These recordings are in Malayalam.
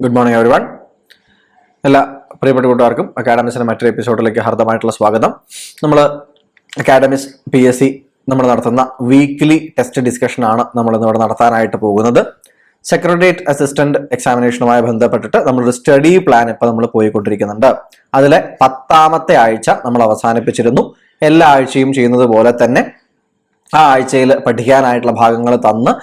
Good morning everyone. എല്ലാ പ്രിയപ്പെട്ട കൂട്ടുകാർക്കും അക്കാഡമിക്സിന്റെ മറ്റൊരു എപ്പിസോഡിലേക്ക് ഹാർദമായിട്ടുള്ള സ്വാഗതം. നമ്മൾ അക്കാഡമിക്സ് PSC നമ്മൾ നടത്തുന്ന വീക്ക്ലി ടെസ്റ്റ് ഡിസ്കഷൻ ആണ് നമ്മൾ ഇന്നിവിടെ നടത്താനായിട്ട് പോകുന്നത്. സെക്രട്ടേറിയറ്റ് അസിസ്റ്റന്റ് എക്സാമിനേഷനുമായി ബന്ധപ്പെട്ടിട്ട് നമ്മളൊരു സ്റ്റഡി പ്ലാൻ ഇപ്പോൾ നമ്മൾ പോയിക്കൊണ്ടിരിക്കുന്നുണ്ട്. അതിലെ 10ാമത്തെ ആഴ്ച നമ്മൾ അവസാനിപ്പിച്ചിരുന്നു. എല്ലാ ആഴ്ചയും ചെയ്യുന്നത് പോലെ തന്നെ ആ ആഴ്ചയിൽ പഠിക്കാനായിട്ടുള്ള ഭാഗങ്ങൾ തന്ന്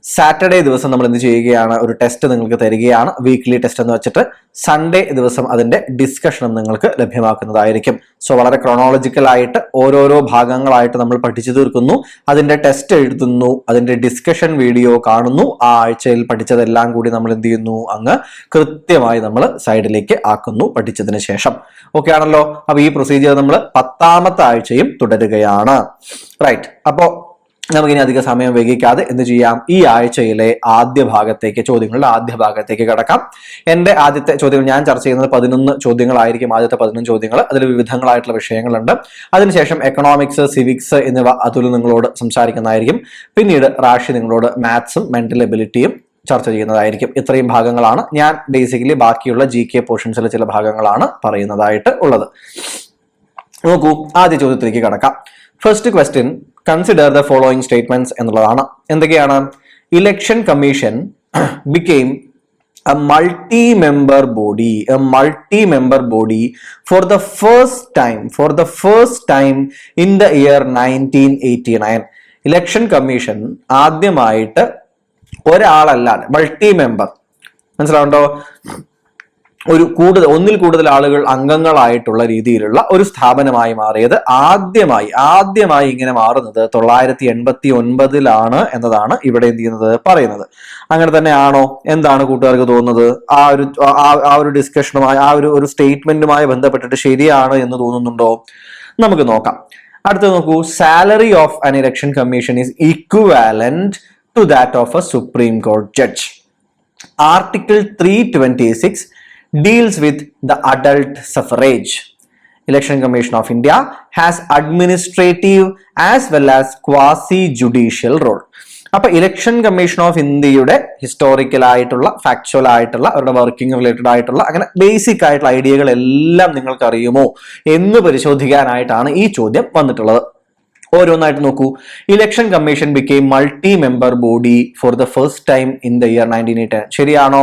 സാറ്റർഡേ ദിവസം നമ്മൾ എന്ത് ചെയ്യുകയാണ്, ഒരു ടെസ്റ്റ് നിങ്ങൾക്ക് തരികയാണ്. വീക്ക്ലി ടെസ്റ്റ് എന്ന് വെച്ചിട്ട് സൺഡേ ദിവസം അതിന്റെ ഡിസ്കഷനും നിങ്ങൾക്ക് ലഭ്യമാക്കുന്നതായിരിക്കും. സോ വളരെ ക്രോണോളജിക്കലായിട്ട് ഓരോരോ ഭാഗങ്ങളായിട്ട് നമ്മൾ പഠിച്ചു തീർക്കുന്നു, അതിന്റെ ടെസ്റ്റ് എഴുതുന്നു, അതിന്റെ ഡിസ്കഷൻ വീഡിയോ കാണുന്നു. ആ ആഴ്ചയിൽ പഠിച്ചതെല്ലാം കൂടി നമ്മൾ എന്ത് ചെയ്യുന്നു, അങ്ങ് കൃത്യമായി നമ്മൾ സൈഡിലേക്ക് ആക്കുന്നു പഠിച്ചതിന് ശേഷം. ഓക്കെ ആണല്ലോ. അപ്പൊ ഈ പ്രൊസീജിയർ നമ്മൾ 10ാമത്തെ ആഴ്ചയും തുടരുകയാണ്. റൈറ്റ്. അപ്പോ നമുക്കിനി അധിക സമയം വൈകിക്കാതെ എന്ത് ചെയ്യാം, ഈ ആഴ്ചയിലെ ചോദ്യങ്ങളുടെ ആദ്യ ഭാഗത്തേക്ക് കടക്കാം. എന്റെ ആദ്യത്തെ ചോദ്യങ്ങൾ ഞാൻ ചർച്ച ചെയ്യുന്നത് 11 ചോദ്യങ്ങളായിരിക്കും. ആദ്യത്തെ 11 ചോദ്യങ്ങൾ, അതിൽ വിവിധങ്ങളായിട്ടുള്ള വിഷയങ്ങളുണ്ട്. അതിനുശേഷം എക്കണോമിക്സ്, സിവിക്സ് എന്നിവ അതുൽ നിങ്ങളോട് സംസാരിക്കുന്നതായിരിക്കും. പിന്നീട് റാഷി നിങ്ങളോട് മാത്സും മെന്റൽ എബിലിറ്റിയും ചർച്ച ചെയ്യുന്നതായിരിക്കും. ഇത്രയും ഭാഗങ്ങളാണ്. ഞാൻ ബേസിക്കലി ബാക്കിയുള്ള GK പോർഷൻസിലെ ചില ഭാഗങ്ങളാണ് പറയുന്നതായിട്ട് ഉള്ളത്. നോക്കൂ, ആദ്യ ചോദ്യത്തിലേക്ക് കടക്കാം. First question, consider the following statements എന്നുള്ളതാണ്. എന്തൊക്കെയാണ്? Election commission became a multi-member body for the first time in the year 1989. Election commission ആദ്യമായിട്ട് ഒരാളല്ലാതെ മൾട്ടി മെമ്പർ, മനസ്സിലാവുണ്ടോ, ഒന്നിൽ കൂടുതൽ ആളുകൾ അംഗങ്ങളായിട്ടുള്ള രീതിയിലുള്ള ഒരു സ്ഥാപനമായി മാറിയത് ആദ്യമായി ഇങ്ങനെ മാറുന്നത് 989 എന്നതാണ് ഇവിടെ എന്ത് ചെയ്യുന്നത്, പറയുന്നത്. അങ്ങനെ തന്നെ ആണോ? എന്താണ് കൂട്ടുകാർക്ക് തോന്നുന്നത്? ആ ഒരു ഡിസ്കഷനുമായി, ആ ഒരു സ്റ്റേറ്റ്മെന്റുമായി ബന്ധപ്പെട്ടിട്ട് ശരിയാണ് എന്ന് തോന്നുന്നുണ്ടോ? നമുക്ക് നോക്കാം. അടുത്ത നോക്കൂ, salary of an Election Commission is equivalent to that of a Supreme Court judge. Article 326 deals with the adult suffrage. Election Commission of India has administrative as well as quasi-judicial role. അപ്പൊ ഇലക്ഷൻ കമ്മീഷൻ ഓഫ് ഇന്ത്യയുടെ ഹിസ്റ്റോറിക്കൽ ആയിട്ടുള്ള, ഫാക്ച്വൽ ആയിട്ടുള്ള, അവരുടെ വർക്കിംഗ് റിലേറ്റഡ് ആയിട്ടുള്ള അങ്ങനെ ബേസിക് ആയിട്ടുള്ള ഐഡിയകൾ എല്ലാം നിങ്ങൾക്ക് അറിയുമോ എന്ന് പരിശോധിക്കാനായിട്ടാണ് ഈ ചോദ്യം വന്നിട്ടുള്ളത്. ഓരോന്നായിട്ട് നോക്കൂ. Election commission became multi member body for the first time in the year 1989. ശരിയാണോ?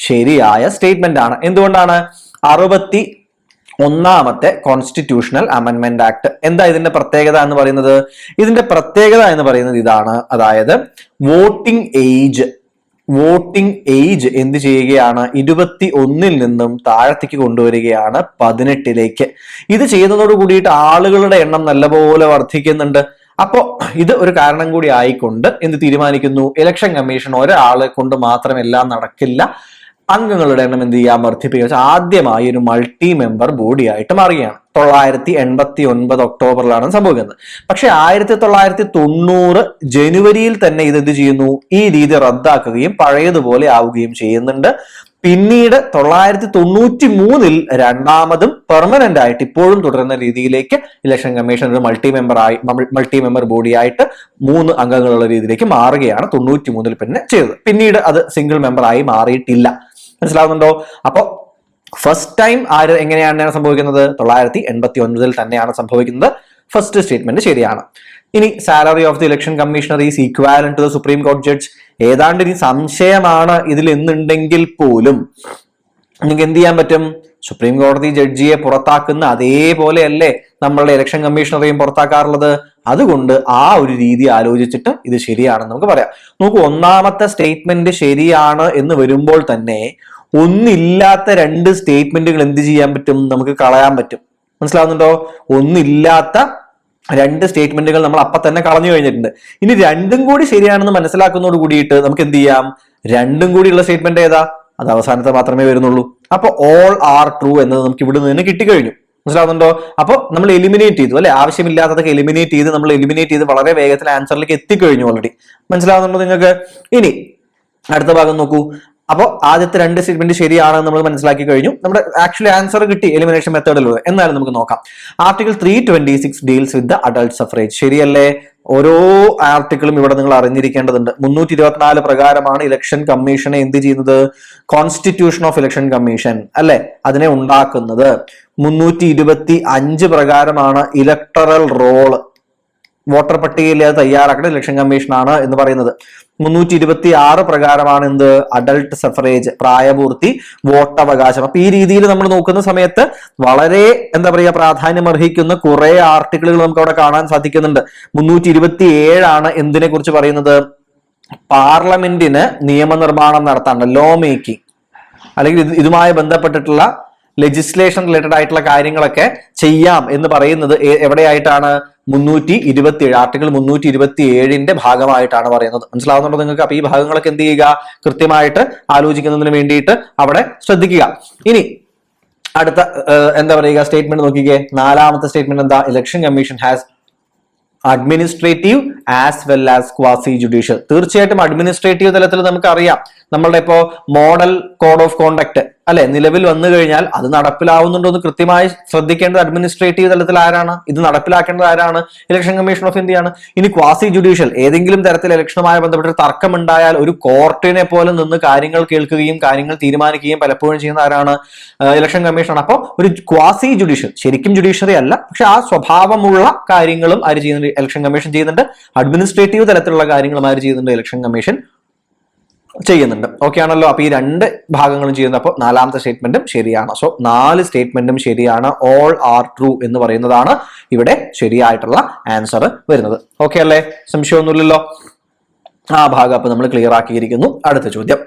ശരിയായ സ്റ്റേറ്റ്മെന്റ് ആണ്. എന്തുകൊണ്ടാണ്? 61ാമത്തെ കോൺസ്റ്റിറ്റ്യൂഷണൽ അമെൻമെന്റ് ആക്ട്. എന്താ ഇതിന്റെ പ്രത്യേകത എന്ന് പറയുന്നത്? ഇതിന്റെ പ്രത്യേകത എന്ന് പറയുന്നത് ഇതാണ്, അതായത് വോട്ടിംഗ് ഏജ് എന്ത് ചെയ്യുകയാണ്, 21 നിന്നും താഴത്തേക്ക് കൊണ്ടുവരികയാണ് 18. ഇത് ചെയ്യുന്നതോട് കൂടിയിട്ട് ആളുകളുടെ എണ്ണം നല്ലപോലെ വർദ്ധിക്കുന്നുണ്ട്. അപ്പോ ഇത് ഒരു കാരണം കൂടി ആയിക്കൊണ്ട് എന്ത് തീരുമാനിക്കുന്നു, ഇലക്ഷൻ കമ്മീഷൻ ഒരാളെ കൊണ്ട് മാത്രം എല്ലാം നടക്കില്ല, അംഗങ്ങളുടെ എണ്ണം എന്ത് ചെയ്യാൻ വർദ്ധിപ്പിക്കുക. ആദ്യമായി ഒരു മൾട്ടി മെമ്പർ ബോഡി ആയിട്ട് മാറുകയാണ്. 989 ഒക്ടോബറിലാണ് സംഭവിക്കുന്നത്. പക്ഷെ 1990 ജനുവരിയിൽ തന്നെ ഇത് എന്ത് ചെയ്യുന്നു, ഈ രീതി റദ്ദാക്കുകയും പഴയതുപോലെ ആവുകയും ചെയ്യുന്നുണ്ട്. പിന്നീട് 993 രണ്ടാമതും പെർമനന്റ് ആയിട്ട് ഇപ്പോഴും തുടരുന്ന രീതിയിലേക്ക് ഇലക്ഷൻ കമ്മീഷൻ ഒരു മൾട്ടി മെമ്പർ ബോഡി ആയിട്ട് 3 അംഗങ്ങളുള്ള രീതിയിലേക്ക് മാറുകയാണ് 93 പിന്നെ ചെയ്തത്. പിന്നീട് അത് സിംഗിൾ മെമ്പർ ആയി മാറിയിട്ടില്ല. മനസ്സിലാവുന്നുണ്ടോ? അപ്പോ ഫസ്റ്റ് ടൈം എങ്ങനെയാണ് സംഭവിക്കുന്നത്? 989 തന്നെയാണ് സംഭവിക്കുന്നത്. ഫസ്റ്റ് സ്റ്റേറ്റ്മെന്റ് ശരിയാണ്. ഇനി salary of the Election Commissioner is equivalent to the Supreme Court judge. ഏതാണ്ട് ഇനി സംശയമാണ് ഇതിൽ എന്നുണ്ടെങ്കിൽ പോലും നിങ്ങൾക്ക് എന്ത് ചെയ്യാൻ പറ്റും? സുപ്രീം കോടതി ജഡ്ജിയെ പുറത്താക്കുന്ന അതേപോലെയല്ലേ നമ്മളുടെ ഇലക്ഷൻ കമ്മീഷണറെയും പുറത്താക്കാറുള്ളത്. അതുകൊണ്ട് ആ ഒരു രീതി ആലോചിച്ചിട്ട് ഇത് ശരിയാണെന്ന് നമുക്ക് പറയാം. നോക്കൂ, 1ാമത്തെ സ്റ്റേറ്റ്മെന്റ് ശരിയാണ് എന്ന് വരുമ്പോൾ തന്നെ ഒന്നില്ലാത്ത 2 സ്റ്റേറ്റ്മെന്റുകൾ എന്ത് ചെയ്യാൻ പറ്റും, നമുക്ക് കളയാൻ പറ്റും. മനസ്സിലാവുന്നുണ്ടോ? ഒന്നില്ലാത്ത 2 സ്റ്റേറ്റ്മെന്റുകൾ നമ്മൾ അപ്പൊ തന്നെ കളഞ്ഞു കഴിഞ്ഞിട്ടുണ്ട്. ഇനി 2ഉം കൂടി ശരിയാണെന്ന് മനസ്സിലാക്കുന്നതോട് കൂടിയിട്ട് നമുക്ക് എന്ത് ചെയ്യാം, 2ഉം കൂടിയുള്ള സ്റ്റേറ്റ്മെന്റ് ഏതാ, അത് അവസാനത്തെ മാത്രമേ വരുന്നുള്ളൂ. അപ്പൊ ഓൾ ആർ ട്രൂ എന്നത് നമുക്ക് ഇവിടെ നിന്ന് കിട്ടിക്കഴിഞ്ഞു. മനസ്സിലാവുന്നുണ്ടോ? അപ്പൊ നമ്മൾ എലിമിനേറ്റ് ചെയ്തു അല്ലെ, ആവശ്യമില്ലാത്തതൊക്കെ എലിമിനേറ്റ് ചെയ്ത് വളരെ വേഗത്തിൽ ആൻസറിലേക്ക് എത്തിക്കഴിഞ്ഞു ഓൾറെഡി. മനസ്സിലാവുന്നുണ്ടോ നിങ്ങൾക്ക്? ഇനി അടുത്ത ഭാഗം നോക്കൂ. അപ്പോൾ ആദ്യത്തെ രണ്ട് സ്റ്റേറ്റ്മെന്റ് ശരിയാണെന്ന് നമ്മൾ മനസ്സിലാക്കി കഴിഞ്ഞു. നമ്മുടെ ആക്ച്വലി ആൻസർ കിട്ടി എലിമിനേഷൻ മെത്തേഡിലൂടെ. എന്നാലും നമുക്ക് നോക്കാം. Article 326 deals with the adult suffrage. ശരിയല്ലേ? ഓരോ ആർട്ടിക്കിളും ഇവിടെ നിങ്ങൾ അറിഞ്ഞിരിക്കേണ്ടതുണ്ട്. 324 പ്രകാരമാണ് ഇലക്ഷൻ കമ്മീഷനെ എന്ത് ചെയ്യുന്നത്? കോൺസ്റ്റിറ്റ്യൂഷൻ ഓഫ് ഇലക്ഷൻ കമ്മീഷൻ അല്ലെ അതിനെ ഉണ്ടാക്കുന്നത്. 325 പ്രകാരമാണ് ഇലക്ടറൽ റോള്, വോട്ടർ പട്ടികയിൽ അത് തയ്യാറാക്കേണ്ട ഇലക്ഷൻ കമ്മീഷനാണ് എന്ന് പറയുന്നത്. 326 പ്രകാരമാണ് എന്ത്? അഡൾട്ട് സഫറേജ്, പ്രായപൂർത്തി, വോട്ടവകാശം. അപ്പൊ ഈ രീതിയിൽ നമ്മൾ നോക്കുന്ന സമയത്ത് വളരെ എന്താ പറയുക പ്രാധാന്യം അർഹിക്കുന്ന കുറെ ആർട്ടിക്കിളുകൾ നമുക്ക് അവിടെ കാണാൻ സാധിക്കുന്നുണ്ട്. 327 എന്തിനെ കുറിച്ച് പറയുന്നത്? പാർലമെന്റിന് നിയമനിർമ്മാണം നടത്താൻ, ലോ മേക്കിംഗ് അല്ലെങ്കിൽ ഇതുമായി ബന്ധപ്പെട്ടിട്ടുള്ള ലെജിസ്ലേഷൻ റിലേറ്റഡ് ആയിട്ടുള്ള കാര്യങ്ങളൊക്കെ ചെയ്യാം എന്ന് പറയുന്നത് എവിടെയായിട്ടാണ്? 327 ആർട്ടിക്കിൾ 327 ഭാഗമായിട്ടാണ് പറയുന്നത്. മനസ്സിലാവുന്നുണ്ടോ നിങ്ങൾക്ക്? അപ്പൊ ഈ ഭാഗങ്ങളൊക്കെ എന്ത് ചെയ്യുക? കൃത്യമായിട്ട് ആലോചിക്കുന്നതിന് വേണ്ടിയിട്ട് അവിടെ ശ്രദ്ധിക്കുക. ഇനി അടുത്ത എന്താ പറയുക സ്റ്റേറ്റ്മെന്റ് നോക്കിക്കേ. 4ാമത്തെ സ്റ്റേറ്റ്മെന്റ് എന്താ? Election commission has administrative as well as quasi judicial. തീർച്ചയായിട്ടും അഡ്മിനിസ്ട്രേറ്റീവ് തലത്തിൽ നമുക്കറിയാം, നമ്മളുടെ ഇപ്പോ മോഡൽ കോഡ് ഓഫ് കോണ്ടക്ട് അല്ലെ നിലവിൽ വന്നു കഴിഞ്ഞാൽ അത് നടപ്പിലാവുന്നുണ്ടോ എന്ന് കൃത്യമായി ശ്രദ്ധിക്കേണ്ടത് അഡ്മിനിസ്ട്രേറ്റീവ് തലത്തിൽ ആരാണ്? ഇത് നടപ്പിലാക്കേണ്ടത് ആരാണ്? ഇലക്ഷൻ കമ്മീഷൻ ഓഫ് ഇന്ത്യയാണ്. ഇനി ക്വാസി ജുഡീഷ്യൽ, ഏതെങ്കിലും തരത്തിൽ ഇലക്ഷനുമായി ബന്ധപ്പെട്ട് തർക്കമുണ്ടായാൽ ഒരു കോർട്ടിനെ പോലെ നിന്ന് കാര്യങ്ങൾ കേൾക്കുകയും കാര്യങ്ങൾ തീരുമാനിക്കുകയും പലപ്പോഴും ചെയ്യുന്ന ആരാണ്? ഇലക്ഷൻ കമ്മീഷനാണ്. അപ്പോൾ ഒരു ക്വാസി ജുഡീഷ്യൽ, ശരിക്കും ജുഡീഷ്യറി അല്ല, പക്ഷെ ആ സ്വഭാവമുള്ള കാര്യങ്ങളും ആര് ചെയ്യുന്നുണ്ട്? ഇലക്ഷൻ കമ്മീഷൻ ചെയ്യുന്നുണ്ട്. അഡ്മിനിസ്ട്രേറ്റീവ് തലത്തിലുള്ള കാര്യങ്ങളും ആര് ചെയ്യുന്നുണ്ട്? ഇലക്ഷൻ കമ്മീഷൻ ചെയ്യുന്നുണ്ട്. ഓക്കെ ആണല്ലോ? അപ്പൊ ഈ രണ്ട് ഭാഗങ്ങളും ചെയ്യുന്നത്. അപ്പോൾ 4ാമത്തെ സ്റ്റേറ്റ്മെന്റും ശരിയാണ്. സോ 4 സ്റ്റേറ്റ്മെന്റും ശരിയാണ്. ഓൾ ആർ ട്രൂ എന്ന് പറയുന്നതാണ് ഇവിടെ ശരിയായിട്ടുള്ള ആൻസർ വരുന്നത്. ഓക്കെ അല്ലേ? സംശയമൊന്നുമില്ലല്ലോ? ആ ഭാഗം അപ്പൊ നമ്മൾ ക്ലിയർ ആക്കിയിരിക്കുന്നു. അടുത്ത ചോദ്യം,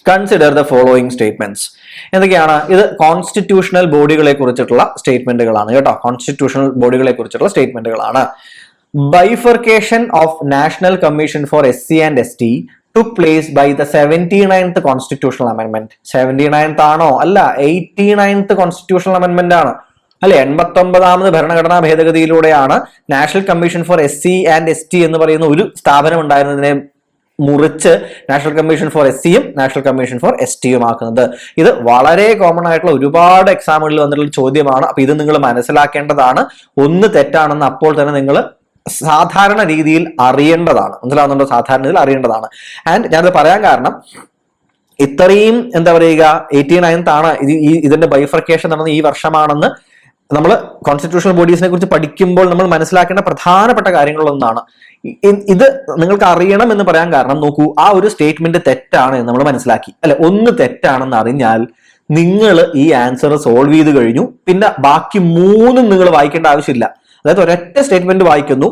കൺസിഡർ ദ ഫോളോയിങ് സ്റ്റേറ്റ്മെന്റ്സ്. എന്തൊക്കെയാണ് ഇത്? കോൺസ്റ്റിറ്റ്യൂഷണൽ ബോഡികളെ കുറിച്ചിട്ടുള്ള സ്റ്റേറ്റ്മെന്റുകളാണ് കേട്ടോ. കോൺസ്റ്റിറ്റ്യൂഷണൽ ബോഡികളെ കുറിച്ചിട്ടുള്ള സ്റ്റേറ്റ്മെന്റുകളാണ്. Bifurcation of National commission for SC and ST took place by the 79th constitutional amendment. 79th ആണോ? അല്ല, 89th constitutional amendment ആണ് അല്ലെ. 89ാമത് ഭരണഘടനാ ഭേദഗതിയിലൂടെയാണ് National commission for SC and ST എന്ന് പറയുന്ന ഒരു സ്ഥാപനം ഉണ്ടായിരുന്നതിനെ മുറിച്ച് നാഷണൽ കമ്മീഷൻ ഫോർ SCയും നാഷണൽ കമ്മീഷൻ ഫോർ STയും ആക്കുന്നത്. ഇത് വളരെ കോമൺ ആയിട്ടുള്ള ഒരുപാട് എക്സാമുകളിൽ വന്നിട്ടുള്ള ചോദ്യമാണ്. അപ്പൊ ഇത് നിങ്ങൾ മനസ്സിലാക്കേണ്ടതാണ്. ഒന്ന് തെറ്റാണെന്ന് അപ്പോൾ തന്നെ നിങ്ങൾ സാധാരണ രീതിയിൽ അറിയേണ്ടതാണ്. മനസ്സിലാവുന്നുണ്ടോ? സാധാരണ രീതിയിൽ അറിയേണ്ടതാണ്. ആൻഡ് ഞാനത് പറയാൻ കാരണം, ഇത്രയും എന്താ പറയുക 89th ആണ് ഇതിന്റെ ബൈഫർക്കേഷൻ നടന്ന ഈ വർഷമാണെന്ന് നമ്മൾ കോൺസ്റ്റിറ്റ്യൂഷണൽ ബോഡീസിനെ കുറിച്ച് പഠിക്കുമ്പോൾ നമ്മൾ മനസ്സിലാക്കേണ്ട പ്രധാനപ്പെട്ട കാര്യങ്ങളൊന്നാണ്. ഇത് നിങ്ങൾക്ക് അറിയണം എന്ന് പറയാൻ കാരണം, നോക്കൂ, ആ ഒരു സ്റ്റേറ്റ്മെന്റ് തെറ്റാണ് എന്ന് നമ്മൾ മനസ്സിലാക്കി അല്ലെ. ഒന്ന് തെറ്റാണെന്ന് അറിഞ്ഞാൽ നിങ്ങൾ ഈ ആൻസർ സോൾവ് ചെയ്ത് കഴിഞ്ഞു. പിന്നെ ബാക്കി 3 നിങ്ങൾ വായിക്കേണ്ട ആവശ്യമില്ല. അതായത് ഒരൊറ്റ സ്റ്റേറ്റ്മെന്റ് വായിക്കുന്നു,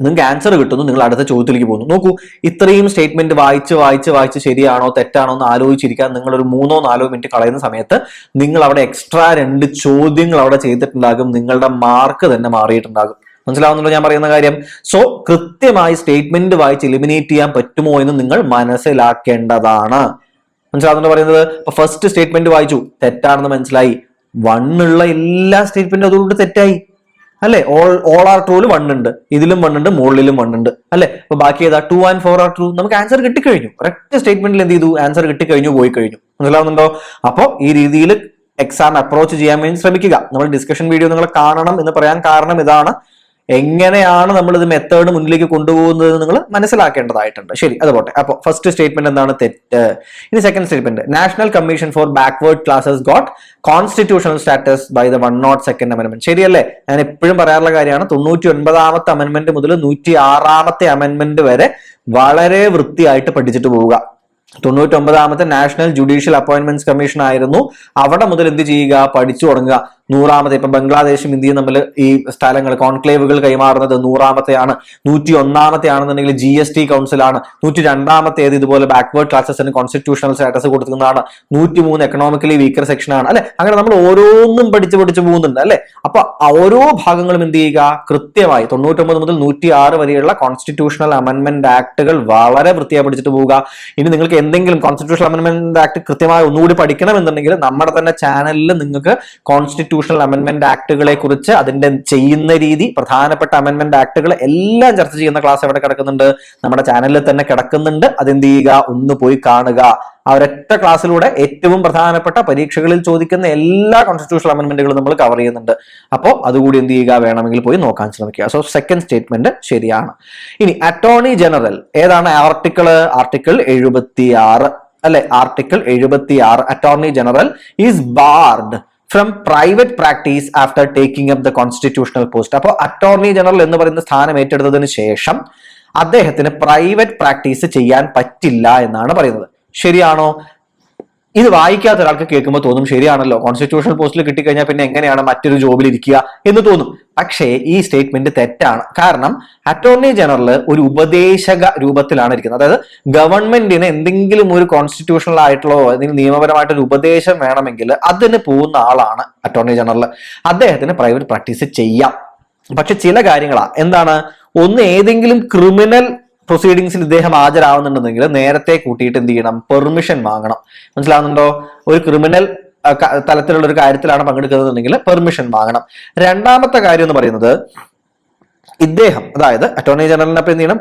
നിങ്ങൾക്ക് ആൻസർ കിട്ടുന്നു, നിങ്ങൾ അടുത്ത ചോദ്യത്തിലേക്ക് പോകുന്നു. നോക്കൂ, ഇത്രയും സ്റ്റേറ്റ്മെന്റ് വായിച്ച് ശരിയാണോ തെറ്റാണോ എന്ന് ആലോചിച്ചിരിക്കാൻ നിങ്ങൾ ഒരു 3-4 മിനിറ്റ് കളയുന്ന സമയത്ത് നിങ്ങൾ അവിടെ എക്സ്ട്രാ 2 ചോദ്യങ്ങൾ അവിടെ ചെയ്തിട്ടുണ്ടാകും. നിങ്ങളുടെ മാർക്ക് തന്നെ മാറിയിട്ടുണ്ടാകും. മനസ്സിലാവുന്നുണ്ടോ ഞാൻ പറയുന്ന കാര്യം? സോ കൃത്യമായി സ്റ്റേറ്റ്മെന്റ് വായിച്ച് എലിമിനേറ്റ് ചെയ്യാൻ പറ്റുമോ എന്ന് നിങ്ങൾ മനസ്സിലാക്കേണ്ടതാണ്. മനസ്സിലാവുന്നുണ്ടോ പറയുന്നത്? അപ്പൊ ഫസ്റ്റ് സ്റ്റേറ്റ്മെന്റ് വായിച്ചു, തെറ്റാണെന്ന് മനസ്സിലായി. 1 ഉള്ള എല്ലാ സ്റ്റേറ്റ്മെന്റും അതുകൊണ്ട് തെറ്റായി അല്ലെ. ഓൾ ആർ ട്രൂല് 1 ഉണ്ട്, ഇതിലും 1 ഉണ്ട്, മുകളിലും 1 ഉണ്ട് അല്ലെ. അപ്പൊ ബാക്കി ഏതാ? 2 and 4 ആർ ട്രൂ. നമുക്ക് ആൻസർ കിട്ടിക്കഴിഞ്ഞു. ഒരൊറ്റ സ്റ്റേറ്റ്മെന്റിൽ എന്ത് ചെയ്തു? ആൻസർ കിട്ടിക്കഴിഞ്ഞു, പോയി കഴിഞ്ഞു. മനസ്സിലാവുന്നുണ്ടോ? അപ്പൊ ഈ രീതിയിൽ എക്സാം അപ്രോച്ച് ചെയ്യാൻ വേണ്ടി ശ്രമിക്കുക. നമ്മൾ ഡിസ്കഷൻ വീഡിയോ നിങ്ങൾ കാണണം എന്ന് പറയാൻ കാരണം ഇതാണ്. എങ്ങനെയാണ് നമ്മൾ ഇത് മെത്തേഡ് മുന്നിലേക്ക് കൊണ്ടുപോകുന്നത് നിങ്ങൾ മനസ്സിലാക്കേണ്ടതായിട്ടുണ്ട്. ശരി, അത് പോട്ടെ. അപ്പൊ ഫസ്റ്റ് സ്റ്റേറ്റ്മെന്റ് എന്താണ്? തെറ്റ്. ഇനി second statement, national commission for backward classes got constitutional status by the 102nd amendment. ശരിയല്ലേ? ഞാൻ എപ്പോഴും പറയാറുള്ള കാര്യമാണ്. 99ാമത്തെ അമെന്റ്മെന്റ് മുതൽ 106ാമത്തെ അമെന്റ്മെന്റ് വരെ വളരെ വൃത്തിയായിട്ട് പഠിച്ചിട്ട് പോവുക. 99ാമത്തെ നാഷണൽ ജുഡീഷ്യൽ അപ്പോയിന്റ്മെന്റ്സ് കമ്മീഷൻ ആയിരുന്നു. അവിടെ മുതൽ എന്ത് ചെയ്യുക? പഠിച്ചു തുടങ്ങുക. 100ാമത്തെ, ഇപ്പൊ ബംഗ്ലാദേശും ഇന്ത്യയും തമ്മിൽ ഈ സ്ഥലങ്ങൾ കോൺക്ലേവുകൾ കൈമാറുന്നത് 100ാമത്തെയാണ്. 101ാമത്തെ ആണെന്നുണ്ടെങ്കിൽ GST കൗൺസിലാണ്. 102ാമത്തേത് ഇതുപോലെ ബാക്ക്വേർഡ് ക്ലാസസിന് കോൺസ്റ്റിറ്റ്യൂഷണൽ സ്റ്റാറ്റസ് കൊടുക്കുന്നതാണ്. 103 എക്കണോമിക്കലി വീക്കർ സെക്ഷൻ ആണ് അല്ലെ. അങ്ങനെ നമ്മൾ ഓരോന്നും പഠിച്ചു പോകുന്നുണ്ട് അല്ലെ. അപ്പൊ ഓരോ ഭാഗങ്ങളും എന്ത് ചെയ്യുക? കൃത്യമായി 99 മുതൽ 106 വരെയുള്ള കോൺസ്റ്റിറ്റ്യൂഷണൽ അമെന്റ്മെന്റ് ആക്ടുകൾ വളരെ വൃത്തിയായി പഠിച്ചിട്ട് പോവുക. ഇനി നിങ്ങൾക്ക് എന്തെങ്കിലും കോൺസ്റ്റിറ്റ്യൂഷണൽ അമെന്റ്മെന്റ് ആക്ട് കൃത്യമായി ഒന്നുകൂടി പഠിക്കണം എന്നുണ്ടെങ്കിൽ നമ്മുടെ തന്നെ ചാനലിൽ നിങ്ങൾക്ക് കോൺസ്റ്റിറ്റ്യൂഷൻ കോൺസ്റ്റിറ്റ്യൂഷണൽ അമെന്റ്മെന്റ് ആക്ടുകളെ കുറിച്ച്, അതിന്റെ ചെയ്യുന്ന രീതി, പ്രധാനപ്പെട്ട അമെന്റ്മെന്റ് ആക്ടുകൾ എല്ലാം ചർച്ച ചെയ്യുന്ന ക്ലാസ് എവിടെ കിടക്കുന്നുണ്ട്? നമ്മുടെ ചാനലിൽ തന്നെ കിടക്കുന്നുണ്ട്. അതെന്ത് ചെയ്യുക? ഒന്ന് പോയി കാണുക. ആ ഒരൊറ്റ ക്ലാസ്സിലൂടെ ഏറ്റവും പ്രധാനപ്പെട്ട പരീക്ഷകളിൽ ചോദിക്കുന്ന എല്ലാ കോൺസ്റ്റിറ്റ്യൂഷണൽ അമെന്റ്മെന്റുകളും നമ്മൾ കവർ ചെയ്യുന്നുണ്ട്. അപ്പോൾ അതുകൂടി എന്ത് ചെയ്യുക? വേണമെങ്കിൽ പോയി നോക്കാൻ ശ്രമിക്കുക. സോ സെക്കൻഡ് സ്റ്റേറ്റ്മെന്റ് ശരിയാണ്. ഇനി അറ്റോർണി ജനറൽ ഏതാണ്? ആർട്ടിക്കിൾ 76 അല്ലെ? Article 76 attorney general is Bard from private practice after taking up the constitutional post. അപ്പോൾ അറ്റോർണി ജനറൽ എന്ന് പറയുന്ന സ്ഥാനം ഏറ്റെടുത്തതിന് ശേഷം അദ്ദേഹത്തിന് പ്രൈവറ്റ് പ്രാക്ടീസ് ചെയ്യാൻ പറ്റില്ല എന്നാണ് പറയുന്നത്. ശരിയാണോ? ഇത് വായിക്കാത്ത ഒരാൾക്ക് കേൾക്കുമ്പോൾ തോന്നും ശരിയാണല്ലോ, കോൺസ്റ്റിറ്റ്യൂഷണൽ പോസ്റ്റിൽ കിട്ടിക്കഴിഞ്ഞാൽ പിന്നെ എങ്ങനെയാണ് മറ്റൊരു ജോബിൽ ഇരിക്കുക എന്ന് തോന്നും. പക്ഷേ ഈ സ്റ്റേറ്റ്മെന്റ് തെറ്റാണ്. കാരണം അറ്റോർണി ജനറൽ ഒരു ഉപദേശക രൂപത്തിലാണ് ഇരിക്കുന്നത്. അതായത് ഗവൺമെന്റിന് എന്തെങ്കിലും ഒരു കോൺസ്റ്റിറ്റ്യൂഷണൽ ആയിട്ടുള്ള അല്ലെങ്കിൽ നിയമപരമായിട്ടൊരു ഉപദേശം വേണമെങ്കിൽ അതിന് പോകുന്ന ആളാണ് അറ്റോർണി ജനറൽ. അദ്ദേഹത്തിന് പ്രൈവറ്റ് പ്രാക്ടീസ് ചെയ്യാം. പക്ഷെ ചില കാര്യങ്ങളാ എന്താണ്? ഒന്ന്, ഏതെങ്കിലും ക്രിമിനൽ പ്രൊസീഡിങ്സിൽ ഇദ്ദേഹം ഹാജരാവുന്നുണ്ടെങ്കിൽ നേരത്തെ കൂട്ടിയിട്ട് എന്ത് ചെയ്യണം? പെർമിഷൻ വാങ്ങണം. മനസ്സിലാവുന്നുണ്ടോ? ഒരു ക്രിമിനൽ തലത്തിലുള്ള ഒരു കാര്യത്തിലാണ് പങ്കെടുക്കുന്നതെങ്കിൽ പെർമിഷൻ വാങ്ങണം. രണ്ടാമത്തെ കാര്യം എന്ന് പറയുന്നത് ഇദ്ദേഹം, അതായത് അറ്റോർണി ജനറലിനെ എന്ത് ചെയ്യണം?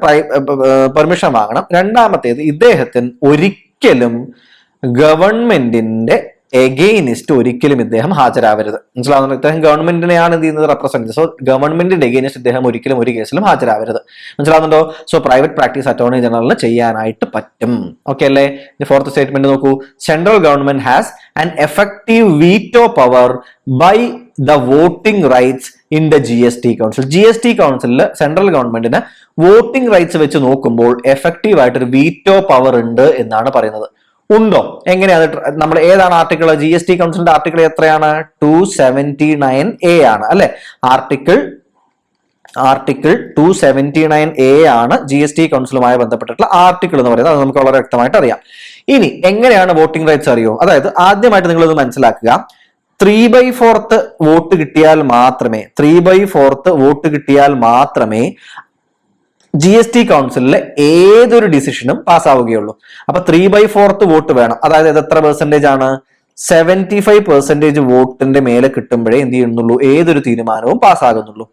പെർമിഷൻ വാങ്ങണം. രണ്ടാമത്തേത്, ഇദ്ദേഹത്തിന് ഒരിക്കലും ഗവൺമെന്റിന്റെ എഗെയിനിസ്റ്റ് ഒരിക്കലും ഇദ്ദേഹം ഹാജരാവരുത്. മനസ്സിലാവുന്നുണ്ടോ? ഇദ്ദേഹം ഗവൺമെന്റിനെയാണ് എന്ത് ചെയ്യുന്നത്? റെപ്രസെന്റ്. സോ ഗവൺമെന്റിന്റെ എഗെയിനിസ്റ്റ് ഇദ്ദേഹം ഒരിക്കലും ഒരു കേസിലും ഹാജരാവരുത്. മനസ്സിലാവുന്നുണ്ടോ? സോ പ്രൈവറ്റ് പ്രാക്ടീസ് അറ്റോർണി ജനറലിന് ചെയ്യാനായിട്ട് പറ്റും. ഓക്കെ അല്ലേ? ഫോർത്ത് സ്റ്റേറ്റ്മെന്റ് നോക്കൂ. Central government has an effective veto power by the voting rights in the GST council. GST കൗൺസിലിൽ സെൻട്രൽ ഗവൺമെന്റിന് വോട്ടിംഗ് റൈറ്റ്സ് വെച്ച് നോക്കുമ്പോൾ എഫക്റ്റീവ് ആയിട്ടൊരു വീറ്റോ പവർ ഉണ്ട് എന്നാണ് പറയുന്നത്. ഉണ്ടോ? എങ്ങനെയാണ്? നമ്മൾ ഏതാണ് ആർട്ടിക്കിൾ? GST കൗൺസിലിന്റെ ആർട്ടിക്കിൾ എത്രയാണ്? 279A ആണ് അല്ലെ? ആർട്ടിക്കിൾ 279A ആണ് GST കൗൺസിലുമായി ബന്ധപ്പെട്ടിട്ടുള്ള ആർട്ടിക്കിൾ എന്ന് പറയുന്നത്. അത് നമുക്ക് വളരെ വ്യക്തമായിട്ട് അറിയാം. ഇനി എങ്ങനെയാണ് വോട്ടിംഗ് റൈറ്റ്സ് അറിയോ? അതായത് ആദ്യമായിട്ട് നിങ്ങൾ ഇത് മനസ്സിലാക്കുക. 3/4 വോട്ട് കിട്ടിയാൽ മാത്രമേ GST കൗൺസിലിലെ ഏതൊരു ഡിസിഷനും പാസ്സാവുകയുള്ളൂ. അപ്പൊ 3/4 വോട്ട് വേണം. അതായത് ഇത് എത്ര പെർസെന്റേജ് ആണ്? 75% വോട്ടിന്റെ മേലെ കിട്ടുമ്പോഴേ എന്ത് ചെയ്യുന്നുള്ളൂ? ഏതൊരു തീരുമാനവും പാസ്സാകുന്നുള്ളൂ.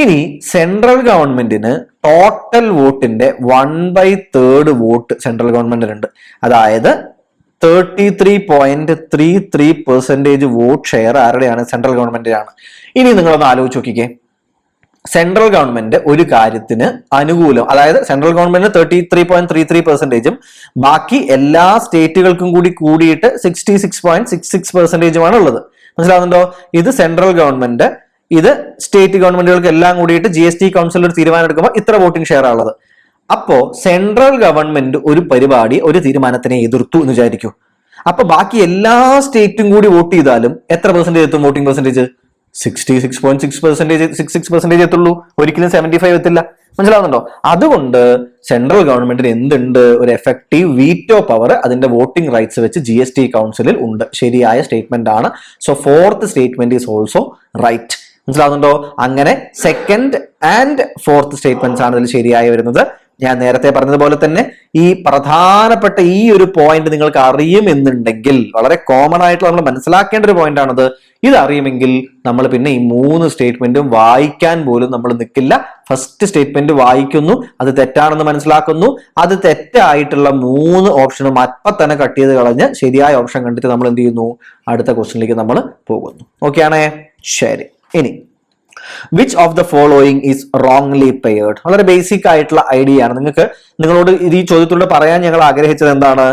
ഇനി സെൻട്രൽ ഗവൺമെന്റിന് ടോട്ടൽ വോട്ടിന്റെ 1/3 വോട്ട് സെൻട്രൽ ഗവൺമെന്റിനുണ്ട്. അതായത് 33.33% വോട്ട് ഷെയർ ആരുടെയാണ്? സെൻട്രൽ ഗവൺമെന്റിനാണ്. ഇനി നിങ്ങളൊന്ന് ആലോചിച്ച് നോക്കിക്കേ. സെൻട്രൽ ഗവൺമെന്റ് ഒരു കാര്യത്തിന് അനുകൂലം, അതായത് സെൻട്രൽ ഗവൺമെന്റിന് 33.33%, ബാക്കി എല്ലാ സ്റ്റേറ്റുകൾക്കും കൂടിയിട്ട് 66.66% ഉള്ളത്. മനസ്സിലാവുന്നുണ്ടോ? ഇത് സെൻട്രൽ ഗവൺമെന്റ്, ഇത് സ്റ്റേറ്റ് ഗവൺമെന്റുകൾക്ക് എല്ലാം കൂടിയിട്ട് GST കൗൺസിൽ ഒരു തീരുമാനം എടുക്കുമ്പോൾ ഇത്ര വോട്ടിംഗ് ഷെയർ ഉള്ളത്. അപ്പോ സെൻട്രൽ ഗവൺമെന്റ് ഒരു തീരുമാനത്തിനെ എതിർത്തു എന്ന് വിചാരിക്കൂ. അപ്പൊ ബാക്കി എല്ലാ സ്റ്റേറ്റും കൂടി വോട്ട് ചെയ്താലും എത്ര പെർസെന്റേജ് എത്തും? വോട്ടിംഗ് പെർസെന്റേജ് 66.6% എത്തുള്ളൂ. ഒരിക്കലും 75 എത്തില്ല. മനസ്സിലാവുന്നുണ്ടോ? അതുകൊണ്ട് സെൻട്രൽ ഗവൺമെന്റിന് എന്തുണ്ട്? ഒരു എഫക്റ്റീവ് വീറ്റോ പവർ അതിന്റെ വോട്ടിംഗ് റൈറ്റ്സ് വെച്ച് GST കൗൺസിലിൽ ഉണ്ട്. ശരിയായ സ്റ്റേറ്റ്മെന്റ് ആണ്. So fourth statement is also right. മനസ്സിലാവുന്നുണ്ടോ? അങ്ങനെ സെക്കൻഡ് ആൻഡ് ഫോർത്ത് സ്റ്റേറ്റ്മെന്റ്സ് ആണ് ഇതിൽ ശരിയായി വരുന്നത്. ഞാൻ നേരത്തെ പറഞ്ഞതുപോലെ തന്നെ ഈ പ്രധാനപ്പെട്ട ഈ ഒരു പോയിന്റ് നിങ്ങൾക്ക് അറിയുമെന്നുണ്ടെങ്കിൽ, വളരെ കോമൺ ആയിട്ട് നമ്മൾ മനസ്സിലാക്കേണ്ട ഒരു പോയിന്റ് ആണത്. ഇത് അറിയുമെങ്കിൽ നമ്മൾ പിന്നെ ഈ 3 സ്റ്റേറ്റ്മെന്റും വായിക്കാൻ പോലും നമ്മൾ നിൽക്കില്ല. ഫസ്റ്റ് സ്റ്റേറ്റ്മെന്റ് വായിക്കുന്നു, അത് തെറ്റാണെന്ന് മനസ്സിലാക്കുന്നു, അത് തെറ്റായിട്ടുള്ള 3 ഓപ്ഷനും അപ്പൊ തന്നെ കട്ട് ചെയ്ത് കളഞ്ഞ് ശരിയായ ഓപ്ഷൻ കണ്ടിട്ട് നമ്മൾ എന്ത് ചെയ്യുന്നു? അടുത്ത ക്വസ്റ്റ്യനിലേക്ക് നമ്മൾ പോകുന്നു. ഓക്കെ ആണേ? ശരി. ഇനി which of the following is wrongly paired? വളരെ ബേസിക് ആയിട്ടുള്ള ഐഡിയ ആണ്. നിങ്ങളോട് ഈ ചോദ്യത്തിലൂടെ പറയാൻ ഞങ്ങൾ ആഗ്രഹിച്ചത് എന്താണ്?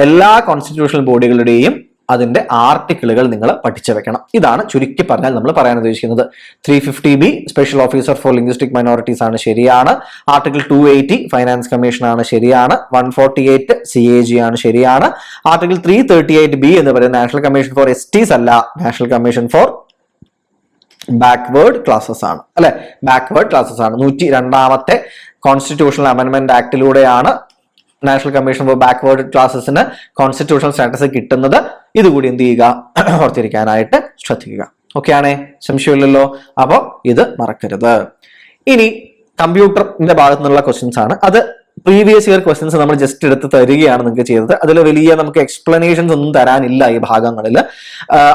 എല്ലാ കോൺസ്റ്റിറ്റ്യൂഷണൽ ബോഡികളുടെയും അതിന്റെ ആർട്ടിക്കിളുകൾ നിങ്ങൾ പഠിച്ചു വെക്കണം. ഇതാണ് ചുരുക്കി പറഞ്ഞാൽ നമ്മൾ പറയാൻ ഉദ്ദേശിക്കുന്നത്. 350B special officer four linguistic minorities ആണ് ശരിയാണ്. ആർട്ടിക്കിൾ 280 ഫൈനാൻസ് കമ്മീഷൻ ആണ് ശരിയാണ്. 148 CAG ആണ് ശരിയാണ്. ആർട്ടിക്കിൾ 338B എന്ന് പറയുന്നത് നാഷണൽ കമ്മീഷൻ ഫോർ STs അല്ല, National commission for backward classes ആണ് അല്ലെ? ബാക്ക്വേർഡ് ക്ലാസസ് ആണ്. 102ാമത്തെ കോൺസ്റ്റിറ്റ്യൂഷണൽ അമെന്റ്മെന്റ് ആക്ടിലൂടെയാണ് നാഷണൽ കമ്മീഷൻ ഫോർ ബാക്ക്വേർഡ് ക്ലാസസിന് കോൺസ്റ്റിറ്റ്യൂഷണൽ സ്റ്റാറ്റസ് കിട്ടുന്നത്. ഇതുകൂടി എന്ത് ചെയ്യുക? ഓർത്തിരിക്കാനായിട്ട് ശ്രദ്ധിക്കുക. ഓക്കെ ആണേ? സംശയമില്ലല്ലോ? അപ്പൊ ഇത് മറക്കരുത്. ഇനി കമ്പ്യൂട്ടറിന്റെ ഭാഗത്തു നിന്നുള്ള ക്വസ്റ്റ്യൻസ് ആണ്. അത് പ്രീവിയസ് ഇയർ ക്വസ്റ്റ്യൻസ് നമ്മൾ ജസ്റ്റ് എടുത്ത് തരികയാണ് നിങ്ങൾക്ക് ചെയ്തത്. അതിൽ വലിയ നമുക്ക് എക്സ്പ്ലനേഷൻസ് ഒന്നും തരാനില്ല ഈ ഭാഗങ്ങളിൽ.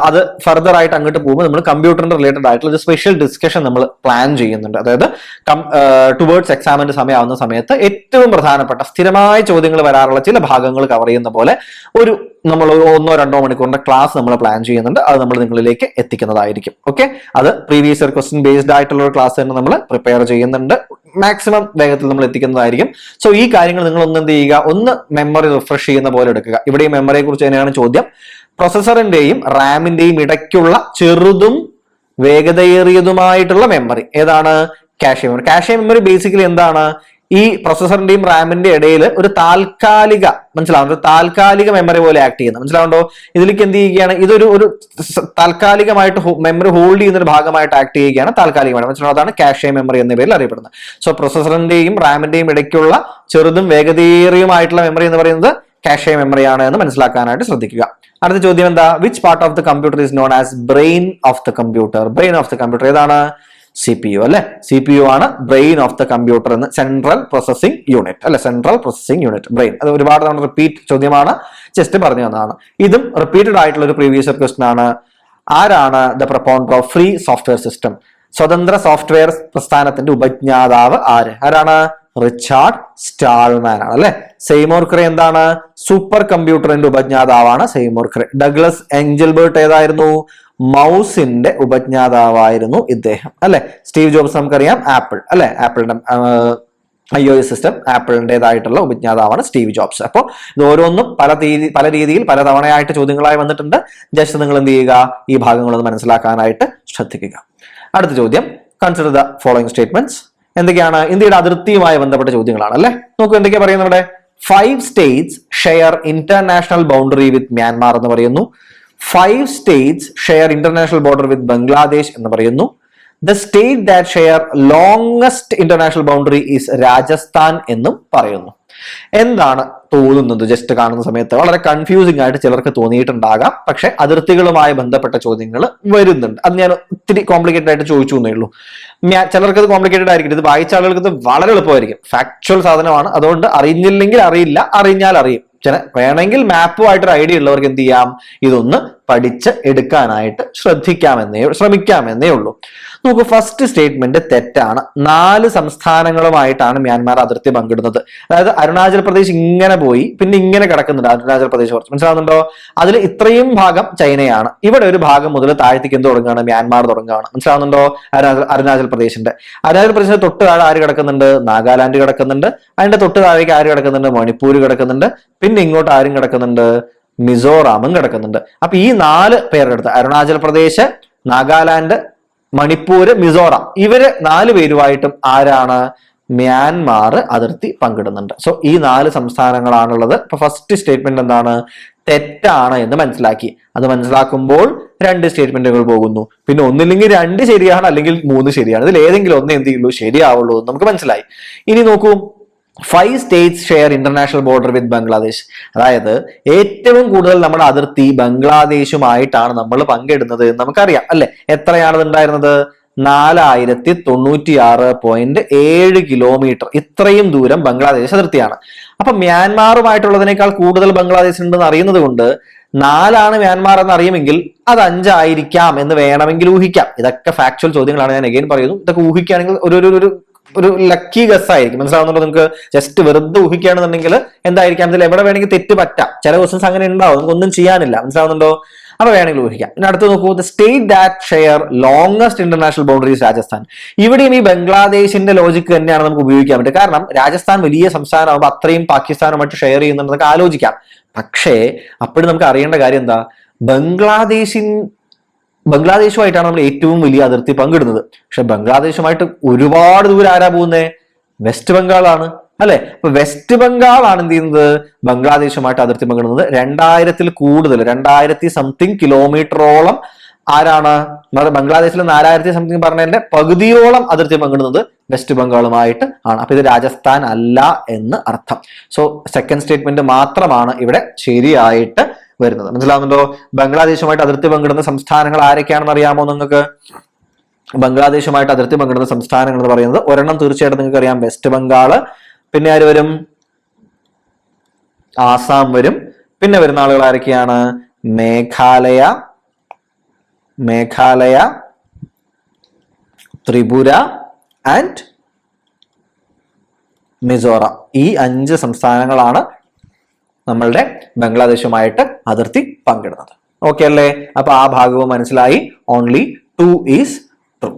അത് ഫർദർ ആയിട്ട് അങ്ങോട്ട് പോകുമ്പോൾ നമ്മൾ കമ്പ്യൂട്ടറിന്റെ റിലേറ്റഡ് ആയിട്ടുള്ള ഒരു സ്പെഷ്യൽ ഡിസ്കഷൻ നമ്മൾ പ്ലാൻ ചെയ്യുന്നുണ്ട്. അതായത് ടുവേർഡ്സ് എക്സാമിന്റെ സമയമാവുന്ന സമയത്ത് ഏറ്റവും പ്രധാനപ്പെട്ട സ്ഥിരമായ ചോദ്യങ്ങൾ വരാറുള്ള ചില ഭാഗങ്ങൾ കവർ ചെയ്യുന്ന പോലെ നമ്മൾ 1-2 മണിക്കൂറിന്റെ ക്ലാസ് നമ്മൾ പ്ലാൻ ചെയ്യുന്നുണ്ട്. അത് നമ്മൾ നിങ്ങളിലേക്ക് എത്തിക്കുന്നതായിരിക്കും. ഓക്കെ, അത് പ്രീവിയസ് ഇയർ ക്വസ്റ്റ്യൻ ബേസ്ഡ് ആയിട്ടുള്ള ഒരു ക്ലാസ് തന്നെ നമ്മൾ പ്രിപ്പയർ ചെയ്യുന്നുണ്ട്. മാക്സിമം വേഗത്തിൽ നമ്മൾ എത്തിക്കുന്നതായിരിക്കും. സോ ഈ കാര്യങ്ങൾ നിങ്ങൾ ഒന്ന് എന്ത് ചെയ്യുക, ഒന്ന് മെമ്മറി റിഫ്രഷ് ചെയ്യുന്ന പോലെ എടുക്കുക. ഇവിടെ ഈ മെമ്മറിയെ കുറിച്ച് തന്നെയാണ് ചോദ്യം. പ്രൊസസറിന്റെയും റാമിന്റെയും ഇടയ്ക്കുള്ള ചെറുതും വേഗതയേറിയതുമായിട്ടുള്ള മെമ്മറി ഏതാണ്? Cache memory. Cache memory basically എന്താണ്? ഈ പ്രൊസസറിന്റെയും റാമിന്റെ ഇടയിൽ ഒരു താൽക്കാലിക, മനസ്സിലാവുന്നു, ഒരു താൽക്കാലിക മെമ്മറി പോലെ ആക്ട് ചെയ്യുന്നത്. മനസ്സിലാവുണ്ടോ? ഇതിലേക്ക് എന്ത് ചെയ്യുകയാണ്, ഇതൊരു താൽക്കാലികമായിട്ട് മെമ്മറി ഹോൾഡ് ചെയ്യുന്ന ഒരു ഭാഗമായിട്ട് ആക്ട് ചെയ്യുകയാണ് താൽക്കാലികമായിട്ട്. മനസ്സിലാവും, അതാണ് കാഷെ മെമ്മറി എന്ന പേരിൽ അറിയപ്പെടുന്നത്. സോ പ്രൊസസറിന്റെയും റാമിന്റെയും ഇടയ്ക്കുള്ള ചെറുതും വേഗതയേറിയുമായിട്ടുള്ള മെമ്മറി എന്ന് പറയുന്നത് കാഷെ മെമ്മറിയാണ് എന്ന് മനസ്സിലാക്കാനായിട്ട് ശ്രദ്ധിക്കുക. അടുത്ത ചോദ്യം എന്താ? Which part of the computer is known as brain of the computer? Brain of the computer ഏതാണ്? CPU അല്ലെ. CPU ആണ് ബ്രെയിൻ ഓഫ് ദ കമ്പ്യൂട്ടർ എന്ന്. സെൻട്രൽ പ്രോസസിംഗ് യൂണിറ്റ് അല്ലെ, സെൻട്രൽ പ്രോസസിംഗ് യൂണിറ്റ്, ബ്രെയിൻ. അത് ഒരുപാട് തവണ റിപ്പീറ്റ് ചോദ്യമാണ്, ജസ്റ്റ് പറഞ്ഞു തന്നതാണ്. ഇതും റിപ്പീറ്റഡ് ആയിട്ടുള്ള ഒരു പ്രീവിയസ് ക്വസ്റ്റൻ ആണ്. ആരാണ് the proponent of free software system? സ്വതന്ത്ര സോഫ്റ്റ്വെയർ പ്രസ്ഥാനത്തിന്റെ ഉപജ്ഞാതാവ് ആരാണ്? റിച്ചാർഡ് സ്റ്റാൾമാൻ ആണ് അല്ലെ. സെയ്മോർ ക്രേ എന്താണ്? സൂപ്പർ കമ്പ്യൂട്ടറിന്റെ ഉപജ്ഞാതാവാണ് സെയ്മോർ ക്രേ. ഡഗ്ലസ് എൻജൽബർട്ട് ഏതായിരുന്നു? മൗസിന്റെ ഉപജ്ഞാതാവായിരുന്നു ഇദ്ദേഹം അല്ലെ. സ്റ്റീവ് ജോബ്സ് നമുക്കറിയാം ആപ്പിൾ അല്ലെ, ആപ്പിളിന്റെ iOS സിസ്റ്റം ആപ്പിളിൻ്റെതായിട്ടുള്ള ഉപജ്ഞാതാവാണ് സ്റ്റീവ് ജോബ്സ്. അപ്പോൾ ഇത് ഓരോന്നും പല രീതിയിൽ പല തവണയായിട്ട് ചോദ്യങ്ങളായി വന്നിട്ടുണ്ട്. ജസ്റ്റ് നിങ്ങൾ എന്ത് ചെയ്യുക, ഈ ഭാഗങ്ങളൊന്ന് മനസ്സിലാക്കാനായിട്ട് ശ്രദ്ധിക്കുക. അടുത്ത ചോദ്യം, കൺസിഡർ ദ ഫോളോയിങ് സ്റ്റേറ്റ്മെന്റ്സ്. എന്തൊക്കെയാണ്? ഇന്ത്യയുടെ അതിർത്തിയുമായി ബന്ധപ്പെട്ട ചോദ്യങ്ങളാണ് അല്ലെ. നോക്കൂ എന്തൊക്കെയാ പറയുന്നത് ഇവിടെ. 5 states ഷെയർ ഇന്റർനാഷണൽ ബൗണ്ടറി വിത്ത് മ്യാൻമാർ എന്ന് പറയുന്നു. 5 states ഷെയർ ഇന്റർനാഷണൽ ബോർഡർ വിത്ത് ബംഗ്ലാദേശ് എന്ന് പറയുന്നു. The state that share longest international boundary is Rajasthan എന്നും പറയുന്നു. എന്താണ് തോന്നുന്നത്? ജസ്റ്റ് കാണുന്ന സമയത്ത് വളരെ കൺഫ്യൂസിംഗ് ആയിട്ട് ചിലർക്ക് തോന്നിയിട്ടുണ്ടാകാം. പക്ഷെ അതിർത്തികളുമായി ബന്ധപ്പെട്ട ചോദ്യങ്ങൾ വരുന്നുണ്ട്. അത് ഞാൻ ഒത്തിരി കോംപ്ലിക്കേറ്റഡ് ആയിട്ട് ചോദിച്ചു എന്നേ ഉള്ളൂ. ചിലർക്ക് അത് കോംപ്ലിക്കേറ്റഡ് ആയിരിക്കും. ഇത് വായിച്ച ആളുകൾക്ക് ഇത് വളരെ എളുപ്പമായിരിക്കും. ഫാക്ച്വൽ സാധനമാണ്. അതുകൊണ്ട് അറിഞ്ഞില്ലെങ്കിൽ അറിയില്ല, അറിഞ്ഞാൽ അറിയും. വേണമെങ്കിൽ മാപ്പുമായിട്ടൊരു ഐഡിയ ഉള്ളവർക്ക് എന്ത് ചെയ്യാം, ഇതൊന്ന് പഠിച്ച് എടുക്കാനായിട്ട് ശ്രമിക്കാമെന്നേ ഉള്ളൂ. നോക്കൂ, ഫസ്റ്റ് സ്റ്റേറ്റ്മെന്റ് തെറ്റാണ്. 4 സംസ്ഥാനങ്ങളുമായിട്ടാണ് മ്യാൻമാർ അതിർത്തി പങ്കിടുന്നത്. അതായത് അരുണാചൽ പ്രദേശ് ഇങ്ങനെ പോയി പിന്നെ ഇങ്ങനെ കിടക്കുന്നുണ്ട്. അരുണാചൽ പ്രദേശ് കുറച്ച് മനസ്സിലാവുന്നുണ്ടോ? അതിൽ ഇത്രയും ഭാഗം ചൈനയാണ്. ഇവിടെ ഒരു ഭാഗം മുതൽ താഴ്ത്തിക്ക് എന്ത് തുടങ്ങുകയാണ്? മ്യാൻമാർ തുടങ്ങുകയാണ്. മനസ്സിലാവുന്നുണ്ടോ? അരുണാചൽ പ്രദേശിന്റെ തൊട്ട് താഴെ ആര് കിടക്കുന്നുണ്ട്? നാഗാലാൻഡ് കിടക്കുന്നുണ്ട്. അതിന്റെ തൊട്ട് താഴേക്ക് ആര് കിടക്കുന്നുണ്ട്? മണിപ്പൂർ കിടക്കുന്നുണ്ട്. പിന്നെ ഇങ്ങോട്ട് ആരും കിടക്കുന്നുണ്ട്? മിസോറാമും കിടക്കുന്നുണ്ട്. അപ്പൊ ഈ 4 പേരുടെ അടുത്ത് അരുണാചൽ പ്രദേശ്, നാഗാലാൻഡ്, മണിപ്പൂര്, മിസോറാം, ഇവര് 4 പേരുമായിട്ടും ആരാണ്? മ്യാൻമാർ അതിർത്തി പങ്കിടുന്നുണ്ട്. സോ ഈ 4 സംസ്ഥാനങ്ങളാണുള്ളത്. ഇപ്പൊ ഫസ്റ്റ് സ്റ്റേറ്റ്മെന്റ് എന്താണ്? തെറ്റാണ് എന്ന് മനസ്സിലാക്കി. അത് മനസ്സിലാക്കുമ്പോൾ 2 സ്റ്റേറ്റ്മെന്റുകൾ പോകുന്നു. പിന്നെ ഒന്നില്ലെങ്കിൽ 2 ശരിയാണ്, അല്ലെങ്കിൽ 3 ശരിയാണ്. ഇതിൽ ഏതെങ്കിലും ഒന്നേ എന്ത് ചെയ്യുള്ളൂ, ശരിയാവുള്ളൂ എന്ന് നമുക്ക് മനസ്സിലായി. ഇനി നോക്കൂ, 5 states ഷെയർ ഇന്റർനാഷണൽ ബോർഡർ വിത്ത് ബംഗ്ലാദേശ്. അതായത് ഏറ്റവും കൂടുതൽ നമ്മുടെ അതിർത്തി ബംഗ്ലാദേശുമായിട്ടാണ് നമ്മൾ പങ്കിടുന്നത് എന്ന് നമുക്കറിയാം അല്ലെ. എത്രയാണ് ഉണ്ടായിരുന്നത്? 4096.7 കിലോമീറ്റർ. ഇത്രയും ദൂരം ബംഗ്ലാദേശ് അതിർത്തിയാണ്. അപ്പൊ മ്യാൻമാറുമായിട്ടുള്ളതിനേക്കാൾ കൂടുതൽ ബംഗ്ലാദേശ് ഉണ്ടെന്ന് അറിയുന്നത് കൊണ്ട് 4 മ്യാൻമാർ എന്ന് അറിയുമെങ്കിൽ അത് 5 ആയിരിക്കാം എന്ന് വേണമെങ്കിൽ ഊഹിക്കാം. ഇതൊക്കെ ഫാക്ച്വൽ ചോദ്യങ്ങളാണ്, ഞാൻ അഗൈൻ പറയുന്നു. ഇതൊക്കെ ഊഹിക്കുകയാണെങ്കിൽ ഒരു ലക്കി ഗസ് ആയിരിക്കും. മനസ്സിലാവുന്നുണ്ടോ? നിങ്ങൾക്ക് ജസ്റ്റ് വെറുതെ ഊഹിക്കുകയാണെന്നുണ്ടെങ്കിൽ എന്തായിരിക്കാം, ഇതിൽ എവിടെ വേണമെങ്കിൽ തെറ്റ് പറ്റാം. ചില ക്വസ്റ്റൻസ് അങ്ങനെ ഉണ്ടാവും, നമുക്ക് ഒന്നും ചെയ്യാനില്ല. മനസ്സിലാവുന്നുണ്ടോ? അപ്പൊ വേണമെങ്കിൽ ഊഹിക്കാം. പിന്നെ അടുത്ത് നോക്കൂ, the state that share longest international boundaries Rajasthan. ഇവിടെയും ഈ ബംഗ്ലാദേശിന്റെ ലോജിക്ക് തന്നെയാണ് നമുക്ക് ഉപയോഗിക്കാൻ പറ്റുക. കാരണം രാജസ്ഥാൻ വലിയ സംസ്ഥാനമാകുമ്പോൾ അത്രയും പാകിസ്ഥാനുമായിട്ട് ഷെയർ ചെയ്യുന്നുണ്ടെന്നൊക്കെ ആലോചിക്കാം. പക്ഷേ അപ്പോഴും നമുക്ക് അറിയേണ്ട കാര്യം എന്താ, ബംഗ്ലാദേശുമായിട്ടാണ് നമ്മൾ ഏറ്റവും വലിയ അതിർത്തി പങ്കിടുന്നത്. പക്ഷെ ബംഗ്ലാദേശുമായിട്ട് ഒരുപാട് ദൂരം ആരാ പോകുന്നത്? വെസ്റ്റ് ബംഗാളാണ് അല്ലെ. അപ്പൊ വെസ്റ്റ് ബംഗാളാണ് എന്ത് ചെയ്യുന്നത്? ബംഗ്ലാദേശുമായിട്ട് അതിർത്തി പങ്കിടുന്നത്. 2000 കൂടുതൽ 2000 സംതിങ് കിലോമീറ്ററോളം ആരാണ്? ബംഗ്ലാദേശിൽ 4000 സംതിങ് പറഞ്ഞതിന്റെ പകുതിയോളം അതിർത്തി പങ്കിടുന്നത് വെസ്റ്റ് ബംഗാളുമായിട്ട് ആണ്. അപ്പൊ ഇത് രാജസ്ഥാൻ അല്ല എന്ന് അർത്ഥം. സോ സെക്കൻഡ് സ്റ്റേറ്റ്മെന്റ് മാത്രമാണ് ഇവിടെ ശരിയായിട്ട് വരുന്നത്. മനസ്സിലാവുന്നുണ്ടോ? ബംഗ്ലാദേശുമായിട്ട് അതിർത്തി പങ്കിടുന്ന സംസ്ഥാനങ്ങൾ ആരൊക്കെയാണെന്ന് അറിയാമോ നിങ്ങൾക്ക്? ബംഗ്ലാദേശുമായിട്ട് അതിർത്തി പങ്കിടുന്ന സംസ്ഥാനങ്ങൾ എന്ന് പറയുന്നത് ഒരെണ്ണം തീർച്ചയായിട്ടും നിങ്ങൾക്ക് അറിയാം, വെസ്റ്റ് ബംഗാള്. പിന്നെ ആര് വരും? ആസാം വരും. പിന്നെ വരുന്ന ആളുകൾ ആരൊക്കെയാണ്? മേഘാലയ, ത്രിപുര ആൻഡ് മിസോറാം. ഈ 5 സംസ്ഥാനങ്ങളാണ് നമ്മളുടെ ബംഗ്ലാദേശുമായിട്ട് അതിർത്തി പങ്കിടുന്നത്. ഓക്കെ അല്ലേ? അപ്പൊ ആ ഭാഗവും മനസ്സിലായി. Only 2 is true.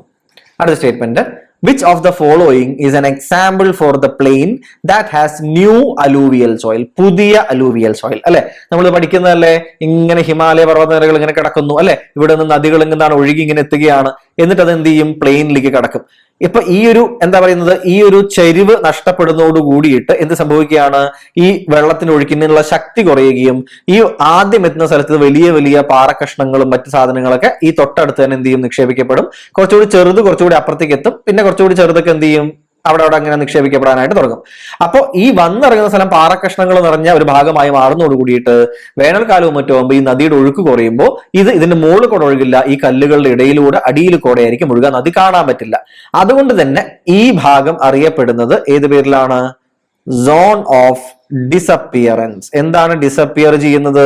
അടുത്ത statement, which of the following is an example for the plain that has new alluvial soil? പുതിയ alluvial soil അല്ലെ? നമ്മൾ പഠിക്കുന്നതല്ലേ, ഇങ്ങനെ ഹിമാലയ പർവ്വതനിരകൾ ഇങ്ങനെ കിടക്കുന്നു അല്ലെ, ഇവിടെ നിന്ന് നദികൾ എന്താണ് ഒഴുകി ഇങ്ങനെ എത്തുകയാണ്, എന്നിട്ട് അത് എന്ത് ചെയ്യും? പ്ലെയിനിലേക്ക് കടക്കും. ഇപ്പൊ ഈ ഒരു എന്താ പറയുന്നത്, ഈ ഒരു ചരിവ് നഷ്ടപ്പെടുന്നതോട് കൂടിയിട്ട് എന്ത് സംഭവിക്കുകയാണ്? ഈ വെള്ളത്തിന് ഒഴുക്കിനുള്ള ശക്തി കുറയുകയും ഈ ആദ്യം എത്തുന്ന സ്ഥലത്ത് വലിയ വലിയ പാറക്കഷ്ണങ്ങളും മറ്റു സാധനങ്ങളൊക്കെ ഈ തൊട്ടടുത്ത് തന്നെ എന്ത് ചെയ്യും? നിക്ഷേപിക്കപ്പെടും. കുറച്ചുകൂടി ചെറുത് കുറച്ചുകൂടി അപ്പുറത്തേക്ക് എത്തും. പിന്നെ കുറച്ചുകൂടി ചെറുതൊക്കെ എന്ത് ചെയ്യും? അവിടെ അങ്ങനെ നിക്ഷേപിക്കപ്പെടാനായിട്ട് തുടങ്ങും. അപ്പോൾ ഈ വന്നിറങ്ങുന്ന സ്ഥലം പാറക്കഷ്ണങ്ങൾ നിറഞ്ഞ ഒരു ഭാഗമായി മാറുന്നതോട് കൂടിയിട്ട് വേനൽക്കാലവും മറ്റും ആകുമ്പോൾ ഈ നദിയുടെ ഒഴുക്ക് കുറയുമ്പോൾ ഇതിന്റെ മുകളിൽ കൂടെ ഒഴുകില്ല, ഈ കല്ലുകളുടെ ഇടയിലൂടെ അടിയിൽ കൂടെ ആയിരിക്കും ഒഴുകുക, നദി കാണാൻ പറ്റില്ല. അതുകൊണ്ട് തന്നെ ഈ ഭാഗം അറിയപ്പെടുന്നത് ഏത് പേരിലാണ്? Zone of disappearance. എന്താണ് ഡിസപ്പിയർ ചെയ്യുന്നത്?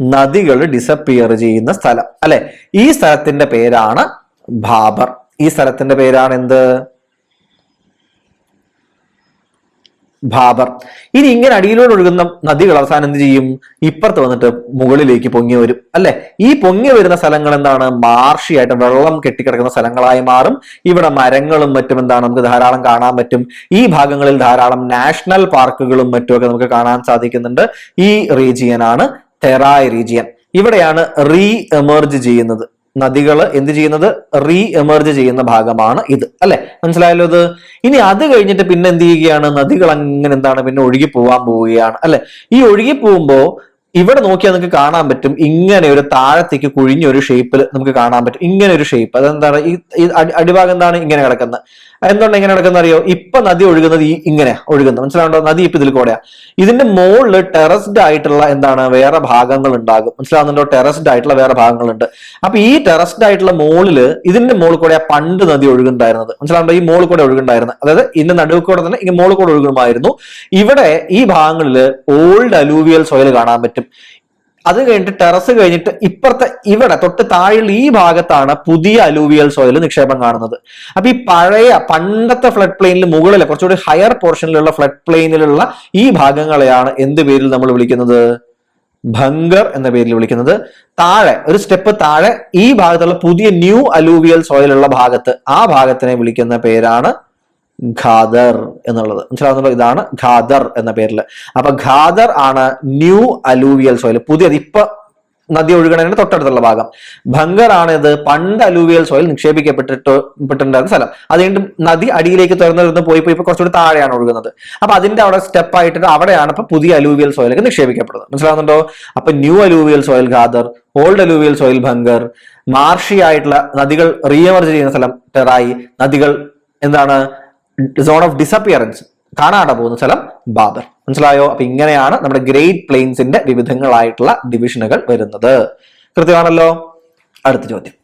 നദികൾ ഡിസപ്പിയർ ചെയ്യുന്ന സ്ഥലം അല്ലെ? ഈ സ്ഥലത്തിന്റെ പേരാണ് ഭാബർ. ഈ സ്ഥലത്തിന്റെ പേരാണ് എന്ത്? ഭാബർ. ഇനി ഇങ്ങനെ അടിയിലൂടെ ഒഴുകുന്ന നദികൾ അവസാനം എന്ത് ചെയ്യും? ഇപ്പുറത്ത് വന്നിട്ട് മുകളിലേക്ക് പൊങ്ങി വരും അല്ലെ? ഈ പൊങ്ങി വരുന്ന സ്ഥലങ്ങൾ എന്താണ്? മാർഷിയായിട്ട് വെള്ളം കെട്ടിക്കിടക്കുന്ന സ്ഥലങ്ങളായി മാറും. ഇവിടെ മരങ്ങളും മറ്റും എന്താണ് നമുക്ക് ധാരാളം കാണാൻ പറ്റും. ഈ ഭാഗങ്ങളിൽ ധാരാളം നാഷണൽ പാർക്കുകളും മറ്റുമൊക്കെ നമുക്ക് കാണാൻ സാധിക്കുന്നുണ്ട്. ഈ റീജിയൻ ആണ് തെറായ് റീജിയൻ. ഇവിടെയാണ് റീ എമർജ് ചെയ്യുന്നത് നദികൾ എന്ത് ചെയ്യുന്നത്? റീ എമർജ് ചെയ്യുന്ന ഭാഗമാണ് ഇത് അല്ലെ? മനസ്സിലായല്ലോ ഇത്. ഇനി അത് കഴിഞ്ഞിട്ട് പിന്നെ എന്ത് ചെയ്യുകയാണ്? നദികൾ അങ്ങനെ എന്താണ് പിന്നെ ഒഴുകി പോവാൻ പോവുകയാണ് അല്ലെ? ഈ ഒഴുകി പോകുമ്പോ ഇവിടെ നോക്കിയാൽ നിങ്ങൾക്ക് കാണാൻ പറ്റും, ഇങ്ങനെ ഒരു താഴത്തേക്ക് കുഴിഞ്ഞ ഒരു ഷേപ്പിൽ നമുക്ക് കാണാൻ പറ്റും. ഇങ്ങനെ ഒരു ഷേപ്പ്. അതെന്താണ്? ഈ അടിഭാഗം എന്താണ് ഇങ്ങനെ കിടക്കുന്നത്? എന്തുകൊണ്ട് ഇങ്ങനെ കിടക്കുന്ന അറിയോ? ഇപ്പൊ നദി ഒഴുകുന്നത് ഇങ്ങനെ ഒഴുകുന്നത്, മനസ്സിലാവുണ്ടോ? നദി ഇപ്പൊ ഇതിൽ കൂടെയാ. ഇതിന്റെ മുകളിൽ ടെറസ്ഡ് ആയിട്ടുള്ള എന്താണ് വേറെ ഭാഗങ്ങൾ ഉണ്ടാകും, മനസ്സിലാവുന്നുണ്ടോ? ടെറസ്ഡ് ആയിട്ടുള്ള വേറെ ഭാഗങ്ങളുണ്ട്. അപ്പൊ ഈ ടെറസ്ഡ് ആയിട്ടുള്ള മുകളില് ഇതിന്റെ മുകളിൽ കൂടെ പണ്ട് നദി ഒഴുകുണ്ടായിരുന്നത്, മനസ്സിലാവുണ്ടോ? ഈ മുകളിൽ കൂടെ ഒഴുകുണ്ടായിരുന്നത്, അതായത് ഇതിന്റെ നടുവിൽ കൂടെ തന്നെ ഈ മുകളിൽ കൂടെ ഒഴുകുമായിരുന്നു. ഇവിടെ ഈ ഭാഗങ്ങളില് ഓൾഡ് അലൂവിയൽ സോയിൽ കാണാൻ പറ്റും. അത് കഴിഞ്ഞിട്ട് ടെറസ് കഴിഞ്ഞിട്ട് ഇപ്പുറത്തെ ഇവിടെ തൊട്ട് താഴെയുള്ള ഈ ഭാഗത്താണ് പുതിയ അലൂവിയൽ സോയിൽ നിക്ഷേപം കാണുന്നത്. അപ്പൊ ഈ പണ്ടത്തെ ഫ്ലഡ് പ്ലെയിനിൽ മുകളിലെ കുറച്ചുകൂടി ഹയർ പോർഷനിലുള്ള ഫ്ലഡ് പ്ലെയിനിലുള്ള ഈ ഭാഗങ്ങളെയാണ് എന്ത് പേരിൽ നമ്മൾ വിളിക്കുന്നത്? ഭംഗർ എന്ന പേരിൽ വിളിക്കുന്നത്. താഴെ ഒരു സ്റ്റെപ്പ് താഴെ ഈ ഭാഗത്തുള്ള പുതിയ ന്യൂ അലൂവിയൽ സോയിൽ ഉള്ള ഭാഗത്ത്, ആ ഭാഗത്തിനെ വിളിക്കുന്ന പേരാണ് ഖാദർ എന്നുള്ളത്, മനസ്സിലാവുന്നുണ്ടോ? ഇതാണ് ഖാദർ എന്ന പേരിൽ. അപ്പൊ ഖാദർ ആണ് ന്യൂ അലൂവിയൽ സോയിൽ, പുതിയത് ഇപ്പൊ നദി ഒഴുകണതിന് തൊട്ടടുത്തുള്ള ഭാഗം. ഭംഗർ ആണ് ഇത് പണ്ട് അലൂവിയൽ സോയിൽ നിക്ഷേപിക്കപ്പെട്ടിട്ടുണ്ടായിരുന്ന സ്ഥലം. അതുകൊണ്ട് നദി അടിയിലേക്ക് തുറന്നു പോയി ഇപ്പൊ കുറച്ചുകൂടി താഴെയാണ് ഒഴുകുന്നത്. അപ്പൊ അതിന്റെ അവിടെ സ്റ്റെപ്പ് ആയിട്ട് അവിടെയാണ് ഇപ്പൊ പുതിയ അലൂവിയൽ സോയിലൊക്കെ നിക്ഷേപിക്കപ്പെടുന്നത്, മനസ്സിലാവുന്നുണ്ടോ? അപ്പൊ new alluvial soil Khader, old alluvial soil bhangar, marshy ആയിട്ടുള്ള നദികൾ റീഎമർജ് ചെയ്യുന്ന സ്ഥലം ടെറായി, നദികൾ എന്താണ് സോൺ ഓഫ് ഡിസപ്പിയറൻസ് കാണാതെ പോകുന്ന സ്ഥലം ബാബർ, മനസ്സിലായോ? അപ്പൊ ഇങ്ങനെയാണ് നമ്മുടെ ഗ്രേറ്റ് പ്ലെയിൻസിന്റെ വിവിധങ്ങളായിട്ടുള്ള ഡിവിഷനുകൾ വരുന്നത്. കൃത്യമാണല്ലോ? അടുത്ത ചോദ്യം,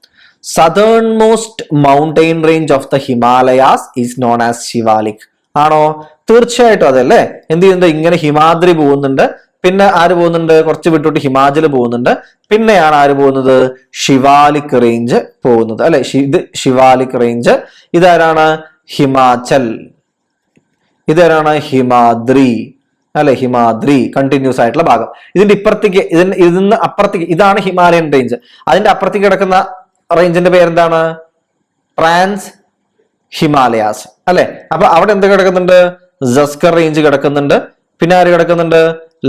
southern most mountain range of the Himalayas is known as Shivalik. ആണോ? തീർച്ചയായിട്ടും അതല്ലേ. എന്ത് ചെയ്യുന്നുണ്ട്? ഇങ്ങനെ ഹിമാദ്രി പോകുന്നുണ്ട്, പിന്നെ ആര് പോകുന്നുണ്ട്? കുറച്ച് വിട്ടോട്ട് ഹിമാചൽ പോകുന്നുണ്ട്, പിന്നെയാണ് ആര് പോകുന്നത്? ശിവാലിക് റേഞ്ച് പോകുന്നത് അല്ലെ? ഇത് ശിവാലിക് റേഞ്ച്. ഇതാരാണ്? ഹിമാചൽ. ഇതാരാണ്? ഹിമാദ്രി അല്ലെ? ഹിമാദ്രി കണ്ടിന്യൂസ് ആയിട്ടുള്ള ഭാഗം. ഇതിന്റെ ഇപ്പുറത്തേക്ക് ഇതിന് അപ്പുറത്തേക്ക് ഇതാണ് ഹിമാലയൻ റേഞ്ച്. അതിന്റെ അപ്പുറത്തേക്ക് കിടക്കുന്ന റേഞ്ചിന്റെ പേരെന്താണ്? ട്രാൻസ് ഹിമാലയാസ് അല്ലെ? അപ്പൊ അവിടെ എന്ത് കിടക്കുന്നുണ്ട്? സസ്കർ റേഞ്ച് കിടക്കുന്നുണ്ട്, പിന്നെ ആര് കിടക്കുന്നുണ്ട്?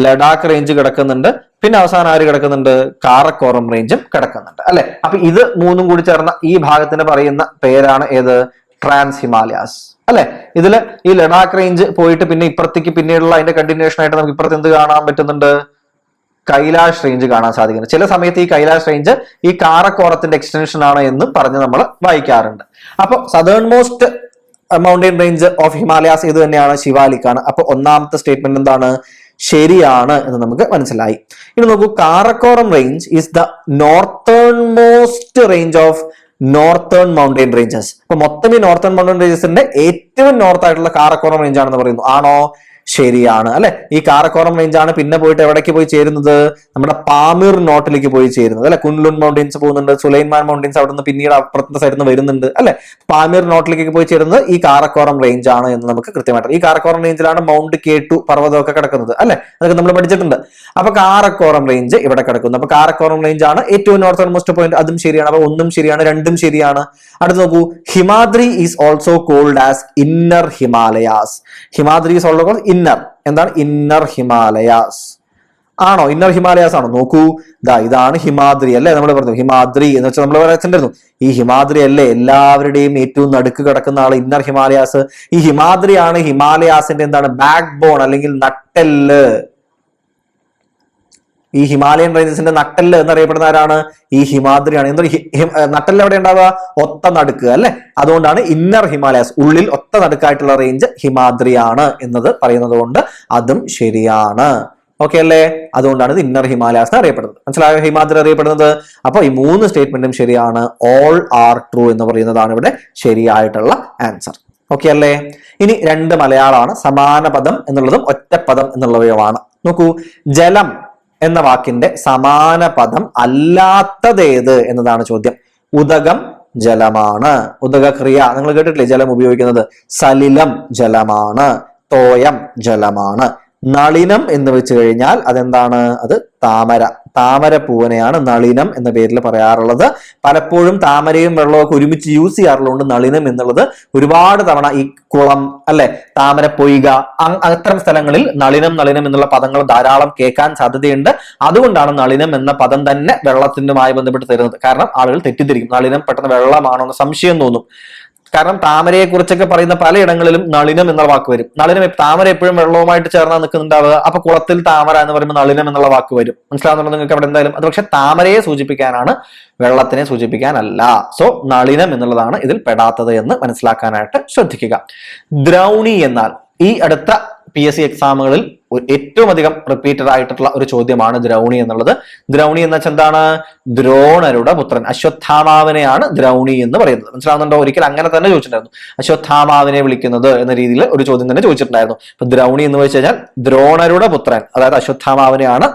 ലഡാക്ക് റേഞ്ച് കിടക്കുന്നുണ്ട്, പിന്നെ അവസാനം ആര് കിടക്കുന്നുണ്ട്? കാറക്കോറം റേഞ്ചും കിടക്കുന്നുണ്ട് അല്ലെ? അപ്പൊ ഇത് മൂന്നും കൂടി ചേർന്ന ഈ ഭാഗത്തിന് പറയുന്ന പേരാണ് ഏത്? ട്രാൻസ് ഹിമാലയാസ് അല്ലെ? ഇതില് ഈ ലഡാക്ക് റേഞ്ച് പോയിട്ട് പിന്നെ ഇപ്പുറത്തേക്ക് പിന്നീടുള്ള അതിന്റെ കണ്ടിന്യൂഷൻ ആയിട്ട് നമുക്ക് ഇപ്പുറത്ത് എന്ത് കാണാൻ പറ്റുന്നുണ്ട്? കൈലാഷ് റേഞ്ച് കാണാൻ സാധിക്കുന്നത്. ചില സമയത്ത് ഈ കൈലാഷ് റേഞ്ച് ഈ കാറക്കോറത്തിന്റെ എക്സ്റ്റൻഷൻ ആണ് എന്ന് പറഞ്ഞ് നമ്മൾ വായിക്കാറുണ്ട്. അപ്പൊ southern most mountain range of Himalayas ഇത് തന്നെയാണ്, ശിവാലിക് ആണ്. അപ്പൊ ഒന്നാമത്തെ സ്റ്റേറ്റ്മെന്റ് എന്താണ്? ശരിയാണ് എന്ന് നമുക്ക് മനസ്സിലായി. ഇനി നോക്കൂ, Karakoram range is the northern most range of northern mountain ranges. അപ്പൊ മൊത്തം ഈ നോർത്തേൺ മൗണ്ടെയിൻ റേഞ്ചസിന്റെ ഏറ്റവും നോർത്ത് ആയിട്ടുള്ള കാറക്കോറം റേഞ്ച് ആണെന്ന് പറയുന്നു. ആണോ? ശരിയാണ് അല്ലെ. ഈ കാറക്കോറം റേഞ്ച് ആണ് പിന്നെ പോയിട്ട് എവിടേക്ക് പോയി ചേരുന്നത്? നമ്മുടെ പാമീർ നോട്ടിലേക്ക് പോയി ചേരുന്നത് അല്ലെ. കുൻലുൻ മൗണ്ടൻസ് പോകുന്നുണ്ട്, സുലൈമാൻ മൗണ്ടൻസ് അവിടെ നിന്ന് പിന്നീട് അപ്പുറത്തെ സൈഡിൽ നിന്ന് വരുന്നുണ്ട് അല്ലെ. പാമീർ നോട്ടിലേക്ക് പോയി ചേരുന്നത് ഈ കാറക്കോറം റേഞ്ച് ആണ് എന്ന് നമുക്ക് കൃത്യമായിട്ട്. ഈ കാറക്കോറം റേഞ്ചിലാണ് മൗണ്ട് കേട്ടു പർവ്വതമൊക്കെ കിടക്കുന്നത് അല്ലെ. അതൊക്കെ നമ്മൾ പഠിച്ചിട്ടുണ്ട്. അപ്പൊ കാറക്കോറം റേഞ്ച് ഇവിടെ കിടക്കുന്നു. അപ്പൊ കാറക്കോറം റേഞ്ച് ആണ് ഏറ്റവും നോർത്തേൺ മോസ്റ്റ് പോയിന്റ്. അതും ശരിയാണ്. അപ്പൊ ഒന്നും ശരിയാണ്, രണ്ടും ശരിയാണ്. അടുത്ത് നോക്കൂ, Himadri is also called as inner Himalayas. Himadri is also called inner. എന്താണ് ഇന്നർ ഹിമാലയാസ്? ആണോ? ഇന്നർ ഹിമാലയാസ് ആണോ? നോക്കൂ, ഇതാണ് ഹിമാദ്രി അല്ലെ. നമ്മൾ പറഞ്ഞു ഹിമാദ്രി എന്ന് വെച്ചാൽ നമ്മൾ വരച്ചിട്ടുണ്ടായിരുന്നു. ഈ ഹിമാദ്രി അല്ലേ എല്ലാവരുടെയും ഏറ്റവും നടുക്ക് കിടക്കുന്ന ആള് ഇന്നർ ഹിമാലയാസ്. ഈ ഹിമാദ്രിയാണ് ഹിമാലയാസിന്റെ എന്താണ് ബാക്ക് ബോൺ അല്ലെങ്കിൽ നട്ടെല്ല്. ഈ ഹിമാലയൻ റേഞ്ചസിന്റെ നട്ടെല്ല് എന്നറിയപ്പെടുന്ന ആരാണ്? ഈ ഹിമാദ്രിയാണ്. എന്തൊരു നട്ടെല്ല് എവിടെ ഉണ്ടാവുക? ഒത്ത നടുക്ക് അല്ലെ. അതുകൊണ്ടാണ് ഇന്നർ ഹിമാലയാസ്, ഉള്ളിൽ ഒത്ത നടുക്കായിട്ടുള്ള റേഞ്ച് ഹിമാദ്രിയാണ് എന്നത് പറയുന്നത് കൊണ്ട് അതും ശരിയാണ്. ഓക്കെ അല്ലേ? അതുകൊണ്ടാണ് ഇത് ഇന്നർ ഹിമാലയാസ് അറിയപ്പെടുന്നത്. മനസ്സിലായോ? ഹിമാദ്രി അറിയപ്പെടുന്നത്. അപ്പൊ ഈ 3 സ്റ്റേറ്റ്മെന്റും ശരിയാണ്. ഓൾ ആർ ട്രൂ എന്ന് പറയുന്നതാണ് ഇവിടെ ശരിയായിട്ടുള്ള ആൻസർ. ഓക്കെ അല്ലേ? ഇനി 2 മലയാളമാണ്. സമാന പദം എന്നുള്ളതും ഒറ്റപ്പദം എന്നുള്ളവയുമാണ്. നോക്കൂ, ജലം എന്ന വാക്കിന്റെ സമാന പദം അല്ലാത്തതേത് എന്നതാണ് ചോദ്യം. ഉദകം ജലമാണ്. ഉദക ക്രിയ നിങ്ങൾ കേട്ടിട്ടില്ലേ? ജലം ഉപയോഗിക്കുന്നത്. സലിലം ജലമാണ്. തോയം ജലമാണ്. നളിനം എന്ന് വെച്ച് കഴിഞ്ഞാൽ അതെന്താണ്? അത് താമര. താമര പൂവനെയാണ് നളിനം എന്ന പേരിൽ പറയാറുള്ളത്. പലപ്പോഴും താമരയും വെള്ളവും ഒക്കെ ഒരുമിച്ച് യൂസ് ചെയ്യാറുള്ളതുകൊണ്ട് നളിനം എന്നുള്ളത് ഒരുപാട് തവണ ഈ കുളം അല്ലെ, താമര പൊയ്ക, അത്തരം സ്ഥലങ്ങളിൽ നളിനം നളിനം എന്നുള്ള പദങ്ങൾ ധാരാളം കേൾക്കാൻ സാധ്യതയുണ്ട്. അതുകൊണ്ടാണ് നളിനം എന്ന പദം തന്നെ വെള്ളത്തിനുമായി ബന്ധപ്പെട്ട് തരുന്നത്. കാരണം ആളുകൾ തെറ്റിദ്ധരിക്കും. നളിനം പെട്ടെന്ന് വെള്ളമാണോ എന്ന് സംശയം തോന്നും. കാരണം താമരയെ കുറിച്ചൊക്കെ പറയുന്ന പലയിടങ്ങളിലും നളിനം എന്നുള്ള വാക്ക് വരും. നളിനം താമര എപ്പോഴും വെള്ളവുമായിട്ട് ചേർന്നാണ് നിൽക്കുന്നുണ്ടാവുക. അപ്പൊ കുളത്തിൽ താമര എന്ന് പറയുമ്പോൾ നളിനം എന്നുള്ള വാക്ക് വരും. മനസ്സിലാവുന്നുണ്ടോ നിങ്ങൾക്ക് അവിടെ എന്തായാലും? അത് പക്ഷെ താമരയെ സൂചിപ്പിക്കാനാണ്, വെള്ളത്തിനെ സൂചിപ്പിക്കാനല്ല. സോ നളിനം എന്നുള്ളതാണ് ഇതിൽ പെടാത്തത് എന്ന് മനസ്സിലാക്കാനായിട്ട് ശ്രദ്ധിക്കുക. ദ്രൗണി എന്നാൽ ഈ അടുത്ത PSC എക്സാമുകളിൽ ഏറ്റവും അധികം റിപ്പീറ്റഡ് ആയിട്ടുള്ള ഒരു ചോദ്യമാണ് ദ്രൗണി എന്നുള്ളത്. ദ്രൗണി എന്ന് വെച്ചാൽ എന്താണ്? ദ്രോണരുടെ പുത്രൻ അശ്വത്ഥാമാവിനെയാണ് ദ്രൗണി എന്ന് പറയുന്നത്. മനസ്സിലാവുന്നുണ്ടോ? ഒരിക്കൽ അങ്ങനെ തന്നെ ചോദിച്ചിട്ടുണ്ടായിരുന്നു. അശ്വത്ഥാമാവിനെ വിളിക്കുന്നത് എന്ന രീതിയിൽ ഒരു ചോദ്യം തന്നെ ചോദിച്ചിട്ടുണ്ടായിരുന്നു. അപ്പൊ ദ്രൗണി എന്ന് വെച്ച് കഴിഞ്ഞാൽ ദ്രോണരുടെ പുത്രൻ, അതായത് അശ്വത്ഥാമാവിനെയാണ്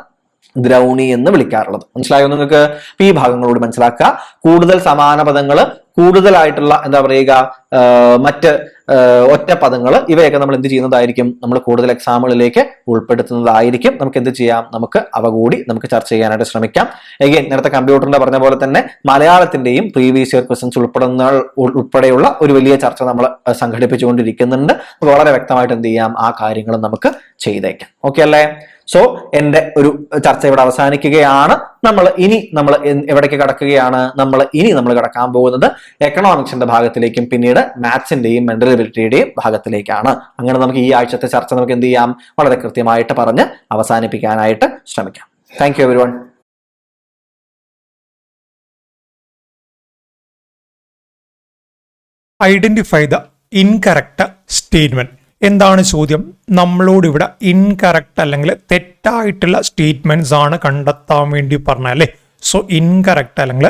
ദ്രൗണി എന്ന് വിളിക്കാറുള്ളത്. മനസ്സിലായോ നിങ്ങൾക്ക്? ഈ ഭാഗങ്ങളോട് മനസ്സിലാക്കുക. കൂടുതൽ സമാന പദങ്ങൾ, കൂടുതലായിട്ടുള്ള എന്താ പറയുക മറ്റ് ഒറ്റ പദങ്ങൾ, ഇവയൊക്കെ നമ്മൾ എന്ത് ചെയ്യുന്നതായിരിക്കും? നമ്മൾ കൂടുതൽ എക്സാമുകളിലേക്ക് ഉൾപ്പെടുത്തുന്നതായിരിക്കും. നമുക്ക് എന്ത് ചെയ്യാം? നമുക്ക് അവ കൂടി നമുക്ക് ചർച്ച ചെയ്യാനായിട്ട് ശ്രമിക്കാം. എഗെയിൻ നേരത്തെ കമ്പ്യൂട്ടറിന്റെ പറഞ്ഞ പോലെ തന്നെ മലയാളത്തിന്റെയും പ്രീവിയസ് ഇയർ ക്വസ്റ്റ്യൻസ് ഉൾപ്പെടെയുള്ള ഒരു വലിയ ചർച്ച നമ്മൾ സംഘടിപ്പിച്ചുകൊണ്ടിരിക്കുന്നുണ്ട്. വളരെ വ്യക്തമായിട്ട് എന്ത് ചെയ്യാം? ആ കാര്യങ്ങൾ നമുക്ക് ചെയ്തേക്കാം. ഓക്കെ അല്ലേ? സോ എന്റെ ഒരു ചർച്ച ഇവിടെ അവസാനിക്കുകയാണ്. നമ്മൾ എവിടേക്ക് കടക്കുകയാണ്? നമ്മൾ കടക്കാൻ പോകുന്നത് എക്കണോമിക്സിന്റെ ഭാഗത്തിലേക്കും പിന്നീട് മാത്സിന്റെയും മെന്റൽ എബിലിറ്റിയുടെയും ഭാഗത്തിലേക്കാണ്. അങ്ങനെ നമുക്ക് ഈ ആഴ്ചത്തെ ചർച്ച നമുക്ക് എന്ത് ചെയ്യാം? വളരെ കൃത്യമായിട്ട് പറഞ്ഞ് അവസാനിപ്പിക്കാനായിട്ട് ശ്രമിക്കാം. Thank you everyone. Identify the incorrect statement. എന്താണ് ചോദ്യം? നമ്മളോട് ഇവിടെ ഇൻകറക്റ്റ് അല്ലെങ്കിൽ തെറ്റായിട്ടുള്ള സ്റ്റേറ്റ്മെന്റ്സ് ആണ് കണ്ടെത്താൻ വേണ്ടി പറഞ്ഞത് അല്ലേ. സോ ഇൻകറക്റ്റ് അല്ലെങ്കിൽ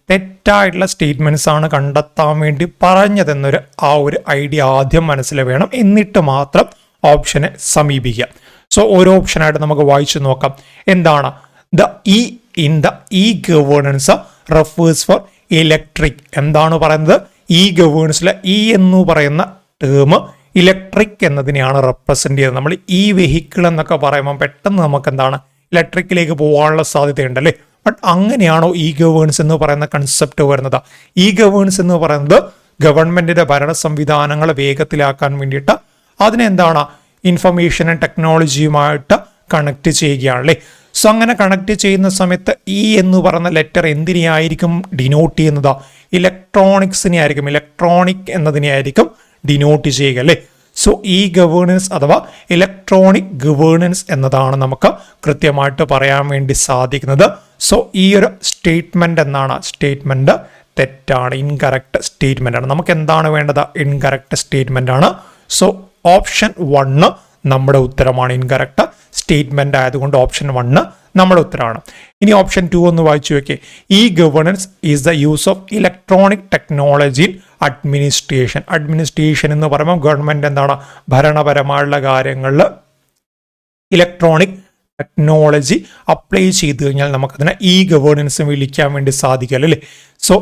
തെറ്റായിട്ടുള്ള സ്റ്റേറ്റ്മെന്റ്സ് ആണ് കണ്ടെത്താൻ വേണ്ടി പറഞ്ഞതെന്നൊരു ഒരു ഐഡിയ ആദ്യം മനസ്സിൽ വേണം. എന്നിട്ട് മാത്രം ഓപ്ഷനെ സമീപിക്കുക. സോ ഓരോ ഓപ്ഷനായിട്ട് നമുക്ക് വായിച്ചു നോക്കാം. എന്താണ്? The e in the e governance refers for electric. എന്താണ് പറയുന്നത്? ഇ ഗവേണൻസിലെ ഇ എന്ന് പറയുന്ന ടേം ഇലക്ട്രിക് എന്നതിനെയാണ് റെപ്രസെന്റ് ചെയ്യുന്നത്. നമ്മൾ ഈ വെഹിക്കിൾ എന്നൊക്കെ പറയുമ്പോൾ പെട്ടെന്ന് നമുക്ക് എന്താണ് ഇലക്ട്രിക്കിലേക്ക് പോകാനുള്ള സാധ്യതയുണ്ട് അല്ലേ. ബട്ട് അങ്ങനെയാണോ ഇ ഗവേൺസ് എന്ന് പറയുന്ന കൺസെപ്റ്റ് വരുന്നത്? ഇ ഗവേൺസ് എന്ന് പറയുന്നത് ഗവൺമെന്റിന്റെ ഭരണ സംവിധാനങ്ങളെ വേഗത്തിലാക്കാൻ വേണ്ടിയിട്ട് അതിനെന്താണ് ഇൻഫർമേഷൻ ആൻഡ് ടെക്നോളജിയുമായിട്ട് കണക്ട് ചെയ്യുകയാണ് അല്ലേ. സോ അങ്ങനെ കണക്ട് ചെയ്യുന്ന സമയത്ത് ഇ എന്ന് പറയുന്ന ലെറ്റർ എന്തിനെയായിരിക്കും ഡിനോട്ട് ചെയ്യുന്നത്? ഇലക്ട്രോണിക്സിനെ ആയിരിക്കും, ഇലക്ട്രോണിക് എന്നതിനെ ആയിരിക്കും ഡിനോട്ട് ചെയ്യുക അല്ലേ. സോ ഈ ഗവേണൻസ് അഥവാ ഇലക്ട്രോണിക് ഗവേണൻസ് എന്നതാണ് നമുക്ക് കൃത്യമായിട്ട് പറയാൻ വേണ്ടി സാധിക്കുന്നത്. സോ ഈ ഒരു സ്റ്റേറ്റ്മെന്റ് എന്നാണ്? സ്റ്റേറ്റ്മെന്റ് തെറ്റാണ്, ഇൻകറക്റ്റ് സ്റ്റേറ്റ്മെന്റ് ആണ്. നമുക്ക് എന്താണ് വേണ്ടത്? ഇൻകറക്റ്റ് സ്റ്റേറ്റ്മെന്റ് ആണ്. സോ ഓപ്ഷൻ 1 നമ്മുടെ ഉത്തരമാണ്. ഇൻകറക്റ്റ് സ്റ്റേറ്റ്മെന്റ് ആയതുകൊണ്ട് ഓപ്ഷൻ 1 നമ്മുടെ ഉത്തരമാണ്. ഇനി ഓപ്ഷൻ 2 ഒന്ന് വായിച്ചു വെക്കേ. ഈ governance is the use of electronic technology in administration. Administration എന്ന് പറയുമ്പോൾ ഗവൺമെന്റ് എന്താണ് ഭരണപരമായുള്ള കാര്യങ്ങളിൽ ഇലക്ട്രോണിക് ടെക്നോളജി അപ്ലൈ ചെയ്ത് കഴിഞ്ഞാൽ നമുക്കതിനെ ഇ ഗവേണൻസ് വിളിക്കാൻ വേണ്ടി സാധിക്കുമല്ലോ അല്ലേ. സോ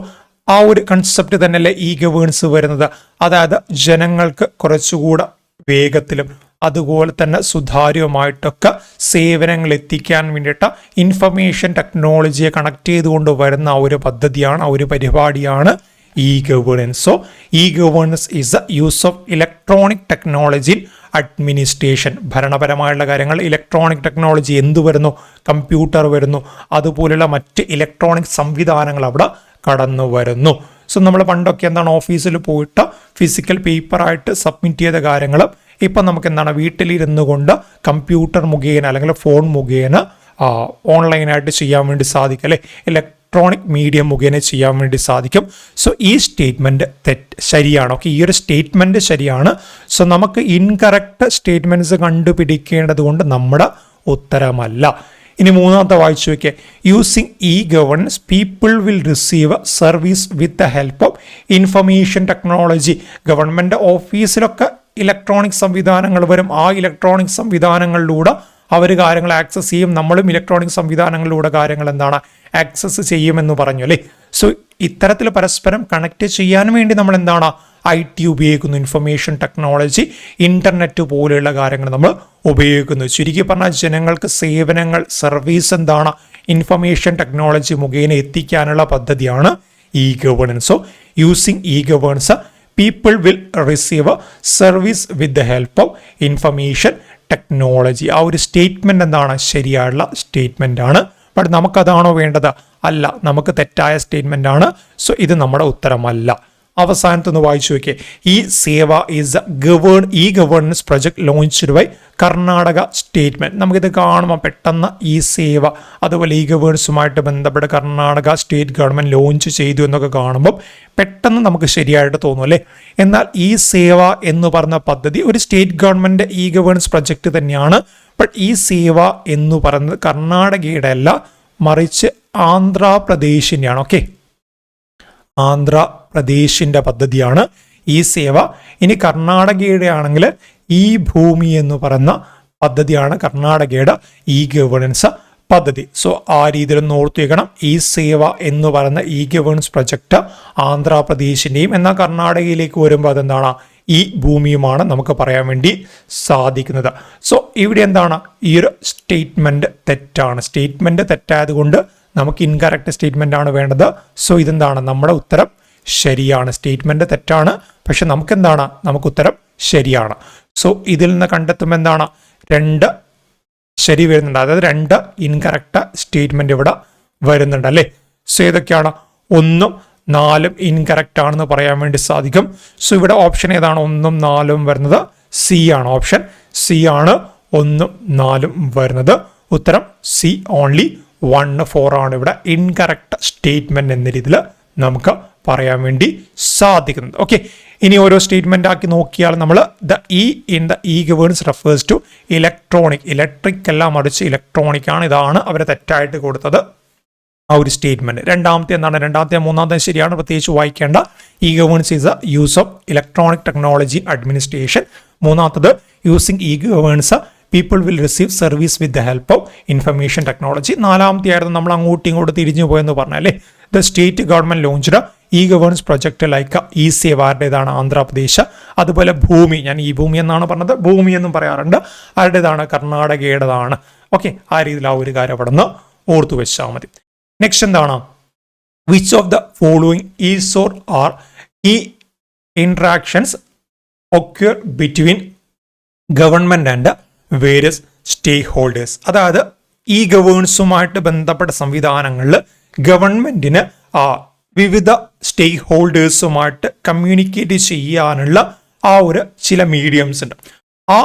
ആ ഒരു കൺസെപ്റ്റ് തന്നെയല്ലേ ഇ ഗവേണൻസ് വരുന്നത്. അതായത് ജനങ്ങൾക്ക് കുറച്ചുകൂടെ വേഗത്തിലും അതുപോലെ തന്നെ സുതാര്യമായിട്ടൊക്കെ സേവനങ്ങൾ എത്തിക്കാൻ വേണ്ടിയിട്ട് ഇൻഫർമേഷൻ ടെക്നോളജിയെ കണക്ട് ചെയ്തുകൊണ്ട് വരുന്ന ആ ഒരു പദ്ധതിയാണ്, ആ ഒരു പരിപാടിയാണ് e governance. So e governance is the use of electronic technology in administration. ഭരണപരമായുള്ള കാര്യങ്ങൾ ഇലക്ട്രോണിക് ടെക്നോളജി എന്ത് വരുന്നു, കമ്പ്യൂട്ടർ വരുന്നു, അതുപോലുള്ള മറ്റ് ഇലക്ട്രോണിക് സംവിധാനങ്ങൾ അവിടെ കടന്നു വരുന്നു. സോ നമ്മൾ പണ്ടൊക്കെ എന്താണ് ഓഫീസിൽ പോയിട്ട് ഫിസിക്കൽ പേപ്പറായിട്ട് സബ്മിറ്റ് ചെയ്ത കാര്യങ്ങൾ ഇപ്പം നമുക്ക് എന്താണ് വീട്ടിലിരുന്നു കൊണ്ട് കമ്പ്യൂട്ടർ മുഖേന അല്ലെങ്കിൽ ഫോൺ മുഖേന ഓൺലൈനായിട്ട് ചെയ്യാൻ വേണ്ടി സാധിക്കും അല്ലേ, ഇലക്ട്രോണിക് മീഡിയം മുഖേന ചെയ്യാൻ വേണ്ടി സാധിക്കും. സോ ഈ സ്റ്റേറ്റ്മെൻറ്റ് ശരിയാണ്. ഓക്കെ, ഈ ഒരു സ്റ്റേറ്റ്മെൻറ്റ് ശരിയാണ്. സോ നമുക്ക് ഇൻകറക്റ്റ് സ്റ്റേറ്റ്മെൻറ്റ്സ് കണ്ടുപിടിക്കേണ്ടത് കൊണ്ട് നമ്മുടെ ഉത്തരമല്ല. ഇനി മൂന്നാമത്തെ വായിച്ചു വയ്ക്കുക. Using e governance people will receive service with the help of information technology. Government ഓഫീസിലൊക്കെ ഇലക്ട്രോണിക് സംവിധാനങ്ങൾ വരും. ആ ഇലക്ട്രോണിക് സംവിധാനങ്ങളിലൂടെ അവർ കാര്യങ്ങൾ ആക്സസ് ചെയ്യും. നമ്മളും ഇലക്ട്രോണിക് സംവിധാനങ്ങളിലൂടെ കാര്യങ്ങൾ എന്താണ് ആക്സസ് ചെയ്യുമെന്ന് പറഞ്ഞു അല്ലേ. സോ ഇത്തരത്തിൽ പരസ്പരം കണക്ട് ചെയ്യാൻ വേണ്ടി നമ്മൾ എന്താണ് IT ഉപയോഗിക്കുന്നു, ഇൻഫർമേഷൻ ടെക്നോളജി, ഇൻ്റർനെറ്റ് പോലെയുള്ള കാര്യങ്ങൾ നമ്മൾ ഉപയോഗിക്കുന്നു. ചുരുക്കി പറഞ്ഞാൽ ജനങ്ങൾക്ക് സേവനങ്ങൾ, സർവീസ് എന്താണ് ഇൻഫർമേഷൻ ടെക്നോളജി മുഖേന എത്തിക്കാനുള്ള പദ്ധതിയാണ് E governance. So using e governance people will receive service with the help of information technology. ആ ഒരു സ്റ്റേറ്റ്മെൻറ്റ് എന്താണ് ശരിയായുള്ള സ്റ്റേറ്റ്മെൻ്റ് ആണ്. ബട്ട് നമുക്കതാണോ വേണ്ടത്? അല്ല, നമുക്ക് തെറ്റായ സ്റ്റേറ്റ്മെൻ്റ് ആണ്. സോ ഇത് നമ്മുടെ ഉത്തരമല്ല. അവസാനത്തൊന്ന് വായിച്ചു നോക്കിയേ. E Seva is e governance project launched by Karnataka statement. നമുക്കിത് കാണുമ്പോൾ പെട്ടെന്ന് ഈ സേവ അതുപോലെ ഇ ഗവേണൻസുമായിട്ട് ബന്ധപ്പെട്ട് കർണാടക സ്റ്റേറ്റ് ഗവൺമെന്റ് ലോഞ്ച് ചെയ്തു എന്നൊക്കെ കാണുമ്പോൾ പെട്ടെന്ന് നമുക്ക് ശരിയായിട്ട് തോന്നും അല്ലേ. എന്നാൽ ഈ സേവ എന്ന് പറഞ്ഞ പദ്ധതി ഒരു state government E governance project തന്നെയാണ്. ബട്ട് ഈ സേവ എന്ന് പറയുന്നത് കർണാടകയുടെ അല്ല, മറിച്ച് ആന്ധ്രാപ്രദേശിൻ്റെയാണ്. ഓക്കെ, ആന്ധ്രാപ്രദേശിൻ്റെ പദ്ധതിയാണ് ഈ സേവ. ഇനി കർണാടകയുടെ ആണെങ്കിൽ ഈ ഭൂമി എന്ന് പറയുന്ന പദ്ധതിയാണ് കർണാടകയുടെ ഇ ഗവേണൻസ് പദ്ധതി. സോ ആ രീതിയിൽ ഓർത്തു വയ്ക്കണം. ഈ സേവ എന്ന് പറയുന്ന ഇ ഗവേണൻസ് പ്രൊജക്റ്റ് ആന്ധ്രാപ്രദേശിൻ്റെയും എന്നാൽ കർണാടകയിലേക്ക് വരുമ്പോൾ അതെന്താണ് ഈ ഭൂമിയുമാണ് നമുക്ക് പറയാൻ വേണ്ടി സാധിക്കുന്നത്. സോ ഇവിടെ എന്താണ് ഈ ഒരു സ്റ്റേറ്റ്മെൻറ്റ് തെറ്റാണ്. സ്റ്റേറ്റ്മെൻറ്റ് തെറ്റായത് കൊണ്ട് നമുക്ക് ഇൻകറക്റ്റ് സ്റ്റേറ്റ്മെൻ്റ് ആണ് വേണ്ടത്. സോ ഇതെന്താണ് നമ്മുടെ ഉത്തരം ശരിയാണ്. സ്റ്റേറ്റ്മെൻറ്റ് തെറ്റാണ്, പക്ഷെ നമുക്കെന്താണ് നമുക്ക് ഉത്തരം ശരിയാണ്. സോ ഇതിൽ നിന്ന് കണ്ടെത്തുമ്പോൾ എന്താണ് 2 ശരി വരുന്നുണ്ട്, അതായത് 2 ഇൻകറക്റ്റ് സ്റ്റേറ്റ്മെൻറ്റ് ഇവിടെ വരുന്നുണ്ട് അല്ലേ. സോ ഏതൊക്കെയാണ്? 1ഉം 4ഉം ഇൻകറക്റ്റ് ആണെന്ന് പറയാൻ വേണ്ടി സാധിക്കും. സോ ഇവിടെ ഓപ്ഷൻ ഏതാണ്? 1ഉം 4ഉം വരുന്നത് സി ആണ്. ഓപ്ഷൻ സി ആണ് 1ഉം 4ഉം വരുന്നത്. ഉത്തരം സി ഓൺലി 1, 4 ആണ് ഇവിടെ ഇൻകറക്റ്റ് സ്റ്റേറ്റ്മെന്റ് എന്ന രീതിയിൽ നമുക്ക് പറയാൻ വേണ്ടി സാധിക്കുന്നത്. ഓക്കെ, ഇനി ഓരോ സ്റ്റേറ്റ്മെന്റ് ആക്കി നോക്കിയാൽ നമ്മൾ the e in the e governance refers to electric എല്ലാം മറിച്ച് ഇലക്ട്രോണിക് ആണ്. ഇതാണ് അവർ തെറ്റായിട്ട് കൊടുത്തത് ആ ഒരു സ്റ്റേറ്റ്മെന്റ്. രണ്ടാമത്തെ എന്താണ്? രണ്ടാമത്തെ മൂന്നാമത്തെ ശരിയാണ്, പ്രത്യേകിച്ച് വായിക്കേണ്ട. E governance is the use of electronic technology administration. മൂന്നാമത്തത് using e governance people will receive service with the help of information technology. നാലാമത്തെ ആയിരുന്നു നമ്മൾ അങ്ങോട്ടും ഇങ്ങോട്ട് തിരിഞ്ഞു പോയെന്ന് പറഞ്ഞാലേ. The state government launched e governance project like e സേവാരുടേതാണ് ആന്ധ്രാപ്രദേശ്. അതുപോലെ ഭൂമി, ഞാൻ ഈ ഭൂമി എന്നാണ് പറഞ്ഞത്, ഭൂമി എന്നും പറയാറുണ്ട്, ആരുടേതാണ്? കർണാടകയുടേതാണ്. ഓക്കെ, ആ രീതിയിൽ ആ ഒരു കാര്യം അവിടെ നിന്ന് ഓർത്തു വെച്ചാൽ മതി. നെക്സ്റ്റ് എന്താണ്? Which of the following is or are e interactions occur between government and various stake holders. അതായത് ഈ ഗവേണൻസുമായിട്ട് ബന്ധപ്പെട്ട സംവിധാനങ്ങളിൽ ഗവൺമെന്റിന് വിവിധ സ്റ്റേക്ക് ഹോൾഡേഴ്സുമായിട്ട് കമ്മ്യൂണിക്കേറ്റ് ചെയ്യാനുള്ള ആ ഒരു ചില മീഡിയംസ് ഉണ്ട്. ആ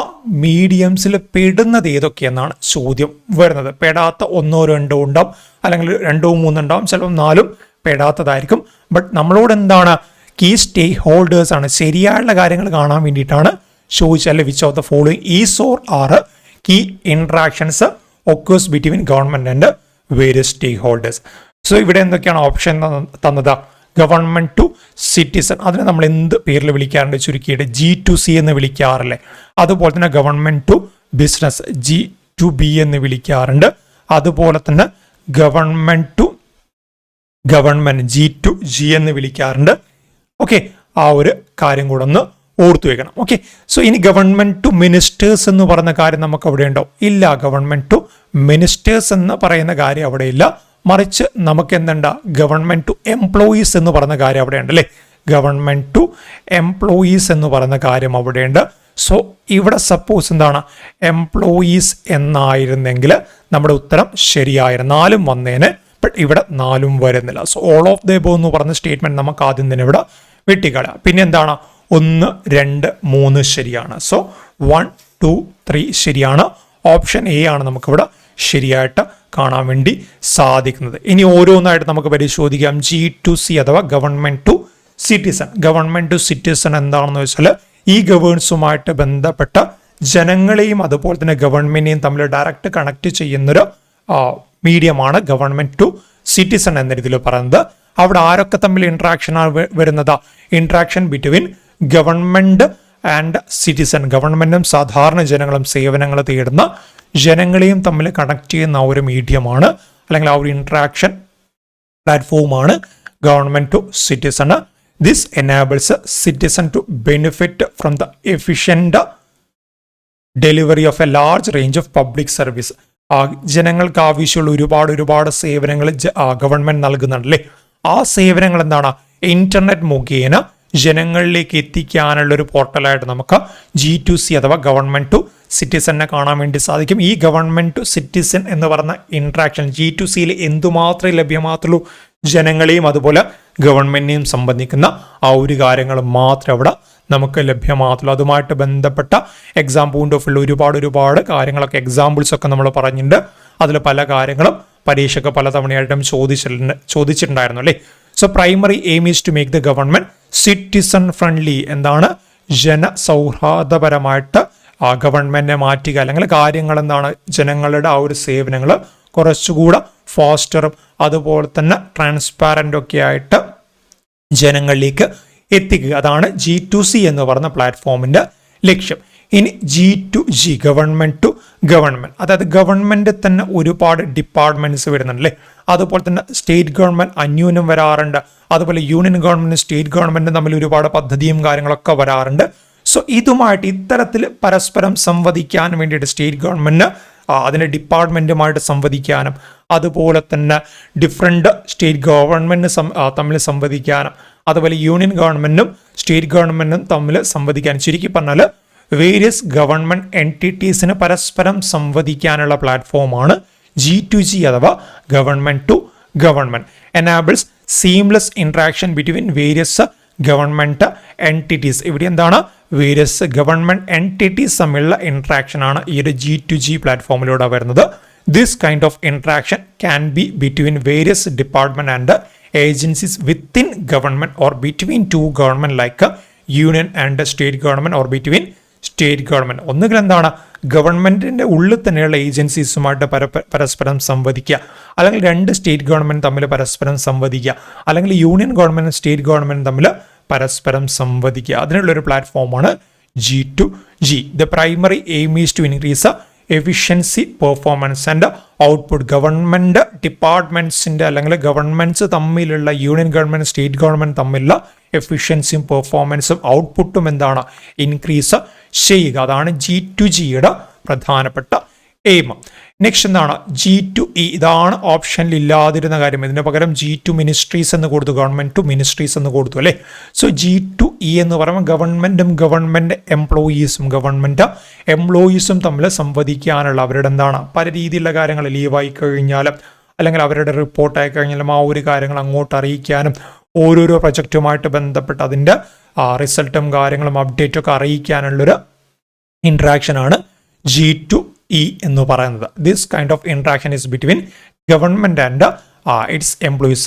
മീഡിയംസിൽ പെടുന്നത് ഏതൊക്കെയെന്നാണ് ചോദ്യം വരുന്നത്. പെടാത്ത 1, 2 ഉണ്ടാവും, അല്ലെങ്കിൽ 2, 3 ഉണ്ടാവും, ചിലപ്പോൾ 4ഉം പെടാത്തതായിരിക്കും. ബട്ട് നമ്മളോട് എന്താണ്? കീ സ്റ്റേക്ക് ഹോൾഡേഴ്സ് ആണ്. ശരിയായുള്ള കാര്യങ്ങൾ കാണാൻ വേണ്ടിയിട്ടാണ് ചോദിച്ചാൽ which of the following is or are key interactions occurs between government and various stake holders. So ഇവിടെ എന്തൊക്കെയാണ് ഓപ്ഷൻ തന്നത്? ഗവൺമെന്റ് ടു സിറ്റിസൺ, അതിനെ നമ്മൾ എന്ത് പേരിൽ വിളിക്കാറുണ്ട്? ചുരുക്കിയിട്ട് G2C എന്ന് വിളിക്കാറില്ലേ. അതുപോലെ തന്നെ government to business, G2 to B എന്ന് വിളിക്കാറുണ്ട്. അതുപോലെ തന്നെ government to government G to G എന്ന് വിളിക്കാറുണ്ട്. ഓക്കെ, ആ ഒരു കാര്യം കൂടെ ഒന്ന് ഓർത്തു വെക്കണം. ഓക്കെ, സോ ഇനി ഗവൺമെന്റ് ടു മിനിസ്റ്റേഴ്സ് എന്ന് പറയുന്ന കാര്യം നമുക്ക് അവിടെ ഉണ്ടോ? ഇല്ല. ഗവൺമെന്റ് ടു മിനിസ്റ്റേഴ്സ് എന്ന് പറയുന്ന കാര്യം അവിടെ ഇല്ല. മറിച്ച് നമുക്ക് എന്തുണ്ട്? ഗവൺമെന്റ് ടു എംപ്ലോയീസ് എന്ന് പറയുന്ന കാര്യം അവിടെ ഉണ്ട് അല്ലേ? ഗവൺമെന്റ് ടു എംപ്ലോയീസ് എന്ന് പറയുന്ന കാര്യം അവിടെയുണ്ട്. സോ ഇവിടെ സപ്പോസ് എന്താണ് എംപ്ലോയീസ് എന്നായിരുന്നെങ്കിൽ നമ്മുടെ ഉത്തരം ശരിയായിരുന്നു, 4 വന്നേന്. ബട്ട് ഇവിടെ 4 വരുന്നില്ല. So all of the above എന്ന് പറഞ്ഞ സ്റ്റേറ്റ്മെന്റ് നമുക്ക് ആദ്യം തന്നെ ഇവിടെ വെട്ടിക്കളയാം. പിന്നെ എന്താണ് 1, 2, 3 ശരിയാണ്. സോ 1, 2, 3 ശരിയാണ്. ഓപ്ഷൻ എ ആണ് നമുക്കിവിടെ ശരിയായിട്ട് കാണാൻ വേണ്ടി സാധിക്കുന്നത്. ഇനി ഓരോന്നായിട്ട് നമുക്ക് പരിശോധിക്കാം. G2C അഥവാ government to citizen. Government to citizen എന്താണെന്ന് വെച്ചാൽ ഈ ഗവേൺസുമായിട്ട് ബന്ധപ്പെട്ട ജനങ്ങളെയും അതുപോലെ തന്നെ ഗവൺമെന്റിനെയും തമ്മിൽ ഡയറക്റ്റ് കണക്ട് ചെയ്യുന്നൊരു മീഡിയമാണ് ഗവൺമെന്റ് ടു സിറ്റിസൺ എന്ന രീതിയിൽ പറയുന്നത്. അവിടെ ആരൊക്കെ തമ്മിൽ ഇന്ററാക്ഷൻ ആണ് വരുന്നത്? Interaction between government and citizen. ഗവൺമെന്റും സാധാരണ ജനങ്ങളും സേവനങ്ങൾ തേടുന്ന ജനങ്ങളെയും തമ്മിൽ കണക്ട് ചെയ്യുന്ന ഒരു മീഡിയമാണ് അല്ലെങ്കിൽ ആ ഒരു ഇന്ററാക്ഷൻ പ്ലാറ്റ്ഫോമാണ് government to citizen. This enables a citizen to benefit from the efficient delivery of a large range of public service. ജനങ്ങൾക്ക് ആവശ്യമുള്ള ഒരുപാട് സേവനങ്ങൾ ഗവൺമെന്റ് നൽകുന്നുണ്ടല്ലേ. ആ സേവനങ്ങൾ എന്താണ്? ഇന്റർനെറ്റ് മുഖേന ജനങ്ങളിലേക്ക് എത്തിക്കാനുള്ള ഒരു പോർട്ടലായിട്ട് നമുക്ക് G2C അഥവാ ഗവൺമെന്റ് ടു സിറ്റിസനെ കാണാൻ വേണ്ടി സാധിക്കും. ഈ ഗവൺമെന്റ് ടു സിറ്റിസൺ എന്ന് പറഞ്ഞ ഇന്ററാക്ഷൻ G2Cയിൽ എന്തുമാത്രമേ ലഭ്യമാകത്തുള്ളൂ? ജനങ്ങളെയും അതുപോലെ ഗവൺമെന്റിനെയും സംബന്ധിക്കുന്ന ആ ഒരു കാര്യങ്ങൾ മാത്രമേ അവിടെ നമുക്ക് ലഭ്യമാകത്തുള്ളൂ. അതുമായിട്ട് ബന്ധപ്പെട്ട എക്സാം പോയിന്റ് ഓഫ് വ്യൂ ഒരുപാട് കാര്യങ്ങളൊക്കെ എക്സാമ്പിൾസ് ഒക്കെ നമ്മൾ പറഞ്ഞിട്ടുണ്ട്. അതിൽ പല കാര്യങ്ങളും പരീക്ഷയ്ക്ക് പലതവണയായിട്ടും ചോദിച്ചിട്ടുണ്ടായിരുന്നു അല്ലേ. So primary aim is to make the government citizen friendly. എന്താണ്? ജനസൗഹാർദ്ദപരമായിട്ട് ഗവൺമെന്റിനെ മാറ്റുക, അല്ലെങ്കിൽ കാര്യങ്ങൾ എന്താണ് ജനങ്ങളുടെ ആ ഒരു സേവനങ്ങൾ കുറച്ചുകൂടെ ഫാസ്റ്ററും അതുപോലെ തന്നെ ട്രാൻസ്പാരൻ്റ് ഒക്കെ ആയിട്ട് ജനങ്ങളിലേക്ക് എത്തിക്കുക. അതാണ് G2C എന്ന് പറയുന്ന പ്ലാറ്റ്ഫോമിന്റെ ലക്ഷ്യം. ഇനി G2G ഗവൺമെന്റ് ടു ഗവൺമെന്റ്, അതായത് ഗവൺമെന്റ് തന്നെ ഒരുപാട് ഡിപ്പാർട്ട്മെന്റ്സ് വരുന്നുണ്ട് അല്ലേ. അതുപോലെ തന്നെ സ്റ്റേറ്റ് ഗവൺമെന്റ് അന്യൂനം വരാറുണ്ട്. അതുപോലെ യൂണിയൻ ഗവൺമെന്റും സ്റ്റേറ്റ് ഗവൺമെന്റും തമ്മിൽ ഒരുപാട് പദ്ധതിയും കാര്യങ്ങളൊക്കെ വരാറുണ്ട്. സോ ഇതുമായിട്ട് ഇത്തരത്തിൽ പരസ്പരം സംവദിക്കാൻ വേണ്ടിയിട്ട് സ്റ്റേറ്റ് ഗവൺമെന്റിന് അതിൻ്റെ ഡിപ്പാർട്ട്മെന്റുമായിട്ട് സംവദിക്കാനും അതുപോലെ തന്നെ ഡിഫറെൻ്റ് സ്റ്റേറ്റ് ഗവൺമെന്റിന് തമ്മിൽ സംവദിക്കാനും അതുപോലെ യൂണിയൻ ഗവൺമെന്റും സ്റ്റേറ്റ് ഗവൺമെന്റും തമ്മിൽ സംവദിക്കാനും, ചുരുക്കി പറഞ്ഞാൽ വേരിയസ് ഗവൺമെന്റ് എൻറ്റിറ്റീസിന് പരസ്പരം സംവദിക്കാനുള്ള പ്ലാറ്റ്ഫോമാണ് G2G അഥവാ government to government. Enables seamless interaction between various government entities. ഇവിടെ എന്താണ്? വേരിയസ് ഗവൺമെന്റ് എൻറ്റിറ്റീസ് തമ്മിലുള്ള ഇന്ററാക്ഷൻ ആണ് ഈ ഒരു G2G പ്ലാറ്റ്ഫോമിലൂടെ വരുന്നത്. This kind of interaction can be between various department and agencies within government or between two government like union and state government or between state government. ഒന്നുകിൽ എന്താണ് ഗവൺമെന്റിന്റെ ഉള്ളിൽ തന്നെയുള്ള ഏജൻസീസുമായിട്ട് പരസ്പരം സംവദിക്കുക, അല്ലെങ്കിൽ രണ്ട് സ്റ്റേറ്റ് ഗവൺമെന്റ് തമ്മിൽ പരസ്പരം സംവദിക്കുക, അല്ലെങ്കിൽ യൂണിയൻ ഗവൺമെന്റും സ്റ്റേറ്റ് ഗവൺമെന്റും തമ്മിൽ പരസ്പരം സംവദിക്കുക. അതിനുള്ളൊരു പ്ലാറ്റ്ഫോമാണ് G2G. The primary aim is to increase efficiency performance and output. Government ഡിപ്പാർട്ട്മെന്റ്സിന്റെ അല്ലെങ്കിൽ ഗവൺമെന്റ്സ് തമ്മിലുള്ള യൂണിയൻ ഗവൺമെന്റ് സ്റ്റേറ്റ് ഗവൺമെന്റ് തമ്മിലുള്ള എഫിഷ്യൻസിയും പെർഫോമൻസും ഔട്ട്പുട്ടും എന്താണ്? ഇൻക്രീസ് ചെയ്യുക. അതാണ് G2Gയുടെ പ്രധാനപ്പെട്ട എയിം. നെക്സ്റ്റ് എന്താണ്? G2E. ഇതാണ് ഓപ്ഷനിൽ ഇല്ലാതിരുന്ന കാര്യം. ഇതിന് പകരം G2 മിനിസ്ട്രീസ് എന്ന് കൊടുത്തു, ഗവൺമെന്റ് ടു മിനിസ്ട്രീസ് എന്ന് കൊടുത്തു അല്ലേ. സോ G2E എന്ന് പറയുമ്പോൾ ഗവൺമെന്റും ഗവൺമെന്റ് എംപ്ലോയീസും തമ്മിൽ സംവദിക്കാനുള്ള അവരുടെ എന്താണ് പല രീതിയിലുള്ള കാര്യങ്ങൾ ലീവായി കഴിഞ്ഞാലും അല്ലെങ്കിൽ അവരുടെ റിപ്പോർട്ടായി കഴിഞ്ഞാലും ആ ഒരു കാര്യങ്ങൾ അങ്ങോട്ട് അറിയിക്കാനും ഓരോരോ പ്രൊജക്റ്റുമായിട്ട് ബന്ധപ്പെട്ട് അതിൻ്റെ റിസൾട്ടും കാര്യങ്ങളും അപ്ഡേറ്റും ഒക്കെ അറിയിക്കാനുള്ളൊരു ഇൻട്രാക്ഷനാണ് G2E എന്ന് പറയുന്നത്. This kind of interaction is between government and it's employees.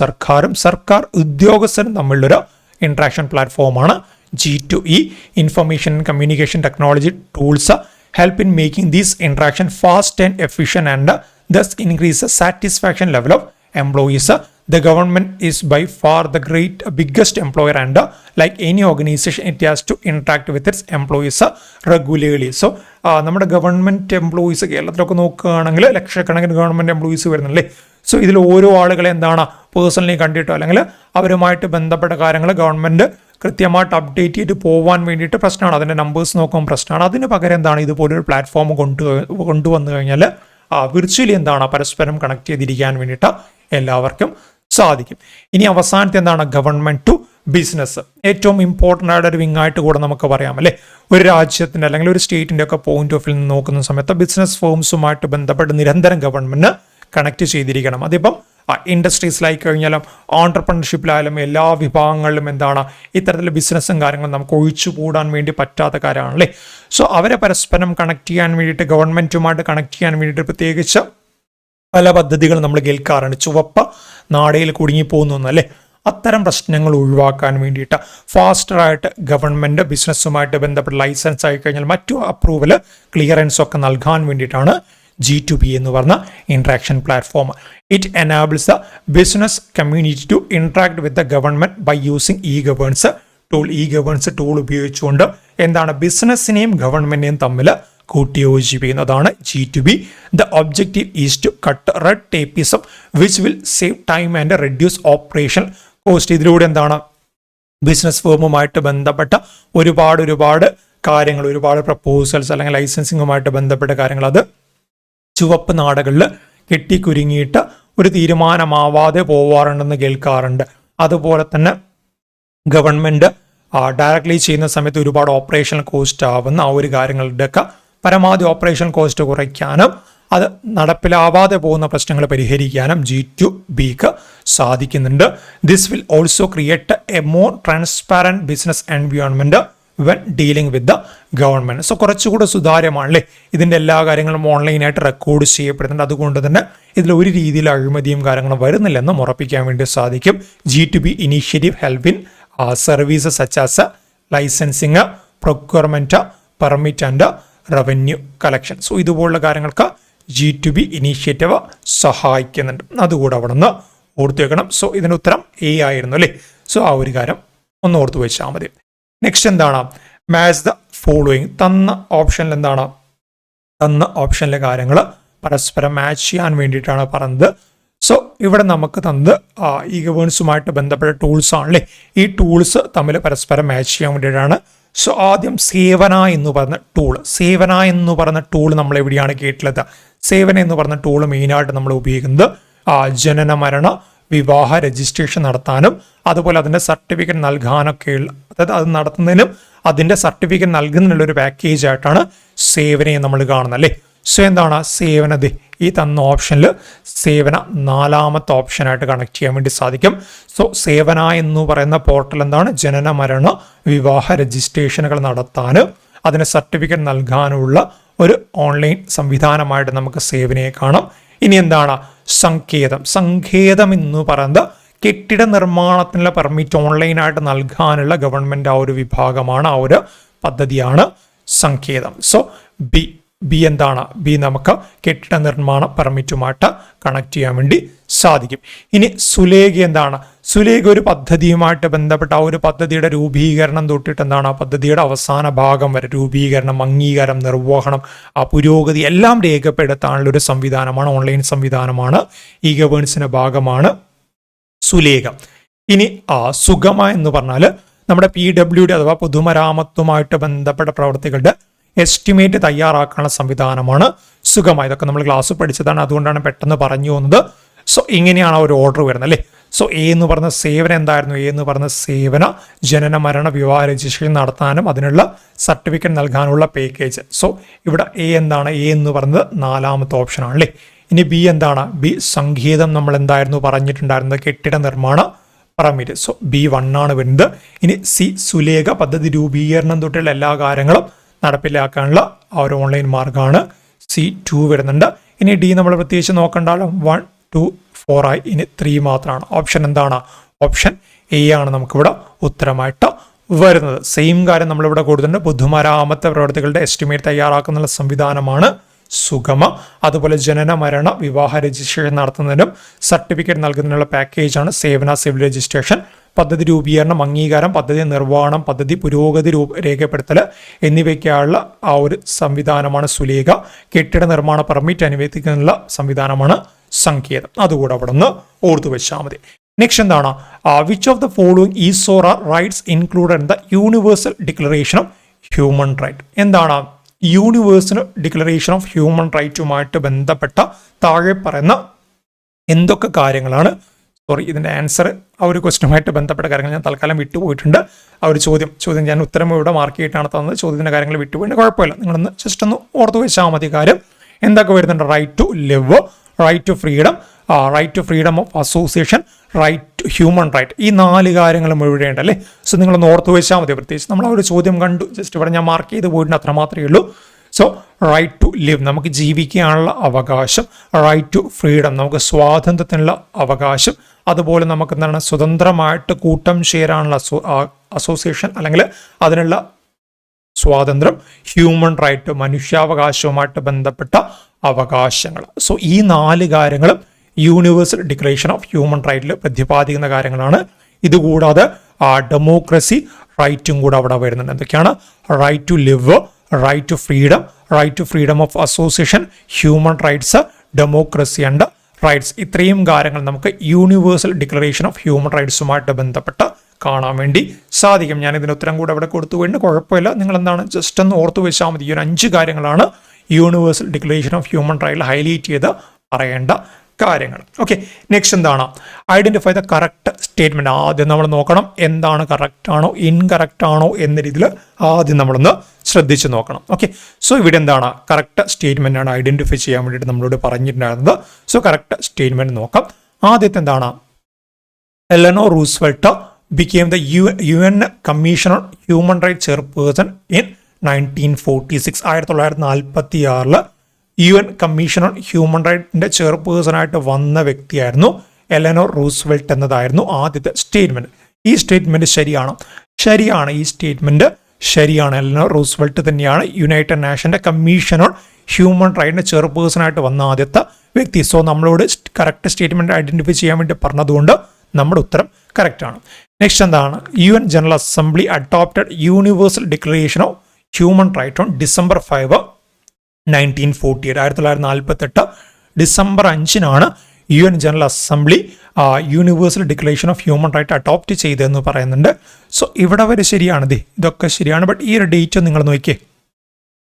സർക്കാർ ഉദ്യോഗസ്ഥരും തമ്മിലുള്ളൊരു ഇൻട്രാക്ഷൻ പ്ലാറ്റ്ഫോമാണ് G2E. Information and communication technology tools help in making this interaction fast and efficient and thus increase the satisfaction level of employees. the government is by far the biggest employer and like any organization it has to interact with its employees regularly. So നമ്മുടെ ഗവൺമെന്റ് എംപ്ലോയീസ് കേരളത്തിലൊക്കെ നോക്കുകയാണെങ്കിൽ ലക്ഷക്കണക്കിന് ഗവൺമെന്റ് എംപ്ലോയീസ് വരുന്നില്ലേ. സോ ഇതിൽ ഓരോ ആളുകളെ എന്താണ് പേഴ്സണലി കണ്ടിട്ടോ അല്ലെങ്കിൽ അവരുമായിട്ട് ബന്ധപ്പെട്ട കാര്യങ്ങൾ ഗവൺമെന്റ് കൃത്യമായിട്ട് അപ്ഡേറ്റ് ചെയ്ത് പോകാൻ വേണ്ടിയിട്ട് പ്രശ്നമാണ്. അതിൻ്റെ നമ്പേഴ്സ് നോക്കുമ്പോൾ പ്രശ്നമാണ്. അതിന് പകരം എന്താണ് ഇതുപോലൊരു പ്ലാറ്റ്ഫോം കൊണ്ടുവന്നു കഴിഞ്ഞാൽ വിർച്വലി എന്താണ് പരസ്പരം കണക്ട് ചെയ്തിരിക്കാൻ വേണ്ടിയിട്ട് എല്ലാവർക്കും സാധിക്കും. ഇനി അവസാനത്തെ എന്താണ് ഗവൺമെന്റ് ടു ബിസിനസ്. ഏറ്റവും ഇമ്പോർട്ടൻ്റ് ആയിട്ട് ഒരു വിങ് ആയിട്ട് കൂടെ നമുക്ക് പറയാം അല്ലേ. ഒരു രാജ്യത്തിൻ്റെ അല്ലെങ്കിൽ ഒരു സ്റ്റേറ്റിൻ്റെ ഒക്കെ പോയിന്റ് ഓഫ് വ്യൂ നിന്ന് നോക്കുന്ന സമയത്ത് ബിസിനസ് ഫേംസുമായിട്ട് ബന്ധപ്പെട്ട് നിരന്തരം ഗവൺമെന്റിന് കണക്ട് ചെയ്തിരിക്കണം. അതിപ്പം ഇൻഡസ്ട്രീസിലായി കഴിഞ്ഞാലും ഓൺടർപ്രണർഷിപ്പിലായാലും എല്ലാ വിഭാഗങ്ങളിലും എന്താണ് ഇത്തരത്തിലുള്ള ബിസിനസ്സും കാര്യങ്ങളും നമുക്ക് ഒഴിച്ചുകൂടാൻ വേണ്ടി പറ്റാത്ത കാര്യമാണല്ലേ. സോ അവരെ പരസ്പരം കണക്ട് ചെയ്യാൻ വേണ്ടിയിട്ട് ഗവൺമെന്റുമായിട്ട് കണക്ട് ചെയ്യാൻ വേണ്ടിയിട്ട് പ്രത്യേകിച്ച് പല പദ്ധതികൾ നമ്മൾ കേൾക്കാറുണ്ട്. ചുവപ്പ നാടയിൽ കുടുങ്ങിപ്പോകുന്നു എന്നല്ലേ. അത്തരം പ്രശ്നങ്ങൾ ഒഴിവാക്കാൻ വേണ്ടിയിട്ട് ഫാസ്റ്ററായിട്ട് ഗവൺമെന്റ് ബിസിനസ്സുമായിട്ട് ബന്ധപ്പെട്ട ലൈസൻസ് ആയി കഴിഞ്ഞാൽ മറ്റു അപ്രൂവൽ ക്ലിയറൻസ് ഒക്കെ നൽകാൻ വേണ്ടിയിട്ടാണ് G2B എന്ന് പറഞ്ഞ interaction platform. It enables the business community to interact with the government by using e-governance tool. E-governance tool ഉപയോഗിച്ചുകൊണ്ട് എന്താണ് ബിസിനസ്സിനെയും ഗവൺമെന്റിനെയും തമ്മിൽ കൂട്ടിയോജിപ്പിക്കുന്നതാണ് G2B. The objective is to cut red tapeism which will save time and reduce operation cost. ഇതിലൂടെ എന്താണ് ബിസിനസ് ഫേമുമായിട്ട് ബന്ധപ്പെട്ട ഒരുപാട് കാര്യങ്ങൾ, ഒരുപാട് പ്രപ്പോസൽസ് അല്ലെങ്കിൽ ലൈസൻസിങ്ങുമായിട്ട് ബന്ധപ്പെട്ട കാര്യങ്ങൾ അത് ചുവപ്പ് നാടകളിൽ കെട്ടിക്കുരുങ്ങിയിട്ട് ഒരു തീരുമാനമാവാതെ പോവാറുണ്ടെന്ന് കേൾക്കാറുണ്ട്. അതുപോലെ തന്നെ ഗവൺമെന്റ് ഡയറക്ട്ലി ചെയ്യുന്ന സമയത്ത് ഒരുപാട് ഓപ്പറേഷണൽ കോസ്റ്റ് ആവുന്ന ആ ഒരു കാര്യങ്ങളുടെയൊക്കെ പരമാവധി ഓപ്പറേഷൻ കോസ്റ്റ് കുറയ്ക്കാനും അത് നടപ്പിലാവാതെ പോകുന്ന പ്രശ്നങ്ങൾ പരിഹരിക്കാനും G2Bക്ക് സാധിക്കുന്നുണ്ട്. This will also create A more transparent business environment when dealing with the government. So കുറച്ചുകൂടെ സുതാര്യമാണല്ലേ. ഇതിൻ്റെ എല്ലാ കാര്യങ്ങളും ഓൺലൈനായിട്ട് റെക്കോർഡ് ചെയ്യപ്പെടുന്നുണ്ട്. അതുകൊണ്ട് തന്നെ ഇതിൽ ഒരു രീതിയിൽ അഴിമതിയും കാര്യങ്ങളും വരുന്നില്ലെന്നും ഉറപ്പിക്കാൻ വേണ്ടി സാധിക്കും. G2B initiative help in services such as licensing, procurement, permit and revenue collection. So ഇതുപോലുള്ള കാര്യങ്ങൾക്ക് G2B ഇനീഷ്യേറ്റീവ് സഹായിക്കുന്നുണ്ട്. അതുകൂടെ അവിടെ നിന്ന് ഓർത്തു വെക്കണം. സോ ഇതിന് ഉത്തരം A ആയിരുന്നു അല്ലേ. സോ ആ ഒരു കാര്യം ഒന്ന് ഓർത്തു വെച്ചാൽ മതി. നെക്സ്റ്റ് എന്താണ് മാച്ച് ദ ഫോളോയിങ്. തന്ന ഓപ്ഷനിൽ എന്താണ് തന്ന ഓപ്ഷനിലെ കാര്യങ്ങൾ പരസ്പരം മാച്ച് ചെയ്യാൻ വേണ്ടിയിട്ടാണ് പറഞ്ഞത്. സോ ഇവിടെ നമുക്ക് തന്നത് ഈ ഗവേൺസുമായിട്ട് ബന്ധപ്പെട്ട ടൂൾസ് ആണല്ലേ. ഈ ടൂൾസ് തമ്മിൽ പരസ്പരം മാച്ച് ചെയ്യാൻ വേണ്ടിയിട്ടാണ്. സോ ആദ്യം സേവന എന്ന് പറഞ്ഞ ടൂൾ നമ്മൾ എവിടെയാണ് കേട്ടിട്ടുള്ളത്? സേവന എന്ന് പറഞ്ഞ ടൂൾ മെയിനായിട്ട് നമ്മൾ ഉപയോഗിക്കുന്നത് ജനന മരണ വിവാഹ രജിസ്ട്രേഷൻ നടത്താനും അതുപോലെ അതിൻ്റെ സർട്ടിഫിക്കറ്റ് നൽകാനൊക്കെയുള്ള, അതായത് അത് നടത്തുന്നതിനും അതിൻ്റെ സർട്ടിഫിക്കറ്റ് നൽകുന്നതിനുള്ള ഒരു പാക്കേജ് ആയിട്ടാണ് സേവനയെ നമ്മൾ കാണുന്നത് അല്ലേ. സോ എന്താണ് സേവനത്? ഈ തന്ന ഓപ്ഷനിൽ സേവന 4ാമത്തെ ഓപ്ഷനായിട്ട് കണക്ട് ചെയ്യാൻ വേണ്ടി സാധിക്കും. സോ സേവന എന്ന് പറയുന്ന പോർട്ടൽ എന്താണ് ജനന മരണ വിവാഹ രജിസ്ട്രേഷനുകൾ നടത്താനും അതിന് സർട്ടിഫിക്കറ്റ് നൽകാനുള്ള ഒരു ഓൺലൈൻ സംവിധാനമായിട്ട് നമുക്ക് സേവനയെ കാണാം. ഇനി എന്താണ് സങ്കേതം എന്ന് പറയുന്നത് കെട്ടിട നിർമ്മാണത്തിനുള്ള പെർമിറ്റ് ഓൺലൈനായിട്ട് നൽകാനുള്ള ഗവൺമെന്റ് ആ ഒരു വിഭാഗമാണ്, ആ ഒരു പദ്ധതിയാണ് സങ്കേതം. സോ ബി എന്താണ്? ബി നമുക്ക് കെട്ടിട നിർമ്മാണ പെർമിറ്റുമായിട്ട് കണക്ട് ചെയ്യാൻ വേണ്ടി സാധിക്കും. ഇനി സുലേഖ എന്താണ്? സുലേഖ ഒരു പദ്ധതിയുമായിട്ട് ബന്ധപ്പെട്ട ആ ഒരു പദ്ധതിയുടെ രൂപീകരണം തൊട്ടിട്ട് എന്താണ് ആ പദ്ധതിയുടെ അവസാന ഭാഗം വരെ രൂപീകരണം, അംഗീകാരം, നിർവഹണം, ആ പുരോഗതി എല്ലാം രേഖപ്പെടുത്താനുള്ള ഒരു സംവിധാനമാണ്, ഓൺലൈൻ സംവിധാനമാണ്. ഈ ഗവേൺസിന്റെ ഭാഗമാണ് സുലേഖ. ഇനി സുഗമ എന്ന് പറഞ്ഞാൽ നമ്മുടെ PWD അഥവാ പൊതുമരാമത്തുമായിട്ട് ബന്ധപ്പെട്ട പ്രവർത്തികളുടെ എസ്റ്റിമേറ്റ് തയ്യാറാക്കാനുള്ള സംവിധാനമാണ് സുഗമ. ഇതൊക്കെ നമ്മൾ ക്ലാസ് പഠിച്ചതാണ്, അതുകൊണ്ടാണ് പെട്ടെന്ന് പറഞ്ഞു പോകുന്നത്. സോ ഇങ്ങനെയാണ് ഒരു ഓർഡർ വരുന്നത് അല്ലേ. സോ എ എന്ന് പറഞ്ഞ സേവന എന്തായിരുന്നു? എ എന്ന് പറഞ്ഞ സേവന ജനന മരണ വിവാഹ രജിസ്ട്രേഷൻ നടത്താനും അതിനുള്ള സർട്ടിഫിക്കറ്റ് നൽകാനുള്ള പാക്കേജ്. സോ ഇവിടെ എ എന്താണ്? എ എന്ന് പറയുന്നത് 4ാമത്തെ ഓപ്ഷനാണ് അല്ലേ. ഇനി ബി എന്താണ്? ബി സംഗീതം നമ്മൾ എന്തായിരുന്നു പറഞ്ഞിട്ടുണ്ടായിരുന്നത്? കെട്ടിട നിർമ്മാണ പെർമിറ്റ്. സോ B1 ആണ് വരുന്നത്. ഇനി സി സുലേഖ പദ്ധതി രൂപീകരണം തൊട്ടുള്ള എല്ലാ കാര്യങ്ങളും നടപ്പിലാക്കാനുള്ള ആ ഒരു ഓൺലൈൻ മാർഗ്ഗമാണ്. C2 വരുന്നുണ്ട്. ഇനി ഡി നമ്മൾ പ്രത്യേകിച്ച് നോക്കണ്ടല്ലോ. 1, 2, 4 ആയി. ഇനി 3 മാത്രമാണ്. ഓപ്ഷൻ എന്താണ്? ഓപ്ഷൻ എ ആണ് നമുക്കിവിടെ ഉത്തരമായിട്ട് വരുന്നത്. സെയിം കാര്യം നമ്മളിവിടെ കൊടുത്തിട്ടുണ്ട്. പൊതുമരാമത്ത് പ്രവർത്തികളുടെ എസ്റ്റിമേറ്റ് തയ്യാറാക്കുന്ന സംവിധാനമാണ് സുഗമ. അതുപോലെ ജനന മരണ വിവാഹ രജിസ്ട്രേഷൻ നടത്തുന്നതിനും സർട്ടിഫിക്കറ്റ് നൽകുന്നതിനുള്ള പാക്കേജാണ് സേവന സിവിൽ രജിസ്ട്രേഷൻ. പദ്ധതി രൂപീകരണം, അംഗീകാരം, പദ്ധതി നിർവ്വഹണം, പദ്ധതി പുരോഗതി രേഖപ്പെടുത്തൽ എന്നിവയ്ക്കായുള്ള ആ ഒരു സംവിധാനമാണ് സുലേഖ. കെട്ടിട നിർമ്മാണ പെർമിറ്റ് അനുവദിക്കുന്നതിനുള്ള സംവിധാനമാണ് സങ്കേതം. അതുകൂടെ അവിടെ നിന്ന് ഓർത്തു വെച്ചാൽ മതി. നെക്സ്റ്റ് എന്താണ്? Which of the following is or are rights included in the universal declaration of human right? എന്താണ് യൂണിവേഴ്സൽ ഡിക്ലറേഷൻ ഓഫ് ഹ്യൂമൻ റൈറ്റുമായിട്ട് ബന്ധപ്പെട്ട താഴെ പറയുന്ന എന്തൊക്കെ കാര്യങ്ങളാണ്? ഇതിൻ്റെ ആൻസർ ആ ഒരു ക്വസ്റ്റ്യനുമായിട്ട് ബന്ധപ്പെട്ട കാര്യങ്ങൾ ഞാൻ തൽക്കാലം വിട്ടുപോയിട്ടുണ്ട്. ആ ഒരു ചോദ്യം ഞാൻ ഉത്തരം ഇവിടെ മാർക്ക് ചെയ്തിട്ടാണ് തന്നത്. ചോദ്യത്തിൻ്റെ കാര്യങ്ങൾ വിട്ടുപോയിട്ട് കുഴപ്പമില്ല, നിങ്ങളൊന്ന് ജസ്റ്റ് ഒന്ന് ഓർത്ത് വെച്ചാൽ മതി. കാര്യം എന്തൊക്കെ വരുന്നുണ്ട്? Right to live, right to freedom, right to freedom of association, right to human right. ഈ 4 കാര്യങ്ങളും എവിടെയുണ്ട് അല്ലേ? സോ നിങ്ങളൊന്ന് ഓർത്ത് വെച്ചാൽ മതി. പ്രത്യേകിച്ച് നമ്മൾ ആ ഒരു ചോദ്യം കണ്ടു, ജസ്റ്റ് ഇവിടെ ഞാൻ മാർക്ക് ചെയ്ത് പോയിട്ടുണ്ട്, അത്ര മാത്രമേ ഉള്ളൂ. സോ റൈറ്റ് ടു ലിവ്, നമുക്ക് ജീവിക്കാനുള്ള അവകാശം. റൈറ്റ് ടു ഫ്രീഡം, നമുക്ക് സ്വാതന്ത്ര്യത്തിനുള്ള അവകാശം. അതുപോലെ നമുക്ക് എന്താണ്? സ്വതന്ത്രമായിട്ട് കൂട്ടം ചേരാനുള്ള അസോസിയേഷൻ അല്ലെങ്കിൽ അതിനുള്ള സ്വാതന്ത്ര്യം. ഹ്യൂമൻ റൈറ്റ്, മനുഷ്യാവകാശവുമായിട്ട് ബന്ധപ്പെട്ട അവകാശങ്ങൾ. സോ ഈ 4 കാര്യങ്ങളും യൂണിവേഴ്സൽ ഡിക്ലറേഷൻ ഓഫ് ഹ്യൂമൻ റൈറ്റിൽ പ്രതിപാദിക്കുന്ന കാര്യങ്ങളാണ്. ഇതുകൂടാതെ ഡെമോക്രസി റൈറ്റും കൂടെ അവിടെ വരുന്നുണ്ട്. എന്തൊക്കെയാണ്? Right to live, right to freedom, right to freedom of association, human rights, democracy and rights. ഇത്രയും കാര്യങ്ങൾ നമുക്ക് യൂണിവേഴ്സൽ ഡിക്ലറേഷൻ ഓഫ് ഹ്യൂമൻ റൈറ്റ്സുമായിട്ട് ബന്ധപ്പെട്ട് കാണാൻ വേണ്ടി സാധിക്കും. ഞാൻ ഇതിന് ഉത്തരം കൂടെ അവിടെ കൊടുത്തു വേണ്ടി കുഴപ്പമില്ല. നിങ്ങൾ എന്താണ് ജസ്റ്റ് ഒന്ന് ഓർത്തു വെച്ചാൽ മതി. ഈ ഒരു 5 കാര്യങ്ങളാണ് യൂണിവേഴ്സൽ ഡിക്ലറേഷൻ ഓഫ് ഹ്യൂമൻ റൈറ്റിൽ ഹൈലൈറ്റ് ചെയ്ത് പറയേണ്ട കാര്യങ്ങൾ. ഓക്കെ, നെക്സ്റ്റ് എന്താണ്? Identify the correct statement. ആദ്യം നമ്മൾ നോക്കണം എന്താണ് കറക്റ്റ് ആണോ ഇൻകറക്റ്റ് ആണോ എന്ന രീതിയിൽ ആദ്യം നമ്മളൊന്ന് ശ്രദ്ധിച്ച് നോക്കണം. ഓക്കെ, സോ ഇവിടെ എന്താണ്? കറക്റ്റ് സ്റ്റേറ്റ്മെന്റ് ആണ് ഐഡന്റിഫൈ ചെയ്യാൻ വേണ്ടിയിട്ട് നമ്മളോട് പറഞ്ഞിട്ടുണ്ടായിരുന്നത്. സോ കറക്റ്റ് സ്റ്റേറ്റ്മെന്റ് നോക്കാം. ആദ്യത്തെ എന്താണ്? Eleanor Roosevelt became the UN Commission on Human Rights chairperson in 1946. 1946 UN Commission on Human Rights chairperson ആയിട്ട് വന്ന വ്യക്തിയായിരുന്നു എലനോർ റൂസ്വെൽറ്റ് എന്നതായിരുന്നു ആദ്യത്തെ സ്റ്റേറ്റ്മെന്റ്. ഈ സ്റ്റേറ്റ്മെന്റ് ശരിയാണ്. ഈ സ്റ്റേറ്റ്മെന്റ് ശരിയാണ്. എലനോർ റൂസ്വെൽറ്റ് തന്നെയാണ് യുണൈറ്റഡ് നേഷന്റെ കമ്മീഷൻ ഓൺ ഹ്യൂമൻ റൈറ്റിന്റെ ചെയർപേഴ്സൺ ആയിട്ട് വന്ന ആദ്യത്തെ വ്യക്തി. സോ നമ്മളോട് കറക്റ്റ് സ്റ്റേറ്റ്മെന്റ് ഐഡന്റിഫൈ ചെയ്യാൻ വേണ്ടി പറഞ്ഞതുകൊണ്ട് നമ്മുടെ ഉത്തരം കറക്റ്റ് ആണ്. നെക്സ്റ്റ് എന്താണ്? UN general assembly adopted universal declaration of human right on December 5, 1948. 1948 December 5 UN general assembly universal declaration of human right adopt ചെയ്തതെന്ന് പറയുന്നുണ്ട്. സോ ഇവിടെ വരെ ശരിയാണ്, ഇതൊക്കെ ശരിയാണ്. ബട്ട് ഈ ഒരു ഡേറ്റ് നിങ്ങൾ നോക്കിയേ,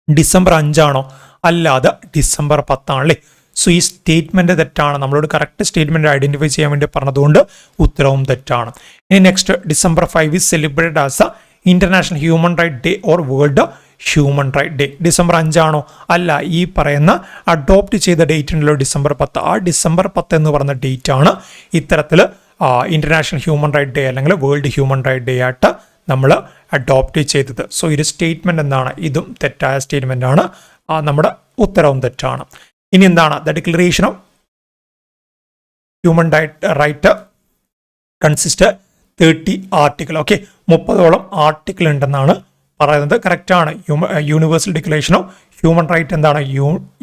December 5 അല്ല, അത് December 10 ആണല്ലേ. സോ ഈ സ്റ്റേറ്റ്മെന്റ് തെറ്റാണ്. നമ്മളോട് കറക്റ്റ് സ്റ്റേറ്റ്മെന്റ് ഐഡന്റിഫൈ ചെയ്യാൻ വേണ്ടി പറഞ്ഞതുകൊണ്ട് ഉത്തരവും തെറ്റാണ്. ഇനി next, December 5 is celebrated as a international human right day or world human right day. December 5 അല്ല, ഈ പറയുന്ന അഡോപ്റ്റ് ചെയ്ത ഡേറ്റ് ഉണ്ടല്ലോ December 10. ആ December 10 എന്ന് പറയുന്ന ഡേറ്റ് ആണ് ഇത്തരത്തിൽ ഇന്റർനാഷണൽ ഹ്യൂമൻ റൈറ്റ് ഡേ അല്ലെങ്കിൽ വേൾഡ് ഹ്യൂമൻ റൈറ്റ് ഡേ ആയിട്ട് നമ്മൾ അഡോപ്റ്റ് ചെയ്തത്. സോ ഇത് സ്റ്റേറ്റ്മെന്റ് എന്താണ്? ഇതും തെറ്റായ സ്റ്റേറ്റ്മെന്റ് ആണ്. നമ്മുടെ ഉത്തരവും തെറ്റാണ്. ഇനി എന്താണ്? The declaration of human right consist 30 article. Okay, 30ഓളം ആർട്ടിക്കിൾ ഉണ്ടെന്നാണ് പറയുന്നത്. കറക്റ്റാണ്. Universal declaration of human right എന്താണ്?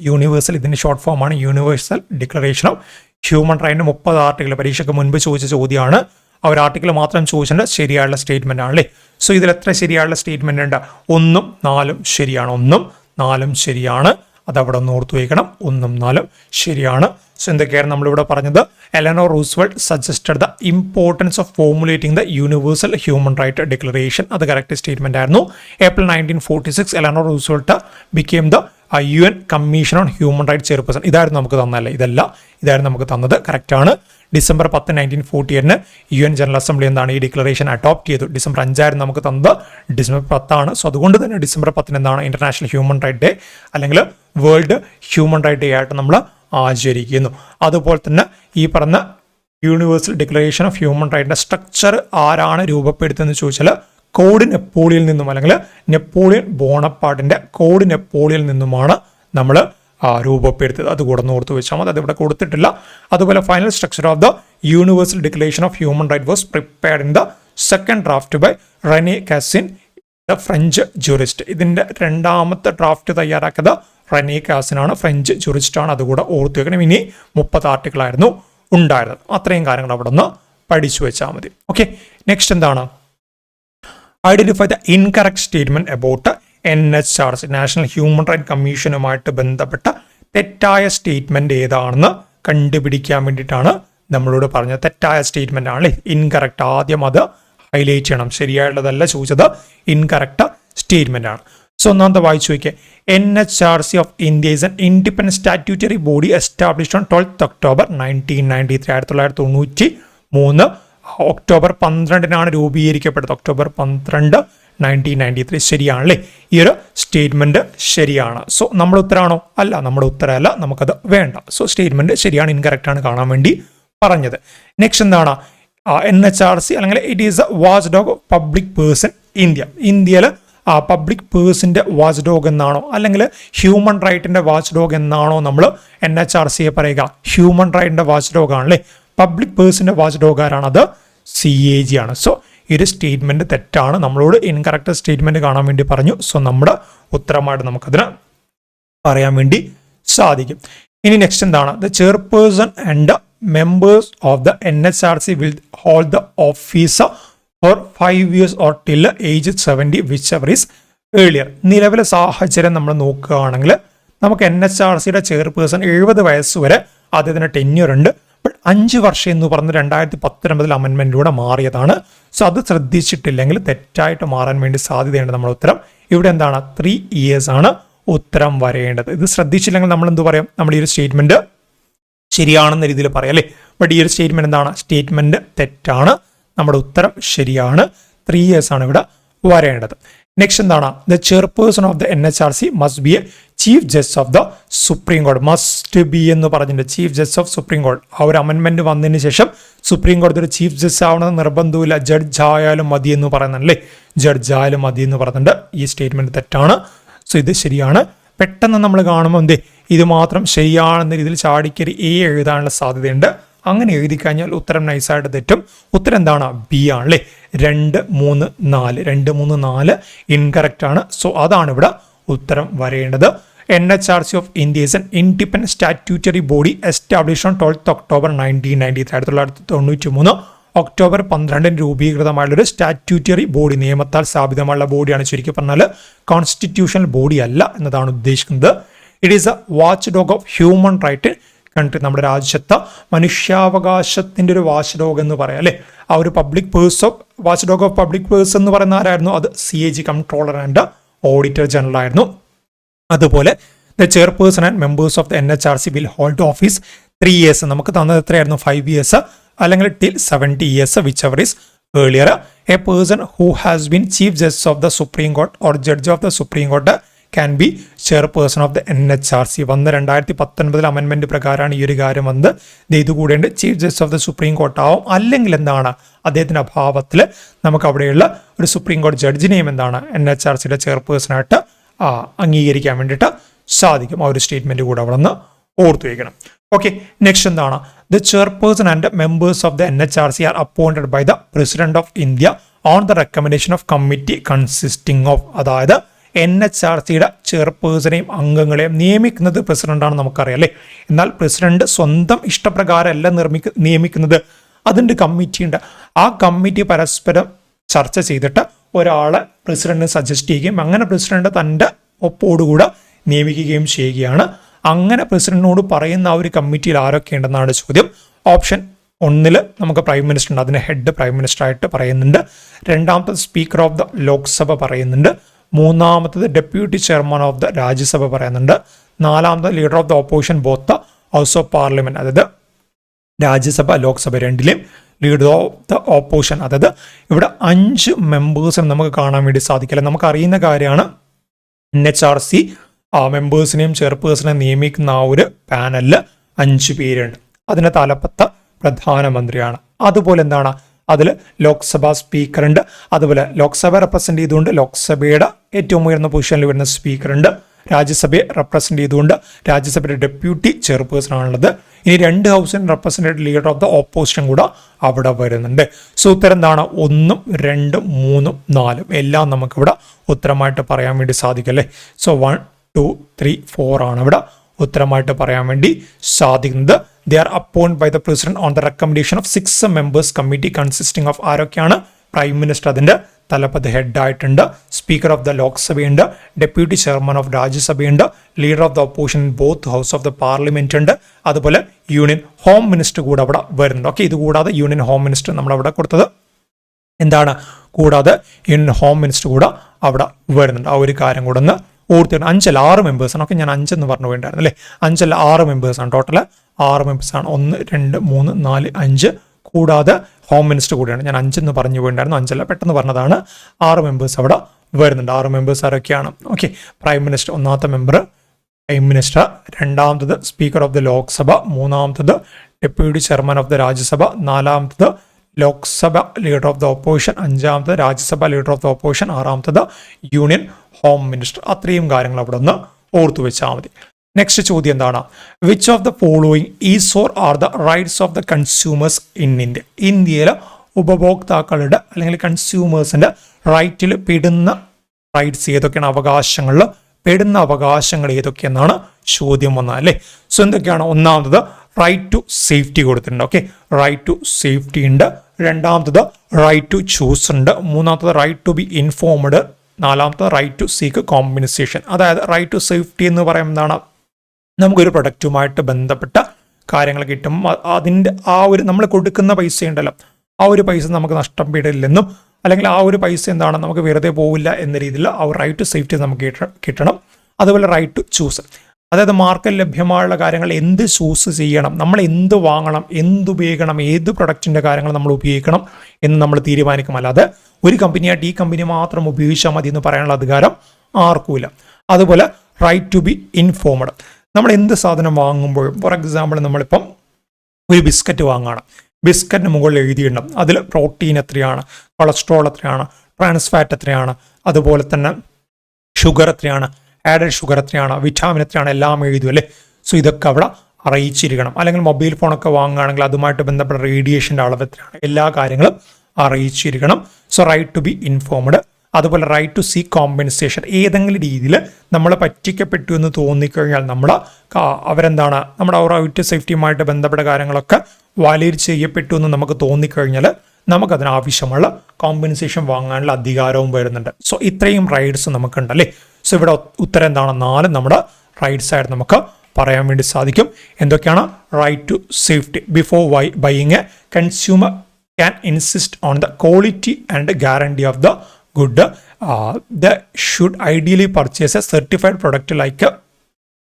യൂണിവേഴ്സൽ, ഇതിൻ്റെ ഷോർട്ട് ഫോമാണ് യൂണിവേഴ്സൽ ഡിക്ലറേഷൻ ഓഫ് ഹ്യൂമൻ റൈറ്റിന് 30 ആർട്ടിക്കിൾ. പരീക്ഷയ്ക്ക് മുൻപ് ചോദിച്ച ചോദ്യമാണ്. ആ ഒരു ആർട്ടിക്കിൾ മാത്രം ചോദിച്ചിട്ട് ശരിയായുള്ള സ്റ്റേറ്റ്മെന്റ് ആണല്ലേ. സോ ഇതിൽ എത്ര ശരിയായുള്ള സ്റ്റേറ്റ്മെന്റ് ഉണ്ട്? 1ഉം 4ഉം ശരിയാണ്. 1ഉം 4ഉം ശരിയാണ്. അതവിടെ ഒന്ന് ഓർത്തു വയ്ക്കണം. 1ഉം 4ഉം ശരിയാണ്. സോ എന്തൊക്കെയാണ് നമ്മളിവിടെ പറഞ്ഞത്? Eleanor Roosevelt suggested the importance of formulating the universal human right declaration. അത് കറക്റ്റ് സ്റ്റേറ്റ്മെന്റ് ആയിരുന്നു. April 1946 Eleanor Roosevelt became the UN commission on human right chairperson. ഇതായിരുന്നു നമുക്ക് തന്നല്ലേ? ഇതായിരുന്നു നമുക്ക് തന്നത്. കറക്റ്റാണ്. December 10, 1948 UN ജനറൽ അസംബ്ലി എന്താണ്? ഈ ഡിക്ലറേഷൻ അഡോപ്റ്റ് ചെയ്തു. December 5 നമുക്ക് തന്നത്. December 10. സോ അതുകൊണ്ട് തന്നെ December 10 എന്താണ്? ഇന്റർനാഷണൽ ഹ്യൂമൻ റൈറ്റ് ഡേ അല്ലെങ്കിൽ വേൾഡ് ഹ്യൂമൻ റൈറ്റ് ഡേ ആയിട്ട് നമ്മൾ ആചരിക്കുന്നു. അതുപോലെ തന്നെ ഈ പറഞ്ഞ യൂണിവേഴ്സൽ ഡിക്ലറേഷൻ ഓഫ് ഹ്യൂമൻ റൈറ്റിന്റെ സ്ട്രക്ചർ ആരാണ് രൂപപ്പെടുത്തുന്നത് ചോദിച്ചാൽ കോഡ് നെപ്പോളിയനിൽ നിന്നും അല്ലെങ്കിൽ നെപ്പോളിയൻ ബോണപ്പാർട്ടിന്റെ കോഡ് നെപ്പോളിയനിൽ നിന്നുമാണ് നമ്മൾ രൂപപ്പെടുത്തിയത്. അത് കൂടെ ഓർത്ത് വെച്ചാൽ മതി. അതിവിടെ കൊടുത്തിട്ടില്ല. അതുപോലെ final structure of the universal declaration of human Right was prepared in the second draft by René Cassin, the French jurist. ഇതിന്റെ 2ാമത്തെ ഡ്രാഫ്റ്റ് തയ്യാറാക്കിയത് റെനെ കാസിനാണ്, ഫ്രഞ്ച് ജുറിസ്റ്റാണ്, അതുകൂടെ ഓർത്തു വെക്കണം. ഇനി 30 ആർട്ടിക്കിളായിരുന്നു ഉണ്ടായിരുന്നത്. അത്രയും കാര്യങ്ങൾ അവിടെ ഒന്ന് പഠിച്ചു വെച്ചാൽ മതി. ഓക്കെ, നെക്സ്റ്റ് എന്താണ്? Identify the incorrect statement about NHRC, National Human Right കമ്മീഷനുമായിട്ട് ബന്ധപ്പെട്ട തെറ്റായ സ്റ്റേറ്റ്മെന്റ് ഏതാണെന്ന് കണ്ടുപിടിക്കാൻ വേണ്ടിയിട്ടാണ് നമ്മളോട് പറഞ്ഞത്. തെറ്റായ സ്റ്റേറ്റ്മെന്റ് ആണ്, ഇൻകറക്റ്റ്. ആദ്യം അത് ഹൈലൈറ്റ് ചെയ്യണം. ശരിയായിട്ടുള്ളതല്ല ചോദിച്ചത്, ഇൻകറക്റ്റ് സ്റ്റേറ്റ്മെന്റ് ആണ്. സോ ഒന്നാമത്തെ വായിച്ചു നോക്കിയേ. NHRC of India is an independent statutory body established on 12th October 1993. 1993 October 12 രൂപീകരിക്കപ്പെട്ടത്. ഒക്ടോബർ 12, 1993. ശരിയാണല്ലേ? ഈ ഒരു സ്റ്റേറ്റ്മെന്റ് ശരിയാണ്. സോ നമ്മുടെ ഉത്തരമാണോ? അല്ല, നമ്മുടെ ഉത്തരമല്ല, നമുക്കത് വേണ്ട. സോ സ്റ്റേറ്റ്മെന്റ് ശരിയാണ്, ഇൻകറക്റ്റ് ആണ് കാണാൻ വേണ്ടി പറഞ്ഞത്. നെക്സ്റ്റ് എന്താണ്? NHRC അല്ലെങ്കിൽ it is a watchdog of public person India. ഇന്ത്യയിൽ പബ്ലിക് പേഴ്സന്റെ വാച്ച് ഡോഗ് എന്നാണോ അല്ലെങ്കിൽ ഹ്യൂമൻ റൈറ്റിന്റെ വാച്ച് ഡോഗ് എന്നാണോ നമ്മൾ NHRCയെ പറയുക? ഹ്യൂമൻ റൈറ്റിന്റെ വാച്ച് ഡോഗ് ആണല്ലേ. പബ്ലിക് പേഴ്സന്റെ വാച്ച് ഡോഗ് ആരാണ്? അത് CAG ആണ്. സോ ഈ ഒരു സ്റ്റേറ്റ്മെന്റ് തെറ്റാണ്. നമ്മളോട് ഇൻകറക്റ്റ് സ്റ്റേറ്റ്മെന്റ് കാണാൻ വേണ്ടി പറഞ്ഞു. സോ നമ്മുടെ ഉത്തരമായിട്ട് നമുക്കതിന് പറയാൻ വേണ്ടി സാധിക്കും. ഇനി നെക്സ്റ്റ് എന്താണ്? The chairperson and members of the NHRC will hold the office for 5 years or till age 70, whichever is earlier. നിലവിലെ സാഹചര്യം നമ്മൾ നോക്കുകയാണെങ്കിൽ നമുക്ക് NHRCയുടെ ചെയർപേഴ്സൺ 70 വയസ്സ് വരെ അദ്ദേഹത്തിന് ടെന്യൂർ ഉണ്ട്. ബട്ട് 5 വർഷം എന്ന് പറഞ്ഞ് 2019 അമെൻമെന്റിലൂടെ മാറിയതാണ്. സോ അത് ശ്രദ്ധിച്ചിട്ടില്ലെങ്കിൽ തെറ്റായിട്ട് മാറാൻ വേണ്ടി സാധ്യതയുണ്ട്. നമ്മുടെ ഉത്തരം ഇവിടെ എന്താണ്? 3 years ആണ് ഉത്തരം വരേണ്ടത്. ഇത് ശ്രദ്ധിച്ചില്ലെങ്കിൽ നമ്മൾ എന്ത് പറയും? നമ്മൾ ഈ ഒരു സ്റ്റേറ്റ്മെന്റ് ശരിയാണെന്ന രീതിയിൽ പറയാം അല്ലേ. ബട്ട് ഈ ഒരു സ്റ്റേറ്റ്മെന്റ് എന്താണ്? സ്റ്റേറ്റ്മെന്റ് തെറ്റാണ്. നമ്മുടെ ഉത്തരം ശരിയാണ്. 3 years ആണ് ഇവിടെ വരേണ്ടത്. നെക്സ്റ്റ് എന്താണ്? The chairperson of the NHRC must be A chief justice of the supreme കോടതി. മസ്റ്റ് ബി എന്ന് പറഞ്ഞിട്ടുണ്ട്, ചീഫ് ജസ്റ്റിസ് ഓഫ് സുപ്രീം കോടതി. ആ ഒരു അമെൻമെന്റ് വന്നതിന് ശേഷം സുപ്രീം കോടതി ഒരു ചീഫ് ജസ്റ്റിസ് ആവണമെന്ന് നിർബന്ധമില്ല. ജഡ്ജ് ആയാലും മതി എന്ന് പറയുന്നുണ്ടല്ലേ. ജഡ്ജ് ആയാലും മതി എന്ന് പറയുന്നുണ്ട്. ഈ സ്റ്റേറ്റ്മെന്റ് തെറ്റാണ്. സോ ഇത് ശരിയാണ്. പെട്ടെന്ന് നമ്മൾ കാണുമ്പോൾ എന്തേ ഇത് മാത്രം ശരിയാണെന്ന രീതിയിൽ ചാടിക്കരി എഴുതാനുള്ള സാധ്യതയുണ്ട്. അങ്ങനെ എഴുതി കഴിഞ്ഞാൽ ഉത്തരം നൈസായിട്ട് തെറ്റും. ഉത്തരം എന്താണ്? ബി ആണല്ലേ. 2, 3, 4 2, 3, 4 ഇൻകറക്റ്റ് ആണ്. സോ അതാണ് ഇവിടെ ഉത്തരം വരേണ്ടത്. NHRC of India is an independent statutory body established on 12th October 1993. 1993 October 12 രൂപീകൃതമായുള്ളൊരു സ്റ്റാറ്റ്യൂട്ടറി ബോഡി, നിയമത്താൽ സ്ഥാപിതമായുള്ള ബോഡിയാണ്. ചുരുക്കി പറഞ്ഞാൽ കോൺസ്റ്റിറ്റ്യൂഷണൽ ബോഡി അല്ല എന്നതാണ് ഉദ്ദേശിക്കുന്നത്. It is a watchdog of human right country. നമ്മുടെ രാജ്യത്തെ മനുഷ്യാവകാശത്തിന്റെ ഒരു വാച്ച് ഡോഗ് എന്ന് പറയാം അല്ലെ. ആ ഒരു public person, watch dog of public person എന്ന് പറയുന്ന ആരായിരുന്നു? അത് CAG, controller and auditor general ആയിരുന്നു. അതുപോലെ the chairperson and members of the NHRC will hold office 3 years. നമുക്ക് തന്നത് എത്രയായിരുന്നു? 5 years അല്ലെങ്കിൽ till 70 years, whichever is earlier. A person who has been chief justice of the Supreme Court or judge of the Supreme Court can be chairperson of the NHRC. വന്ന് 2019 അമെൻമെന്റ് പ്രകാരമാണ് ഈ ഒരു കാര്യം വന്ന്. ഇത് കൂടേണ്ട chief justice of the Supreme Court ആവും. അല്ലെങ്കിൽ എന്താണ്? അദ്ദേഹത്തിന്റെ അഭാവത്തിൽ നമുക്ക് അവിടെയുള്ള ഒരു സുപ്രീം കോടതി ജഡ്ജിനെയും എന്താണ് NHRCയുടെ ചെയർപേഴ്സണായിട്ട് അംഗീകരിക്കാൻ വേണ്ടിയിട്ട് സാധിക്കും. ആ ഒരു സ്റ്റേറ്റ്മെന്റ് കൂടെ അവിടെ നിന്ന് ഓർത്തു വയ്ക്കണം. ഓക്കെ, നെക്സ്റ്റ് എന്താണ്? The chairperson and members of the NHRC are appointed by the president of India on the recommendation of committee consisting of. അതായത് NHRCയുടെ ചെയർപേഴ്സണെയും അംഗങ്ങളെയും നിയമിക്കുന്നത് പ്രസിഡന്റാണ്, നമുക്കറിയാം അല്ലേ. എന്നാൽ പ്രസിഡന്റ് സ്വന്തം ഇഷ്ടപ്രകാരമല്ല നിയമിക്കുന്നത്. അതിൻ്റെ കമ്മിറ്റി ഉണ്ട്. ആ കമ്മിറ്റി പരസ്പരം ചർച്ച ചെയ്തിട്ട് ഒരാളെ പ്രസിഡന്റ് സജസ്റ്റ് ചെയ്യുകയും അങ്ങനെ പ്രസിഡന്റ് തൻ്റെ ഒപ്പോടുകൂടെ നിയമിക്കുകയും ചെയ്യുകയാണ്. അങ്ങനെ പ്രസിഡന്റിനോട് പറയുന്ന ആ ഒരു കമ്മിറ്റിയിൽ ആരൊക്കെ ഉണ്ടെന്നാണ് ചോദ്യം. ഓപ്ഷൻ 1 നമുക്ക് പ്രൈം മിനിസ്റ്റർ ഉണ്ട്, അതിന് ഹെഡ് പ്രൈം മിനിസ്റ്റർ ആയിട്ട് പറയുന്നുണ്ട്. രണ്ടാമത്തത് സ്പീക്കർ ഓഫ് ദ ലോക്സഭ പറയുന്നുണ്ട്. മൂന്നാമത്തത് deputy chairman of the Rajya Sabha പറയുന്നുണ്ട്. നാലാമത്തത് leader of the opposition both the house of parliament, അതായത് രാജ്യസഭ ലോക്സഭ രണ്ടിലെയും ലീഡർ ഓഫ് ദ ഓപ്പോസിഷൻ. അതായത് ഇവിടെ 5 മെമ്പേഴ്സിനെ നമുക്ക് കാണാൻ വേണ്ടി സാധിക്കില്ല. നമുക്ക് അറിയുന്ന കാര്യമാണ് NHRC മെമ്പേഴ്സിനെയും ചെയർപേഴ്സണെയും നിയമിക്കുന്ന ആ ഒരു പാനലിൽ 5 പേരുണ്ട്. അതിന് തലപ്പത്ത പ്രധാനമന്ത്രിയാണ്. അതുപോലെ എന്താണ്? അതിൽ ലോക്സഭാ സ്പീക്കറുണ്ട്. അതുപോലെ ലോക്സഭ റെപ്രസെന്റ് ചെയ്തുകൊണ്ട് ലോക്സഭയുടെ ഏറ്റവും ഉയർന്ന പൊസിഷനിൽ വരുന്ന സ്പീക്കറുണ്ട്. രാജ്യസഭയെ റെപ്രസെന്റ് ചെയ്തുകൊണ്ട് രാജ്യസഭയുടെ ഡെപ്യൂട്ടി ചെയർപേഴ്സൺ ആണുള്ളത്. ഇനി 2 ഹൗസിന് representative leader of the opposition കൂടെ അവിടെ വരുന്നുണ്ട്. സോ ഉത്തരം എന്താണ്? 1, 2, 3, 4 എല്ലാം നമുക്കിവിടെ ഉത്തരമായിട്ട് പറയാൻ വേണ്ടി സാധിക്കും അല്ലേ. സോ 1, 2, 3, 4 ആണ് ഇവിടെ ഉത്തരമായിട്ട് പറയാൻ വേണ്ടി സാധിക്കുന്നത്. They are appoint by the president on the recommendation of 6 members committee consisting of ആരൊക്കെയാണ്? പ്രൈം മിനിസ്റ്റർ അതിന്റെ തലപ്പത്ത് ഹെഡ് ആയിട്ടുണ്ട്, സ്പീക്കർ ഓഫ് ദ ലോക്സഭയുണ്ട്, ഡെപ്യൂട്ടി ചെയർമാൻ ഓഫ് രാജ്യസഭയുണ്ട്, leader of the opposition in both house of the parliament ഉണ്ട്, അതുപോലെ യൂണിയൻ ഹോം മിനിസ്റ്റർ കൂടെ അവിടെ വരുന്നുണ്ട്. ഓക്കെ, ഇത് കൂടാതെ യൂണിയൻ ഹോം മിനിസ്റ്റർ നമ്മളവിടെ കൊടുത്തത് എന്താണ്? കൂടാതെ യൂണിയൻ ഹോം മിനിസ്റ്റർ കൂടെ അവിടെ വരുന്നുണ്ട്. ആ ഒരു കാര്യം കൂടെ ഒന്ന് ഓർത്തിട്ടുണ്ട്. 5 അല്ല 6 മെമ്പേഴ്സാണ്. ഓക്കെ, ഞാൻ 5 എന്ന് പറഞ്ഞു വേണ്ടായിരുന്നു അല്ലേ. 5 അല്ല 6 മെമ്പേഴ്സാണ്. ടോട്ടൽ 6 മെമ്പേഴ്സാണ്. 1, 2, 3, 4, 5 കൂടാതെ ഹോം മിനിസ്റ്റർ കൂടിയാണ്. ഞാൻ 5 എന്ന് പറഞ്ഞു പോയിണ്ടായിരുന്നു, 5 അല്ല, പെട്ടെന്ന് പറഞ്ഞതാണ്. 6 മെമ്പേഴ്സ് അവിടെ വരുന്നുണ്ട്. 6 മെമ്പേഴ്സ് ആരൊക്കെയാണ്? ഓക്കെ, പ്രൈം മിനിസ്റ്റർ ഒന്നാമത്തെ മെമ്പർ പ്രൈം മിനിസ്റ്റർ, രണ്ടാമത്തത് സ്പീക്കർ ഓഫ് ദ ലോക്സഭ, മൂന്നാമത്തത് deputy chairman of the Rajya Sabha, നാലാമത്തത് Lok Sabha leader of the opposition, അഞ്ചാമത്തത് Rajya Sabha leader of the opposition, ആറാമത്തത് യൂണിയൻ ഹോം മിനിസ്റ്റർ. അത്രയും കാര്യങ്ങൾ അവിടെ ഒന്ന് ഓർത്തു വെച്ചാൽ മതി. നെക്സ്റ്റ് ചോദ്യം എന്താണ്? Which of the following is or are the rights of the consumers in India? ഇന്ത്യയിലെ ഉപഭോക്താക്കളുടെ അല്ലെങ്കിൽ കൺസ്യൂമേഴ്സിന്റെ റൈറ്റിൽ പെടുന്ന റൈറ്റ്സ് ഏതൊക്കെയാണ്? അവകാശങ്ങളിൽ പെടുന്ന അവകാശങ്ങൾ ഏതൊക്കെയെന്നാണ് ചോദ്യം വന്നത് അല്ലേ. സോ എന്തൊക്കെയാണ്? ഒന്നാമത്തത് റൈറ്റ് ടു സേഫ്റ്റി കൊടുത്തിട്ടുണ്ട്. ഓക്കെ, റൈറ്റ് ടു സേഫ്റ്റി ഉണ്ട്. രണ്ടാമത്തത് റൈറ്റ് ടു ചൂസ് ഉണ്ട്. മൂന്നാമത്തത് റൈറ്റ് ടു ബി ഇൻഫോംഡ്. നാലാമത്തത് റൈറ്റ് ടു സീക്ക് കോമ്പൻസേഷൻ. അതായത് റൈറ്റ് ടു സേഫ്റ്റി എന്ന് പറയുന്നത് എന്താണ്? നമുക്കൊരു പ്രൊഡക്റ്റുമായിട്ട് ബന്ധപ്പെട്ട കാര്യങ്ങൾ കിട്ടും, അതിൻ്റെ ആ ഒരു നമ്മൾ കൊടുക്കുന്ന പൈസ ഉണ്ടല്ലോ, ആ ഒരു പൈസ നമുക്ക് നഷ്ടം പെടില്ലെന്നും അല്ലെങ്കിൽ ആ ഒരു പൈസ എന്താണ് നമുക്ക് വെറുതെ പോവില്ല എന്ന രീതിയിൽ ആ ഒരു റൈറ്റ് ടു സേഫ്റ്റി നമുക്ക് കിട്ടണം. അതുപോലെ റൈറ്റ് ടു ചൂസ്, അതായത് മാർക്കറ്റ് ലഭ്യമായുള്ള കാര്യങ്ങൾ എന്ത് ചൂസ് ചെയ്യണം, നമ്മൾ എന്ത് വാങ്ങണം, എന്തുപയോഗിക്കണം, ഏത് പ്രൊഡക്റ്റിൻ്റെ കാര്യങ്ങൾ നമ്മൾ ഉപയോഗിക്കണം എന്ന് നമ്മൾ തീരുമാനിക്കും. അല്ലാതെ ഒരു കമ്പനിയായിട്ട് ഈ കമ്പനി മാത്രം ഉപയോഗിച്ചാൽ മതി എന്ന് പറയാനുള്ള അധികാരം ആർക്കുമില്ല. അതുപോലെ റൈറ്റ് ടു ബി ഇൻഫോംഡ്, നമ്മൾ എന്ത് സാധനം വാങ്ങുമ്പോഴും, ഫോർ എക്സാമ്പിൾ നമ്മളിപ്പം ഒരു ബിസ്ക്കറ്റ് വാങ്ങുകയാണ്, ബിസ്ക്കറ്റിന് മുകളിൽ എഴുതിയിടണം അതിൽ പ്രോട്ടീൻ എത്രയാണ്, കൊളസ്ട്രോൾ എത്രയാണ്, ട്രാൻസ് ഫാറ്റ് എത്രയാണ്, അതുപോലെ തന്നെ ഷുഗർ എത്രയാണ്, ആഡഡ് ഷുഗർ എത്രയാണ്, വിറ്റാമിൻ എത്രയാണ്, എല്ലാം എഴുതും അല്ലേ. സോ ഇതൊക്കെ അവിടെ അറിയിച്ചിരിക്കണം. അല്ലെങ്കിൽ മൊബൈൽ ഫോണൊക്കെ വാങ്ങുകയാണെങ്കിൽ അതുമായിട്ട് ബന്ധപ്പെട്ട റേഡിയേഷൻ്റെ അളവ് എത്രയാണ്, എല്ലാ കാര്യങ്ങളും അറിയിച്ചിരിക്കണം. So right to be informed. അതുപോലെ റൈറ്റ് ടു സീക്ക് കോമ്പൻസേഷൻ, ഏതെങ്കിലും രീതിയിൽ നമ്മൾ പറ്റിക്കപ്പെട്ടു എന്ന് തോന്നിക്കഴിഞ്ഞാൽ അവരെന്താണ് നമ്മുടെ റൈറ്റ് സേഫ്റ്റിയുമായിട്ട് ബന്ധപ്പെട്ട കാര്യങ്ങളൊക്കെ വയലേറ്റ് ചെയ്യപ്പെട്ടു എന്ന് നമുക്ക് തോന്നിക്കഴിഞ്ഞാൽ നമുക്കതിനാവശ്യമുള്ള കോമ്പൻസേഷൻ വാങ്ങാനുള്ള അധികാരവും വരുന്നുണ്ട്. സോ ഇത്രയും റൈറ്റ്സ് നമുക്കുണ്ടല്ലേ. സോ ഇവിടെ ഉത്തരം എന്താണ്? 4 നമ്മുടെ റൈറ്റ്സ് ആയിട്ട് നമുക്ക് പറയാൻ വേണ്ടി സാധിക്കും. എന്തൊക്കെയാണ്? Right to safety. Before buying a consumer can insist on the quality and guarantee of the good, they should ideally purchase a certified product like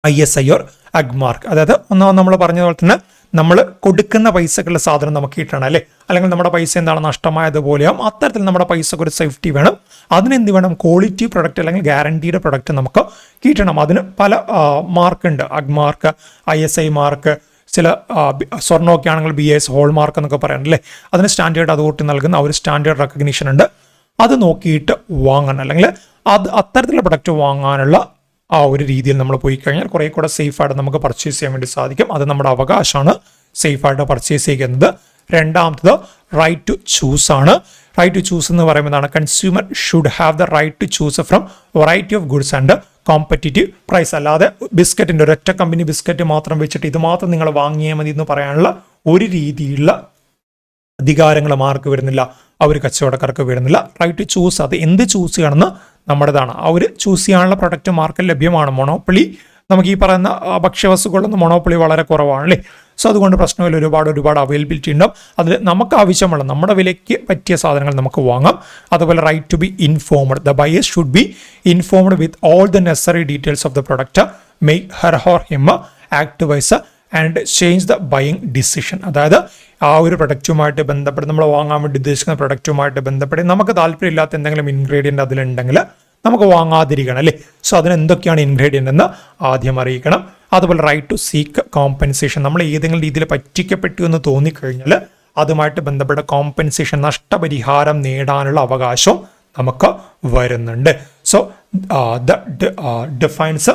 ISI or AGMARK. അതായത് നമ്മൾ പറഞ്ഞതുപോലെ തന്നെ നമ്മൾ കൊടുക്കുന്ന പൈസക്കുള്ള സാധനം നമുക്ക് കിട്ടണം അല്ലേ. അല്ലെങ്കിൽ നമ്മുടെ പൈസ എന്താണ് നഷ്ടമായതുപോലെയാവും. അത്തരത്തിൽ നമ്മുടെ പൈസക്ക് ഒരു സേഫ്റ്റി വേണം. അതിനെന്ത് വേണം? ക്വാളിറ്റി പ്രൊഡക്റ്റ് അല്ലെങ്കിൽ ഗ്യാരണ്ടീഡ് പ്രൊഡക്റ്റ് നമുക്ക് കിട്ടണം. അതിന് പല മാർക്കുണ്ട്, അഗ്മാർക്ക്, ISI മാർക്ക്, ചില സ്വർണ്ണമൊക്കെ ആണെങ്കിൽ BIS ഹോൾ മാർക്ക് എന്നൊക്കെ പറയാനല്ലേ. അതിന് സ്റ്റാൻഡേർഡ് അതോറിറ്റി നൽകുന്ന ഒരു സ്റ്റാൻഡേർഡ് റെക്കഗ്നീഷൻ ഉണ്ട്. അത് നോക്കിയിട്ട് വാങ്ങണം, അല്ലെങ്കിൽ അത്തരത്തിലുള്ള പ്രൊഡക്റ്റ് വാങ്ങാനുള്ള ആ ഒരു രീതിയിൽ നമ്മൾ പോയി കഴിഞ്ഞാൽ കുറേ കൂടെ സേഫായിട്ട് നമുക്ക് പർച്ചേസ് ചെയ്യാൻ വേണ്ടി സാധിക്കും. അത് നമ്മുടെ അവകാശമാണ് സേഫായിട്ട് പർച്ചേസ് ചെയ്യുന്നത്. രണ്ടാമത്തത് റൈറ്റ് ടു ചൂസ് ആണ്. റൈറ്റ് ടു ചൂസ് എന്ന് പറയുന്നതാണ് consumer should have the right to choose from variety of goods and competitive price. അല്ലാതെ ബിസ്ക്കറ്റിൻ്റെ ഒരൊറ്റ കമ്പനി ബിസ്ക്കറ്റ് മാത്രം വെച്ചിട്ട് ഇത് മാത്രം നിങ്ങൾ വാങ്ങിയാൽ മതി എന്ന് പറയാനുള്ള ഒരു രീതിയിലുള്ള അധികാരങ്ങൾ ആർക്ക് വരുന്നില്ല? ആ ഒരു കച്ചവടക്കാർക്ക് വരുന്നില്ല. റൈറ്റ് ടു ചൂസ്, അത് എന്ത് ചൂസ് ചെയ്യണമെന്ന് നമ്മുടേതാണ്. ആ ഒരു ചൂസ് ചെയ്യാനുള്ള പ്രൊഡക്റ്റ് മാർക്കറ്റ് ലഭ്യമാണ്. മൊണോപ്പൊളി, നമുക്ക് ഈ പറയുന്ന ഭക്ഷ്യവസ്തുക്കളൊന്നും മൊണോപ്പൊളി വളരെ കുറവാണ് അല്ലേ. സോ അതുകൊണ്ട് പ്രശ്നമില്ല, ഒരുപാട് അവൈലബിലിറ്റി ഉണ്ടാവും. അതിൽ നമുക്ക് ആവശ്യമുള്ള നമ്മുടെ വിലയ്ക്ക് പറ്റിയ സാധനങ്ങൾ നമുക്ക് വാങ്ങാം. അതുപോലെ right to be informed, the buyers should be informed with all the necessary details of the product, make her or him act wise and change the buying decision. അതായത് ആ ഒരു പ്രൊഡക്റ്റുമായിട്ട് ബന്ധപ്പെട്ട് നമ്മൾ വാങ്ങാൻ വേണ്ടി ഉദ്ദേശിക്കുന്ന പ്രൊഡക്റ്റുമായിട്ട് ബന്ധപ്പെട്ട് നമുക്ക് താല്പര്യമില്ലാത്ത എന്തെങ്കിലും ഇൻഗ്രീഡിയൻ്റ് അതിലുണ്ടെങ്കിൽ നമുക്ക് വാങ്ങാതിരിക്കണം അല്ലേ. സോ അതിന് എന്തൊക്കെയാണ് ഇൻഗ്രീഡിയൻ്റ് എന്ന് ആദ്യം അറിയിക്കണം. അതുപോലെ റൈറ്റ് ടു സീക്ക് കോമ്പൻസേഷൻ, നമ്മൾ ഏതെങ്കിലും രീതിയിൽ പറ്റിക്കപ്പെട്ടു എന്ന് തോന്നിക്കഴിഞ്ഞാൽ അതുമായിട്ട് ബന്ധപ്പെട്ട കോമ്പൻസേഷൻ, നഷ്ടപരിഹാരം നേടാനുള്ള അവകാശം നമുക്ക് വരുന്നുണ്ട്. So defines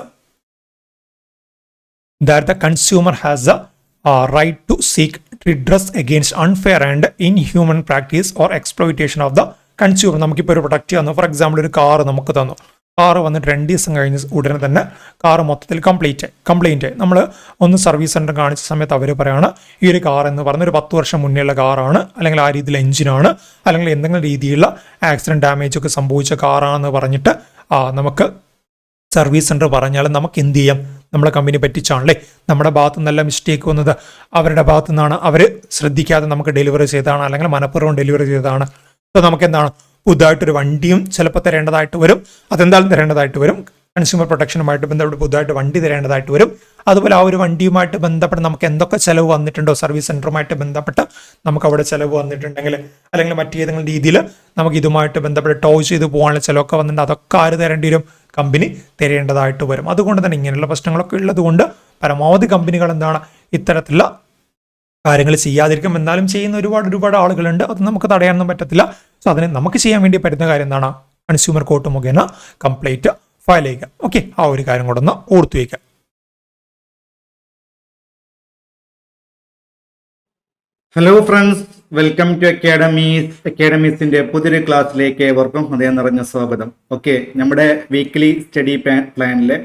that the consumer has a right to seek redress against unfair and inhuman practice or exploitation of the consumer. നമുക്കിപ്പോൾ ഒരു പ്രൊഡക്റ്റ് തന്നു, ഫോർ എക്സാമ്പിൾ ഒരു കാർ നമുക്ക് തന്നു, കാറ് വന്നിട്ട് 2 ദിവസം കഴിഞ്ഞ് ഉടനെ തന്നെ കാറ് മൊത്തത്തിൽ കംപ്ലൈൻറ്റ് ആയി. നമ്മൾ ഒന്ന് സർവീസ് സെൻറ്റർ കാണിച്ച സമയത്ത് അവർ പറയുകയാണ് ഈ ഒരു കാർ എന്ന് പറഞ്ഞ ഒരു 10 വർഷം മുന്നേയുള്ള കാറാണ്, അല്ലെങ്കിൽ ആ രീതിയിൽ എഞ്ചിനാണ്, അല്ലെങ്കിൽ എന്തെങ്കിലും രീതിയിലുള്ള ആക്സിഡൻറ്റ് ഡാമേജ് ഒക്കെ സംഭവിച്ച കാറാണെന്ന് പറഞ്ഞിട്ട് നമുക്ക് സർവീസ് സെൻറ്റർ പറഞ്ഞാൽ നമുക്ക് എന്ത് ചെയ്യാം? നമ്മളെ കമ്പനി പറ്റിച്ചാണല്ലേ, നമ്മുടെ ഭാഗത്തു നിന്നല്ല മിസ്റ്റേക്ക് വന്നത്, അവരുടെ ഭാഗത്തു നിന്നാണ്, അവർ ശ്രദ്ധിക്കാതെ നമുക്ക് ഡെലിവറി ചെയ്തതാണ്, അല്ലെങ്കിൽ മനഃപൂർവ്വം ഡെലിവറി ചെയ്തതാണ്. അപ്പോൾ നമുക്ക് എന്താണ്, പുതുതായിട്ടൊരു വണ്ടിയും ചിലപ്പോൾ തരേണ്ടതായിട്ട് വരും, അതെന്തായാലും തരേണ്ടതായിട്ട് വരും. കൺസ്യൂമർ പ്രൊട്ടക്ഷനുമായിട്ട് ബന്ധപ്പെട്ട് പുതുതായിട്ട് വണ്ടി തരേണ്ടതായിട്ട് വരും. അതുപോലെ ആ ഒരു വണ്ടിയുമായിട്ട് ബന്ധപ്പെട്ട് നമുക്ക് എന്തൊക്കെ ചിലവ് വന്നിട്ടുണ്ടോ, സർവീസ് സെൻറ്ററുമായിട്ട് ബന്ധപ്പെട്ട് നമുക്ക് അവിടെ ചിലവ് വന്നിട്ടുണ്ടെങ്കിൽ, അല്ലെങ്കിൽ മറ്റേതെങ്കിലും രീതിയിൽ നമുക്ക് ഇതുമായിട്ട് ബന്ധപ്പെട്ട് ടോ ചെയ്ത് പോകാനുള്ള ചിലവൊക്കെ വന്നിട്ടുണ്ട്, അതൊക്കെ ആര് തരേണ്ടി വരും? കമ്പനി തരേണ്ടതായിട്ട് വരും. അതുകൊണ്ട് തന്നെ ഇങ്ങനെയുള്ള പ്രശ്നങ്ങളൊക്കെ ഉള്ളതുകൊണ്ട് പരമാവധി കമ്പനികൾ എന്താണ് ഇത്തരത്തിലുള്ള കാര്യങ്ങൾ ചെയ്യാതിരിക്കും. എന്നാലും ചെയ്യുന്ന ഒരുപാട് ആളുകളുണ്ട്, അത് നമുക്ക് തടയാനൊന്നും പറ്റത്തില്ല. സോ അതിന് നമുക്ക് ചെയ്യാൻ വേണ്ടി പറ്റുന്ന കാര്യം എന്താണ്? കൺസ്യൂമർ കോർട്ട് മുഖേന കംപ്ലൈൻറ്റ് ഫയൽ ചെയ്യുക. ഓക്കെ, ആ ഒരു കാര്യം കൂടെ ഒന്ന് ഓർത്തു വയ്ക്കുക. ഹലോ ഫ്രണ്ട്സ്, വെൽക്കം ടു അക്കാഡമീസിന്റെ പുതിയൊരു ക്ലാസ്സിലേക്ക് ഏവർക്കും ഹൃദയം നിറഞ്ഞ സ്വാഗതം. ഓക്കെ, നമ്മുടെ വീക്ക്ലി സ്റ്റഡി പ്ലാനിലെ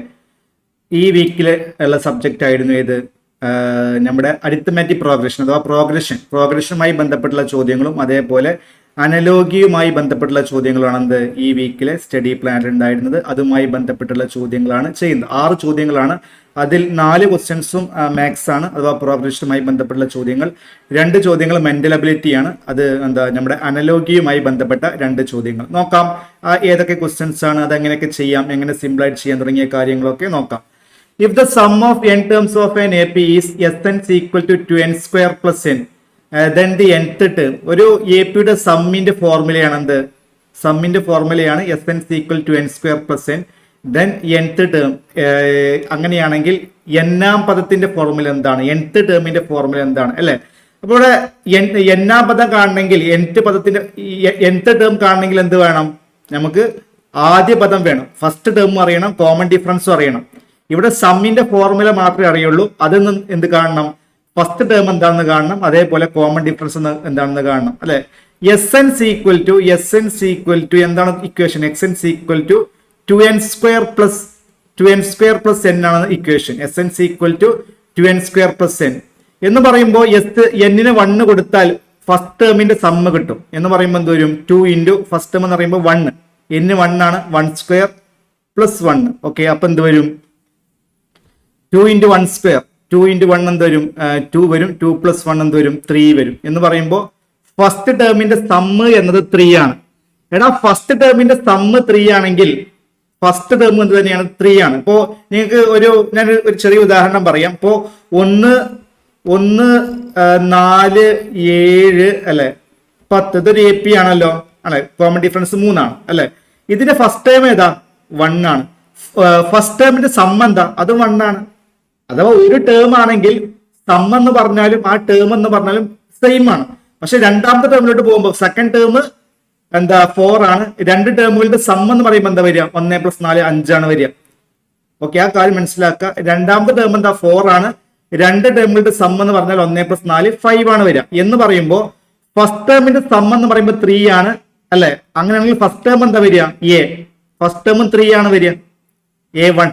ഈ വീക്കിലെ ഉള്ള സബ്ജക്റ്റ് ആയിരുന്നു ഇത് നമ്മുടെ അരിത്മെറ്റിക് പ്രോഗ്രഷൻ അഥവാ പ്രോഗ്രഷനുമായി ബന്ധപ്പെട്ടുള്ള ചോദ്യങ്ങളും അതേപോലെ അനലോഗിയുമായി ബന്ധപ്പെട്ടുള്ള ചോദ്യങ്ങളാണ് എന്ത് ഈ വീക്കിലെ സ്റ്റഡി പ്ലാനിൽ ഉണ്ടായിരുന്നത്. അതുമായി ബന്ധപ്പെട്ടുള്ള ചോദ്യങ്ങളാണ് ചെയ്യുന്നത്. 6 ചോദ്യങ്ങളാണ്. അതിൽ 4 ക്വസ്റ്റ്യൻസും മാത്സ് ആണ് അഥവാ പ്രോഗ്രഷനുമായി ബന്ധപ്പെട്ടുള്ള ചോദ്യങ്ങൾ. 2 ചോദ്യങ്ങൾ മെന്റൽ അബിലിറ്റിയാണ്. അത് നമ്മുടെ അനലോഗിയുമായി ബന്ധപ്പെട്ട 2 ചോദ്യങ്ങൾ. നോക്കാം ഏതൊക്കെ ക്വസ്റ്റ്യൻസ് ആണ്, അതെങ്ങനെയൊക്കെ ചെയ്യാം, എങ്ങനെ സിമ്പിളായിട്ട് ചെയ്യാൻ തുടങ്ങിയ കാര്യങ്ങളൊക്കെ നോക്കാം. If the sum of n terms of an AP is Sn is equal to 2n square plus n, then the nth term, ഒരു APയുടെ സമ്മിന്റെ ഫോർമുലയാണ് എന്ത്? സമ്മിന്റെ ഫോർമുലയാണ് Sn is equal to n square plus n. Then nth term, അങ്ങനെയാണെങ്കിൽ n-ാം പദത്തിന്റെ ഫോർമുല എന്താണ്? nth ടേമിന്റെ ഫോർമുല എന്താണ് അല്ലെ? അപ്പോൾ ഇവിടെ n-ാം പദം കാണണമെങ്കിൽ nth ടേം കാണണമെങ്കിൽ എന്ത് വേണം? നമുക്ക് ആദ്യ പദം വേണം, ഫസ്റ്റ് ടേം അറിയണം, കോമൺ ഡിഫറൻസും അറിയണം. ഇവിടെ സമ്മിന്റെ ഫോർമുല മാത്രമേ അറിയുള്ളൂ. അതിൽ നിന്ന് എന്ത് കാണണം? ഫസ്റ്റ് ടേം എന്താണെന്ന് കാണണം, അതേപോലെ കോമൺ ഡിഫറൻസ് എന്താണെന്ന് കാണണം അല്ലെ? Sn is equal to എന്താണ് equation? Xn is equal to 2n square plus n ആണ് equation. Sn is equal to 2n square plus n എന്ന് പറയുമ്പോൾ n-ന് 1 കൊടുത്താൽ ഫസ്റ്റ് ടേമിന്റെ സമ്മ് കിട്ടും. എന്ന് പറയുമ്പോൾ എന്ത് വരും? 2 ഇൻറ്റു ഫസ്റ്റ് ടേം എന്ന് പറയുമ്പോൾ 1, n 1 ആണ്, 1 സ്ക്വയർ പ്ലസ് 1. ഓക്കെ, അപ്പൊ എന്ത് വരും? 2 ഇൻറ്റു 1 സ്ക്വയർ, 2 ഇൻറ്റു 1 എന്ത് വരും? 2 വരും. 2 പ്ലസ് 1 എന്ത് വരും? 3 വരും. എന്ന് പറയുമ്പോൾ ഫസ്റ്റ് ടേമിന്റെ സമ്മ് എന്നത് 3 ആണ്. എടാ, ഫസ്റ്റ് ടേമിന്റെ സമ്മ് 3 ആണെങ്കിൽ ഫസ്റ്റ് ടേം എന്ത് തന്നെയാണ്? 3 ആണ്. ഇപ്പോ നിങ്ങൾക്ക് ഞാൻ ഒരു ചെറിയ ഉദാഹരണം പറയാം. ഇപ്പോ 1 4 7 അല്ലെ 10 ഇതൊരു AP ആണല്ലോ അല്ലെ? കോമൺ ഡിഫറൻസ് 3 ആണ് അല്ലെ? ഇതിന്റെ ഫസ്റ്റ് ടേം ഏതാ? 1 ആണ്. ഫസ്റ്റ് ടേമിന്റെ സമ്മ് എന്താ? അത് 1 ആണ്. അഥവാ ഒരു ടേം ആണെങ്കിൽ സം എന്ന് പറഞ്ഞാലും ആ ടേം എന്ന് പറഞ്ഞാലും സെയിം ആണ്. പക്ഷെ രണ്ടാമത്തെ ടേമിലോട്ട് പോകുമ്പോൾ സെക്കൻഡ് ടേം 4 ആണ്. 2 ടേമുകളുടെ സം എന്ന് പറയുമ്പോൾ എന്താ വരിക? 1 + 4 5 ആണ് വരിക. ഓക്കെ, ആ കാര്യം മനസ്സിലാക്കുക. രണ്ടാമത്തെ ടേം 4 ആണ്. 2 ടേമുകളുടെ സം എന്ന് പറഞ്ഞാൽ 1 + 4 5 ആണ് വരിക. എന്ന് പറയുമ്പോൾ ഫസ്റ്റ് ടേമിന്റെ സം എന്ന് പറയുമ്പോൾ 3 ആണ് അല്ലെ? അങ്ങനെയാണെങ്കിൽ ഫസ്റ്റ് ടേം എന്താ വരിക? A. ഫസ്റ്റ് ടേമും 3 ആണ് വരിക, A1.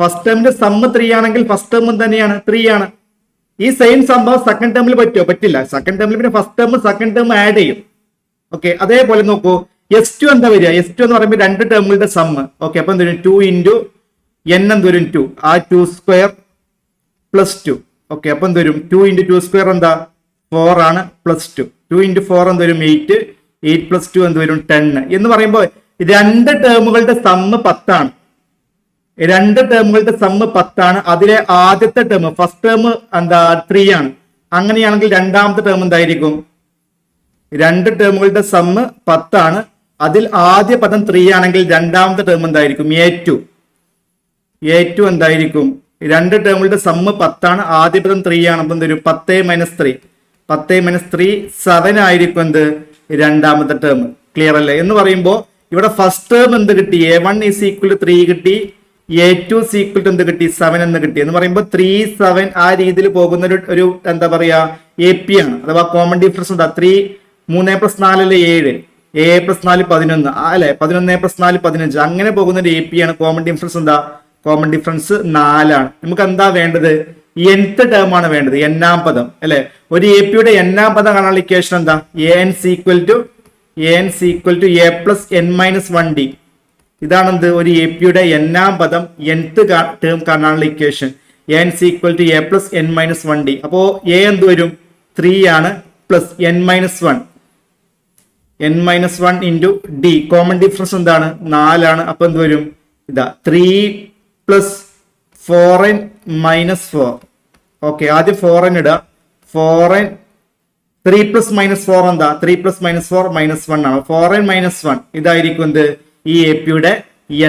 ഫസ്റ്റ് ടേമിന്റെ സമ്മ് 3 ആണെങ്കിൽ ഫസ്റ്റ് ടേം തന്നെയാണ് 3 ആണ്. ഈ സെയിം സംഭവം സെക്കൻഡ് ടേമിൽ പറ്റുമോ? പറ്റില്ല. സെക്കൻഡ് ടേമിൽ പിന്നെ first term second term add ചെയ്യും. ഓക്കെ, അതേപോലെ നോക്കൂ, S2 എന്താ വരിക? S2 എന്ന് പറയുമ്പോൾ 2 ടേമുകളുടെ സമ്മ്. ഓക്കെ, അപ്പൊ എന്ത് വരും? 2 ഇൻറ്റു n എന്ത് വരും? 2. ആ 2 സ്ക്വയർ പ്ലസ് 2. ഓക്കെ, അപ്പൊ എന്ത് വരും? 2 ഇൻറ്റു 2 സ്ക്വയർ എന്താ? 4 ആണ് പ്ലസ് 2. 2 ഇൻറ്റു 4 എന്ത് വരും? 8. 8 പ്ലസ് 2 എന്ത് വരും? 10. എന്ന് പറയുമ്പോൾ 2 ടേമുകളുടെ സമ്മ് 10 ആണ്. 2 ടേമുകളുടെ സമ്മ് 10 ആണ്. അതിലെ ആദ്യത്തെ ടേം ഫസ്റ്റ് ടേം 3 ആണ്. അങ്ങനെയാണെങ്കിൽ രണ്ടാമത്തെ ടേം എന്തായിരിക്കും? 2 ടേമുകളുടെ സമ്മ് 10 ആണ്. അതിൽ ആദ്യ പദം 3 ആണെങ്കിൽ രണ്ടാമത്തെ ടേം എന്തായിരിക്കും? A2 എന്തായിരിക്കും? 2 ടേമുകളുടെ സമ്മ് 10 ആണ്. ആദ്യ പദം 3 ആണ്. അപ്പൊ എന്തൊരു 10 - 3 10 - 3 7 ആയിരിക്കും എന്ത്? രണ്ടാമത്തെ ടേം. ക്ലിയർ അല്ലേ? എന്ന് പറയുമ്പോൾ ഇവിടെ ഫസ്റ്റ് ടേം എന്ത് കിട്ടി? A1 is equal to 3 കിട്ടി. A2 is equal to എന്ത് കിട്ടി? 7 എന്ന് കിട്ടി. എന്ന് പറയുമ്പോൾ 3 7 ആ രീതിയിൽ പോകുന്ന ഒരു എന്താ പറയാ AP ആണ്. അഥവാ കോമൺ ഡിഫറൻസ് എന്താ? 3 + 4 7. 7+4 11 അല്ലെ 11+4 15 അങ്ങനെ പോകുന്ന ഒരു എ പി ആണ്. കോമൺ ഡിഫറൻസ് എന്താ? കോമൺ ഡിഫറൻസ് 4 ആണ്. നമുക്ക് എന്താ വേണ്ടത്? nth ടേം ആണ് വേണ്ടത്, n-ാം പദം അല്ലെ. ഒരു എ പിയുടെ n-ാം പദം കാണാനുള്ള ഇക്വേഷൻ എന്താ? an = a+n-1d. ഇതാണ് എന്ത്? ഒരു എ പിയുടെ n-ാം പദം nth ടേം കാണാനുള്ള ഇക്വേഷൻ an = a+n-1d. അപ്പോ a എന്ത് വരും? 3 ആണ് plus n-1 n-1 into D. Common difference എന്താണ്? 4 ആണ്. അപ്പൊ എന്ത് വരും? ഇതാ 3 + 4n - 4. ഓക്കെ, ആദ്യം 4n ഇടുക. 4n 3 + -4 എന്താ? 3 + -4 -1 ആണ്. 4n - 1 ഇതായിരിക്കും എന്ത്? ഈ എ പിയുടെ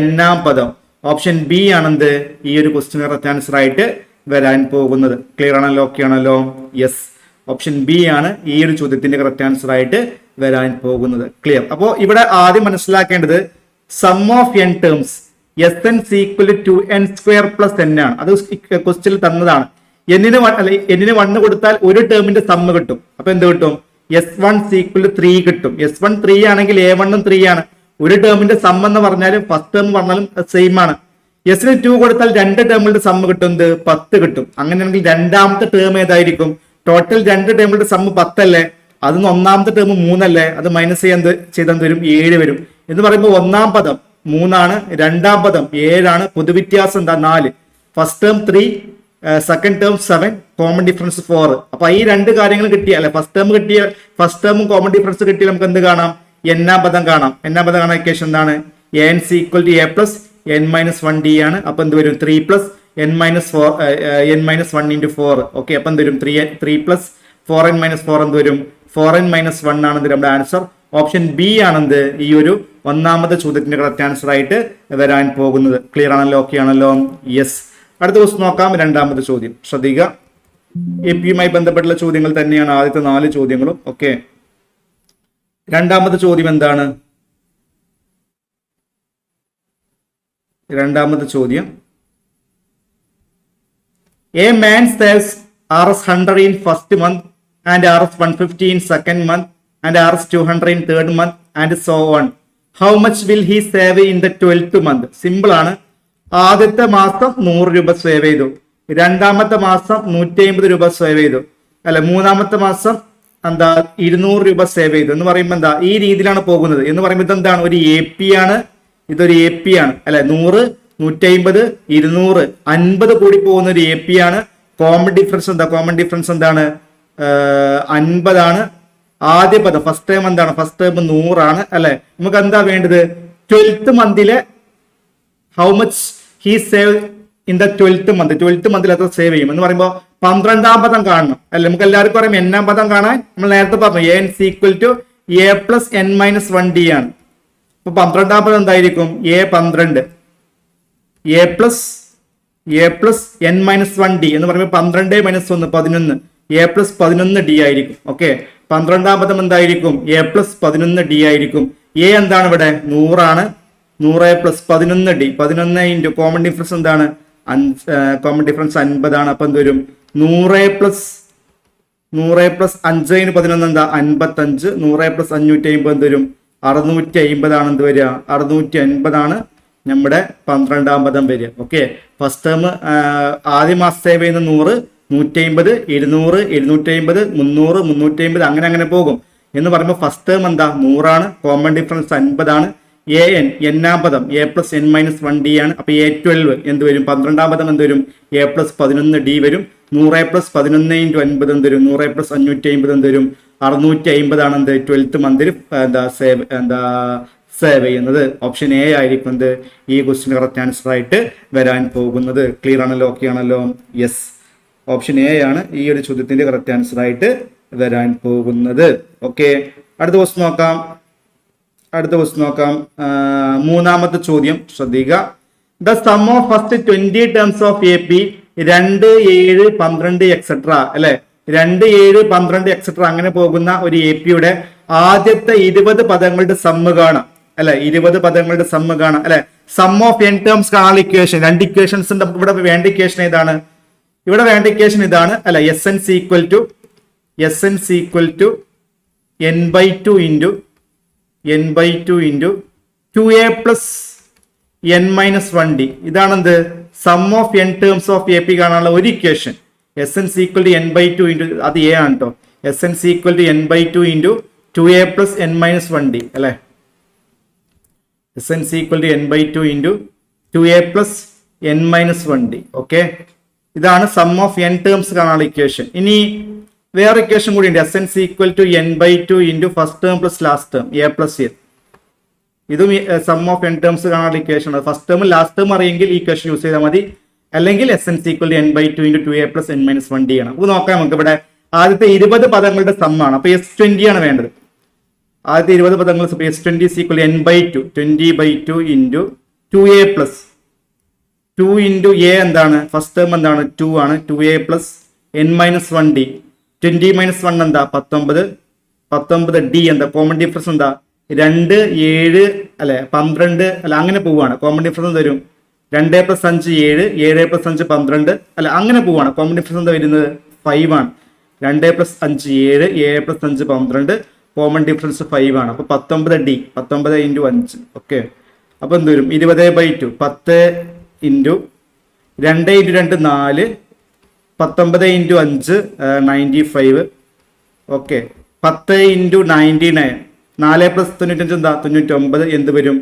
n-ാം പദം. ഓപ്ഷൻ ബി ആണെന്ത്? ഈ ഒരു ക്വസ്റ്റ്യൻ കറക്റ്റ് ആൻസർ ആയിട്ട് വരാൻ പോകുന്നത്. ക്ലിയർ ആണല്ലോ? ഓക്കെ ആണല്ലോ? യെസ്, ഓപ്ഷൻ ബി ആണ് ഈ ഒരു ചോദ്യത്തിന്റെ കറക്റ്റ് ആൻസർ ആയിട്ട് വരാൻ പോകുന്നത്. ക്ലിയർ? അപ്പോ ഇവിടെ ആദ്യം മനസ്സിലാക്കേണ്ടത് sum of n terms Sn = 2n² + n ആണ്. അത് ക്വസ്റ്റ്യനിൽ തന്നതാണ്. എന്നിന് 1 കൊടുത്താൽ ഒരു ടേമിന്റെ സമ്മ് കിട്ടും. അപ്പൊ എന്ത് കിട്ടും? S1 = 3 കിട്ടും. S1 3 ആണെങ്കിൽ A1 3 ആണ്. ഒരു ടേമിന്റെ സം എന്ന് പറഞ്ഞാലും ഫസ്റ്റ് ടേം പറഞ്ഞാലും സെയിം ആണ്. എസിന് 2 കൊടുത്താൽ രണ്ട് ടേമുകളുടെ സമ്മ് കിട്ടും, 10 കിട്ടും. അങ്ങനെയാണെങ്കിൽ രണ്ടാമത്തെ ടേം ഏതായിരിക്കും? ടോട്ടൽ രണ്ട് ടേമുകളുടെ സമ്മ് 10 അല്ലേ? അതിന് ഒന്നാമത്തെ ടേം 3 അല്ലേ? അത് മൈനസ് ചെയ്താൽ വരും 7 വരും. എന്ന് പറയുമ്പോൾ ഒന്നാം പദം 3 ആണ്, രണ്ടാം പദം 7 ആണ്. പൊതുവ്യത്യാസം എന്താ? 4. First term 3, second term 7, common difference 4. അപ്പൊ ഈ രണ്ട് കാര്യങ്ങൾ കിട്ടിയ അല്ലെ, ഫസ്റ്റ് ടേമും കോമൺ ഡിഫറൻസ് കിട്ടിയാൽ നമുക്ക് എന്ത് കാണാം? n-ാം പദം കാണാം. n-ാം പദം കാണാൻ ഇക്വേഷൻ എന്താണ്? an = a+n-1d ആണ്. അപ്പൊ എന്ത് വരും? 3 + n-1 × 4. ഓക്കെ, അപ്പൊ എന്ത് വരും? 3 + 4n - 4 എന്ത് വരും? 4n - 1 ആണ് നമ്മുടെ ആൻസർ. ഓപ്ഷൻ ബി ആണെന്ത്? ഈ ഒരു ഒന്നാമത്തെ ചോദ്യത്തിന്റെ കറക്റ്റ് ആൻസർ ആയിട്ട് വരാൻ പോകുന്നത്. ക്ലിയർ ആണല്ലോ? ഓക്കെ ആണല്ലോ? യെസ്. അടുത്ത ക്വസ്റ്റ്യൻ നോക്കാം. രണ്ടാമത്തെ ചോദ്യം ശ്രദ്ധിക്കുക. എ പിയുമായി ബന്ധപ്പെട്ടുള്ള ചോദ്യങ്ങൾ തന്നെയാണ് ആദ്യത്തെ 4 ചോദ്യങ്ങളും. ഓക്കെ, രണ്ടാമത്തെ ചോദ്യം എന്താണ്? രണ്ടാമത്തെ ചോദ്യം, a man saves Rs100 in first month and Rs150 in second month and Rs200 in third month and so on. How much will he save in the 12th month? Simple ആണ്. ആദ്യത്തെ മാസം 100 രൂപ സേവ് ചെയ്തു, രണ്ടാമത്തെ മാസം 150 രൂപ സേവ് ചെയ്തു, അല്ല മൂന്നാമത്തെ മാസം എന്താ 200 രൂപ സേവ് ചെയ്തു എന്ന് പറയുമ്പോൾ എന്താ ഈ രീതിയിലാണ് പോകുന്നത്. എന്ന് പറയുമ്പോൾ ഇതെന്താണ്? ഒരു എ പി ആണ്. ഇതൊരു എ പി ആണ് അല്ലെ. 100, 150, 200, 50 കൂടി പോകുന്ന ഒരു എ പി ആണ്. കോമൺ ഡിഫറൻസ് എന്താ? കോമൺ ഡിഫറൻസ് എന്താണ്? 50 ആണ്. ആദ്യ പദം ഫസ്റ്റ് ടൈം എന്താണ്? ഫസ്റ്റ് ടൈം 100 ആണ് അല്ലെ. നമുക്ക് എന്താ വേണ്ടത്? 12th മന്തിലെ how much he save in the 12th month. 12th മന്തിൽ എത്ര സേവ് ചെയ്യും എന്ന് പറയുമ്പോൾ 12ാം പദം കാണണം അല്ലെ. നമുക്ക് എല്ലാവർക്കും അറിയാം n-ാം പദം കാണാൻ. നമ്മൾ നേരത്തെ പറഞ്ഞു an = a+n-1d ആണ്. അപ്പൊ 12ാം പദം എന്തായിരിക്കും? a12, a+n-1d എന്ന് പറയുമ്പോൾ 12 - 1 11, a+11d ആയിരിക്കും. ഓക്കെ, 12ാം പദം എന്തായിരിക്കും? a+11d ആയിരിക്കും. a എന്താണ് ഇവിടെ? 100 ആണ്. 100 + 11d, 11 ഇൻറ്റു കോമൺ ഡിഫറൻസ് എന്താണ്? കോമൺ ഡിഫറൻസ് 50 ആണ്. അപ്പൊ എന്ത് വരും? 100 + 5 × 11 എന്താ? 55. 100 + 550 എന്ത് വരും? 650 ആണ്. എന്ത് വരിക? 650 ആണ് നമ്മുടെ 12ാം പദം വരിക. ഓക്കെ, ഫസ്റ്റ് ടേം ആദ്യ മാസം സേവ് ചെയ്യുന്ന 100, 150, 200, 250, 300, 350 അങ്ങനെ പോകും. എന്ന് പറയുമ്പോൾ ഫസ്റ്റ് ടേം എന്താ? 100 ആണ്. കോമൺ ഡിഫറൻസ് 50 ആണ്. n-ാം പദം a+n-1d ആണ്. അപ്പൊ a12 എന്ത് വരും? 12ാം പദം എന്ത് വരും? a+11d വരും. 100 + 11 × 50 എന്ത് വരും? 100 + 550 എന്ത് വരും? 650 ആണ് എന്ത് 12th മന്തിൽ സേവ് ചെയ്യുന്നത്. ഓപ്ഷൻ എ ആയിരിക്കും എന്ത് ഈ ക്വസ്റ്റ്യൻ കറക്റ്റ് ആൻസർ ആയിട്ട് വരാൻ പോകുന്നത്. ക്ലിയർ ആണല്ലോ? ഓക്കെ ആണല്ലോ? യെസ്, ഓപ്ഷൻ എ ആണ് ഈ ഒരു ചോദ്യത്തിന്റെ കറക്റ്റ് ആൻസർ ആയിട്ട് വരാൻ പോകുന്നത്. ഓക്കെ, അടുത്ത ക്വസ്റ്റ്യൻ നോക്കാം. മൂന്നാമത്തെ ചോദ്യം ശ്രദ്ധിക്കുക. The sum of first 20 terms of A P 2, 7, 12 etcetera അല്ലെ. 2, 7, 12 എക്സെട്ര അങ്ങനെ പോകുന്ന ഒരു എ പിയുടെ ആദ്യത്തെ 20 പദങ്ങളുടെ സമ്മ് കാണാം അല്ലെ. 20 പദങ്ങളുടെ സമ്മ് കാണാം അല്ലെ. സം ഓഫ് n ടേംസ് കാണാനുള്ള ഇക്വേഷൻ, രണ്ട് ഇക്വേഷൻസ് ഉണ്ട്. ഇവിടെ വേണ്ട ഇക്വേഷൻ ഏതാണ്? ഇവിടെ വേണ്ട ഇക്വേഷൻ ഇതാണ് അല്ലെ. Sn = n/2 × N by two into 2a plus N minus 1d. ഇതാണെന്ത് sum of N terms of A P കാണാനുള്ള ഒരു equation. S N C equal to N by two into അത് എ ആണ് കേട്ടോ. S N C equal to N by two into 2a plus N minus 1d അല്ലേ. S N C equal to N by two into 2a plus N minus 1d. Okay, ഇതാണ് സം ഓഫ് എൻ ടേംസ് കാണാനുള്ള ഇക്വേഷൻ. ഇനി വേറെ ഇക്വേഷൻ കൂടി ഉണ്ട്. S N C equal to N by two into first term plus last term a plus a. ഇതും സം ഓഫ് എൻ ടേംസ് കാണാനുള്ള ഇക്വേഷൻ ആണ്. ഫസ്റ്റ് ടേമും ലാസ്റ്റ് ടേം അറിയെങ്കിൽ ഈ ഇക്വേഷൻ യൂസ് ചെയ്താൽ മതി. അല്ലെങ്കിൽ S N C equal to N by two into 2a plus N minus 1d ആണ്. അപ്പോൾ നോക്കാം, നമുക്ക് ഇവിടെ ആദ്യത്തെ 20 പദങ്ങളുടെ സമ്മാണ്. അപ്പോൾ S20 ആണ് വേണ്ടത്. ആദ്യത്തെ 20 പദങ്ങൾ S20 equal n by two 20 by two into 2a plus 2 into a എന്താണ്, ഫസ്റ്റ് ടേം എന്താണ് 2 ആണ്. 2a plus N minus 1d. 20 minus 1 എന്താ 19. 19d എന്താ കോമൺ ഡിഫറൻസ് എന്താ 2 7 അല്ലെ 12 അല്ല അങ്ങനെ പോവാണ്. കോമൺ ഡിഫറൻസ് തരും 2 പ്ലസ് 5 7 7 പ്ലസ് 5 12 അല്ല അങ്ങനെ പോവാണ്. കോമൺ ഡിഫറൻസ് എന്താ വരുന്നത് 5 ആണ്. 2 പ്ലസ് 5 7 7 പ്ലസ് 5 12 കോമൺ ഡിഫറൻസ് 5 ആണ്. അപ്പൊ 19d 19 ഇൻറ്റു 5. ഓക്കെ, അപ്പൊ എന്ത് വരും 20 by 2 10 into 2 into 2 4 19 into 5 95. Okay, 10 into 99 4 plus 95 എന്താ 99 എന്ത് വരും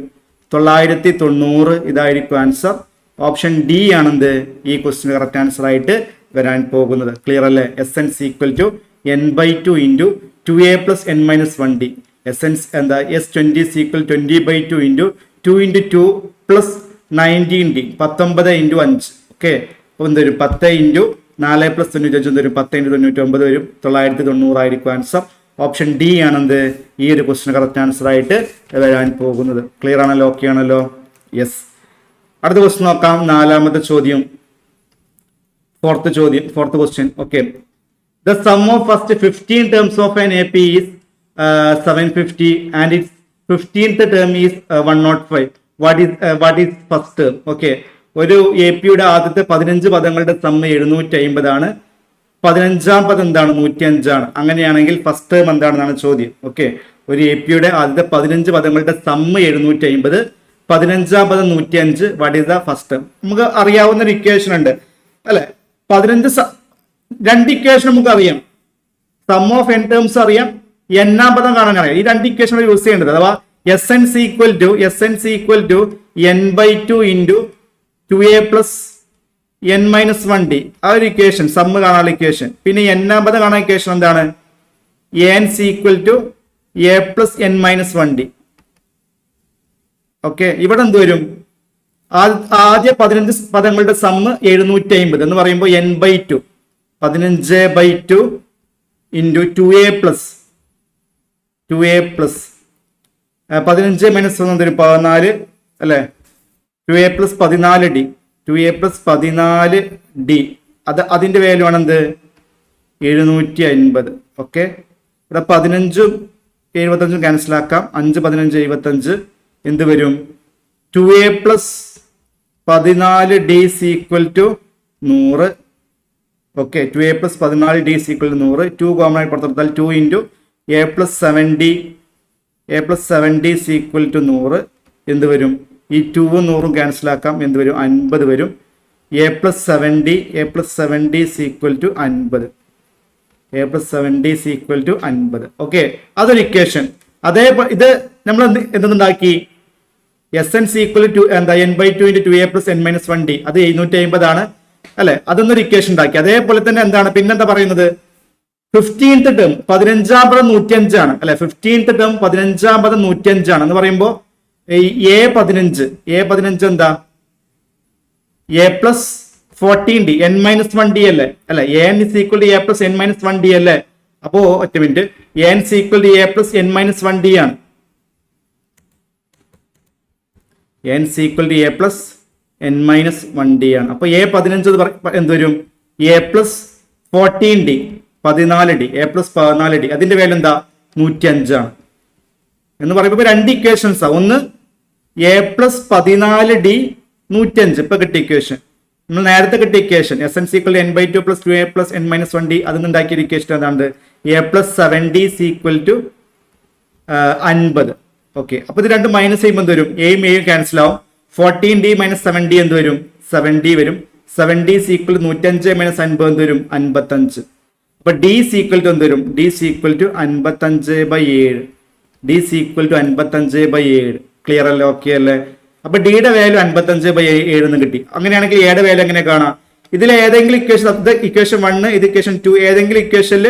990. ഇതായിരിക്കും ആൻസർ. ഓപ്ഷൻ ഡി ആണെന്ത് ഈ ക്വസ്റ്റിന് കറക്റ്റ് ആൻസർ ആയിട്ട് വരാൻ പോകുന്നത്. ക്ലിയർ അല്ലേ? S N C equal to N by two into 2a plus N minus 1d. എസെൻസ് എന്താ S20 equal 20 by two into 2 into 2 plus 19d 19 into 5. Okay, അപ്പോൾ എന്ത് വരും 10 ഇൻറ്റു 4 പ്ലസ് 95 വരും 10 ഇൻറ്റു 99 വരും 990 ആയിരിക്കും ആൻസർ. ഓപ്ഷൻ ഡി ആണെന്ത് ഈ ഒരു ക്വസ്റ്റിന് കറക്റ്റ് ആൻസർ ആയിട്ട് വരാൻ പോകുന്നത്. ക്ലിയർ ആണല്ലോ? ഓക്കെ ആണല്ലോ? യെസ്. അടുത്ത ക്വസ്റ്റ്യൻ നോക്കാം. 4ാമത്തെ ചോദ്യം, fourth question. Okay, the sum of first 15 terms of an AP is 750 and its 15th term is 105. What is first term? Okay, ഒരു AP യുടെ ആദ്യത്തെ 15 പദങ്ങളുടെ സം 750 ആണ്. 15ാം പദം എന്താണ് 105 ആണ്. അങ്ങനെയാണെങ്കിൽ ഫസ്റ്റ് ടേം എന്താണെന്നാണ് ചോദ്യം. ഓക്കെ, ഒരു AP യുടെ ആദ്യത്തെ 15 പദങ്ങളുടെ സം 750, 15ാം പദം 105. What is the first term? നമുക്ക് അറിയാവുന്ന ഒരു ഇക്വേഷൻ ഉണ്ട് അല്ലെ. 15 രണ്ട് ഇക്വേഷൻ നമുക്ക് അറിയാം. സം ഓഫ് എൻ ടേംസ് അറിയാം, n-ാം പദം കാണാൻ അറിയാം. ഈ രണ്ട് ഇക്വേഷൻ യൂസ് ചെയ്യേണ്ടത്. അഥവാ S N C equal to N by two into 2a plus N minus 1d. ആ ഒരു ഇക്വേഷൻ സമ്മ് കാണാനുള്ള ഇക്വേഷൻ. പിന്നെ n-ാം പദം കാണാൻ ഇക്വേഷൻ എന്താണ് n C equal to a plus N minus 1d. Okay, ഇവിടെ എന്ത് വരും? ആദ്യ 15 പദങ്ങളുടെ സമ്മ് 750 എന്ന് പറയുമ്പോൾ n by two 15 by two into 2a plus 15 minus 1 തരും 14 അല്ലെ. 2a plus 14d 2a plus 14d അതിന്റെ വാല്യൂ ആണ് എന്ത് 750. ഓക്കെ, ഇവിടെ 15ഉം 75ഉം ക്യാൻസൽ ആക്കാം. 5 15 75 എന്ത് വരും 2a plus 14d equal to 100. Okay, 2a plus 14d equal to 100. 2 common ആയി പുറത്തെടുത്താൽ 2 into a plus 7d equal to 100 എന്ത് വരും? ഈ 2ഉം 100ഉം ക്യാൻസൽ ആക്കാം. എന്ത് വരും 50 വരും. a plus 7d equal to 50. a plus 7d equal to 50. Okay, അതൊരു ഇക്വേഷൻ. ഇത് നമ്മൾ എന്തുണ്ടാക്കി? S N C equal to എന്താ n by two into 2a plus N minus 1d അത് 750 ആണ് അല്ലെ. അതൊന്നൊരു ഇക്വേഷൻ ഉണ്ടാക്കി. അതേപോലെ തന്നെ എന്താണ് പിന്നെന്താ പറയുന്നത് 15th ടേം 15ാം പദം 105 ആണ് അല്ലെ. 15th ടേം 15ാം പദം 105 ആണ് എന്ന് പറയുമ്പോൾ A15 എന്താ a plus 14d n minus 1d അല്ലേ അല്ലെ. an is equal to a plus n minus 1d അല്ലേ. അപ്പോ ഒറ്റ minute, an is equal to a plus n minus 1d ആണ്. n is equal to a plus n minus 1d ആണ്. അപ്പൊ A15 എന്ത് വരും? a plus 14d 14d a plus 14d അതിന്റെ വാല്യൂ എന്താ 105 ആണ് എന്ന് പറയുമ്പോൾ രണ്ട് ഇക്വേഷൻസ് ആ. ഒന്ന് a പ്ലസ് 14d 105 ഇപ്പൊ കിട്ടിയ ഇക്വേഷൻ. നമ്മൾ നേരത്തെ കിട്ടിയ equation S n is equal n by two plus 2a plus n minus 1d അതിൽ ഉണ്ടാക്കിയ ഇക്വേഷൻ അതാണ് a plus 7d equal to 50. Okay, അപ്പൊ ഇത് രണ്ടും മൈനസ് ചെയ്യുമ്പോൾ എന്ത് വരും? എയും എയും ക്യാൻസൽ ആവും. 14d മൈനസ് 7d എന്ത് വരും? 7d വരും. 7d ഈക്വൽ 105 മൈനസ് 50 എന്ത് വരും? 55. അപ്പൊ d ഈക്വൽ ടു എന്ത് വരും? d equal to 55/7. d equal to 55/7. Clear അല്ലേ? ഓക്കെ അല്ലേ? അപ്പൊ ഡിയുടെ വാല്യൂ 55/7 എന്ന് കിട്ടി. അങ്ങനെയാണെങ്കിൽ എയുടെ വാല്യൂ എങ്ങനെ കാണാം? ഇതിൽ ഏതെങ്കിലും ഇക്വേഷൻ, ഇക്വേഷൻ 1 ഇത് ഇക്വേഷൻ 2, ഏതെങ്കിലും ഇക്വേഷനിൽ